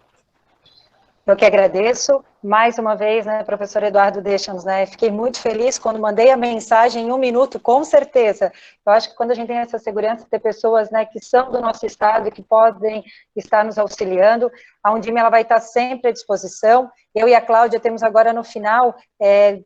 Eu que agradeço, mais uma vez, né, professor Eduardo Deschamps, né, fiquei muito feliz quando mandei a mensagem em 1 minuto, com certeza. Eu acho que quando a gente tem essa segurança de ter pessoas, né, que são do nosso estado e que podem estar nos auxiliando, a Undime ela vai estar sempre à disposição. Eu e a Cláudia temos agora no final,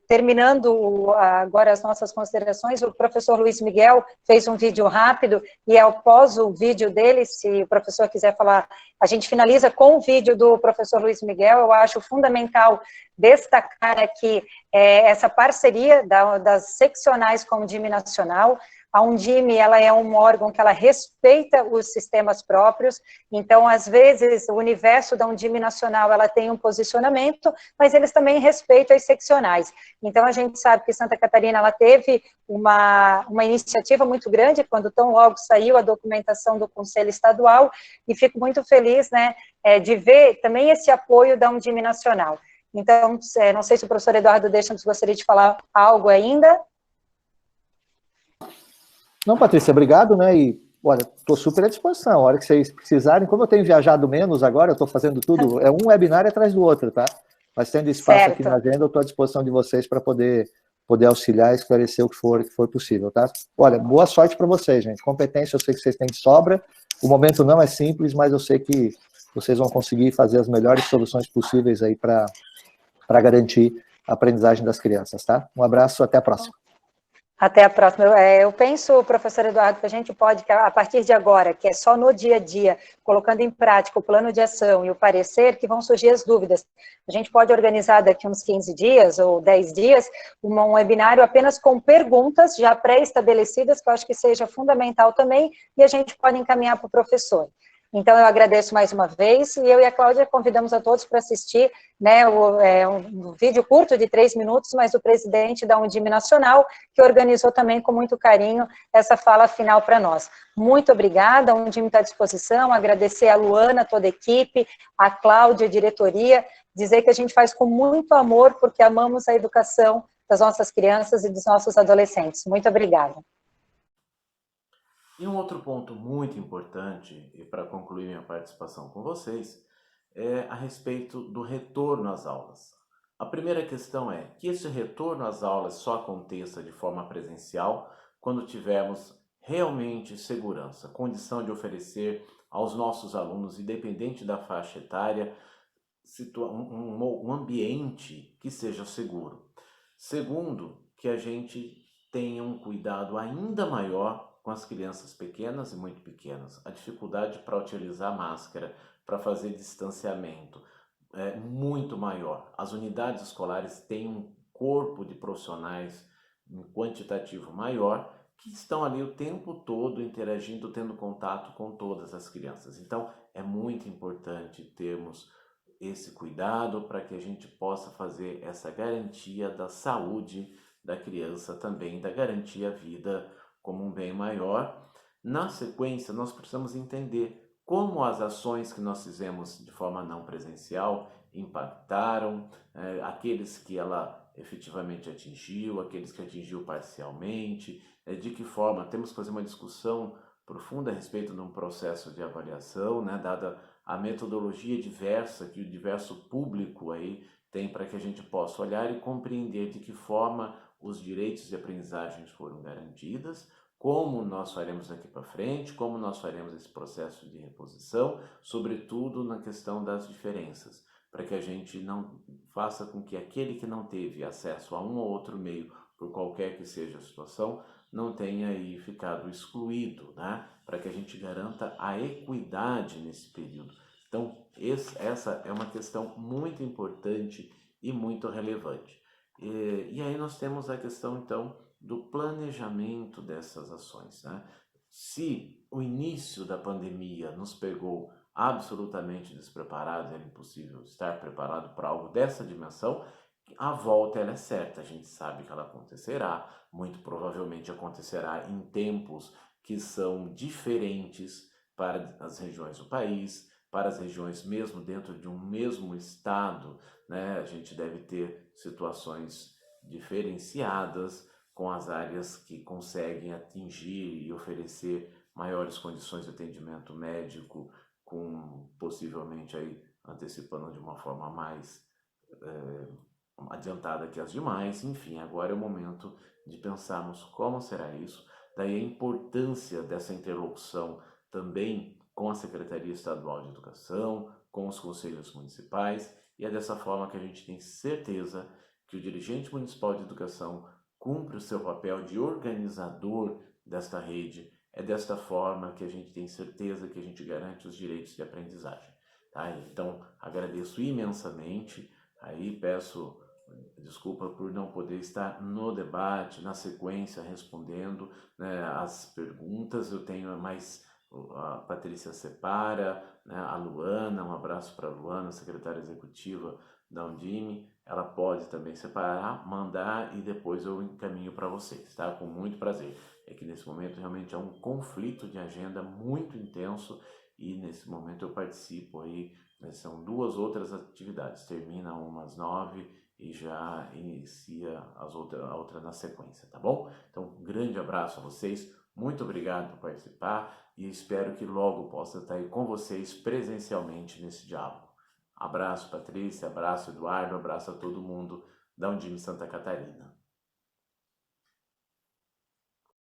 terminando agora as nossas considerações, o professor Luiz Miguel fez um vídeo rápido, e após o vídeo dele, se o professor quiser falar, a gente finaliza com o vídeo do professor Luiz Miguel. Eu acho fundamental destacar aqui essa parceria das seccionais com o Undime Nacional. A Undime, ela é um órgão que ela respeita os sistemas próprios, então, às vezes, o universo da Undime Nacional, ela tem um posicionamento, mas eles também respeitam as seccionais. Então, a gente sabe que Santa Catarina, ela teve uma iniciativa muito grande, quando tão logo saiu a documentação do Conselho Estadual, e fico muito feliz, né, de ver também esse apoio da Undime Nacional. Então, não sei se o professor Eduardo Deschamps gostaria de falar algo ainda. Não, Patrícia, obrigado, né, e, olha, estou super à disposição, a hora que vocês precisarem, como eu tenho viajado menos agora, eu estou fazendo tudo, é um webinar atrás do outro, tá? Mas tendo espaço certo aqui na agenda, eu estou à disposição de vocês para poder auxiliar, esclarecer o que for possível, tá? Olha, boa sorte para vocês, gente, competência eu sei que vocês têm de sobra, o momento não é simples, mas eu sei que vocês vão conseguir fazer as melhores soluções possíveis aí para garantir a aprendizagem das crianças, tá? Um abraço, até a próxima. Até a próxima. Eu penso, professor Eduardo, que a gente pode, a partir de agora, que é só no dia a dia, colocando em prática o plano de ação e o parecer, que vão surgir as dúvidas. A gente pode organizar daqui uns 15 dias ou 10 dias um webinário apenas com perguntas já pré-estabelecidas, que eu acho que seja fundamental também, e a gente pode encaminhar para o professor. Então, eu agradeço mais uma vez, e eu e a Cláudia convidamos a todos para assistir, né, um vídeo curto de 3 minutos, mas o presidente da Undime Nacional, que organizou também com muito carinho essa fala final para nós. Muito obrigada, a Undime está à disposição, agradecer a Luana, toda a equipe, a Cláudia, a diretoria, dizer que a gente faz com muito amor, porque amamos a educação das nossas crianças e dos nossos adolescentes. Muito obrigada. E um outro ponto muito importante, e para concluir minha participação com vocês, é a respeito do retorno às aulas. A primeira questão é que esse retorno às aulas só aconteça de forma presencial quando tivermos realmente segurança, condição de oferecer aos nossos alunos, independente da faixa etária, um ambiente que seja seguro. Segundo, que a gente tenha um cuidado ainda maior com as crianças pequenas e muito pequenas, a dificuldade para utilizar máscara, para fazer distanciamento, muito maior. As unidades escolares têm um corpo de profissionais em quantitativo maior que estão ali o tempo todo interagindo, tendo contato com todas as crianças. Então, é muito importante termos esse cuidado para que a gente possa fazer essa garantia da saúde da criança também, da garantia à vida como um bem maior. Na sequência, nós precisamos entender como as ações que nós fizemos de forma não presencial impactaram, aqueles que ela efetivamente atingiu, aqueles que atingiu parcialmente, de que forma temos que fazer uma discussão profunda a respeito de um processo de avaliação, né, dada a metodologia diversa que o diverso público aí tem para que a gente possa olhar e compreender de que forma os direitos de aprendizagem foram garantidos, como nós faremos daqui para frente, como nós faremos esse processo de reposição, sobretudo na questão das diferenças, para que a gente não faça com que aquele que não teve acesso a um ou outro meio, por qualquer que seja a situação, não tenha aí ficado excluído, né? Para que a gente garanta a equidade nesse período. Então, essa é uma questão muito importante e muito relevante. E aí nós temos a questão, então, do planejamento dessas ações, né? Se o início da pandemia nos pegou absolutamente despreparados, era impossível estar preparado para algo dessa dimensão, a volta ela é certa, a gente sabe que ela acontecerá, muito provavelmente acontecerá em tempos que são diferentes para as regiões do país, para as regiões mesmo dentro de um mesmo estado, né? A gente deve ter situações diferenciadas, com as áreas que conseguem atingir e oferecer maiores condições de atendimento médico, com possivelmente aí antecipando de uma forma mais adiantada que as demais. Enfim, agora é o momento de pensarmos como será isso, daí a importância dessa interlocução também com a Secretaria Estadual de Educação, com os conselhos municipais, e é dessa forma que a gente tem certeza que o dirigente municipal de educação cumpre o seu papel de organizador desta rede. É desta forma que a gente tem certeza que a gente garante os direitos de aprendizagem. Tá? Então, agradeço imensamente, aí peço desculpa por não poder estar no debate, na sequência, respondendo, né, as perguntas. Eu tenho mais a Patrícia Separa, né, a Luana, um abraço para a Luana, secretária executiva da Undime. Ela pode também separar, mandar e depois eu encaminho para vocês, tá? Com muito prazer. É que nesse momento realmente é um conflito de agenda muito intenso e nesse momento eu participo aí, né, são 2 outras atividades, termina umas 9 e já inicia a outra na sequência, tá bom? Então, um grande abraço a vocês, muito obrigado por participar e espero que logo possa estar aí com vocês presencialmente nesse diálogo. Abraço, Patrícia, abraço, Eduardo, abraço a todo mundo da Undime Santa Catarina.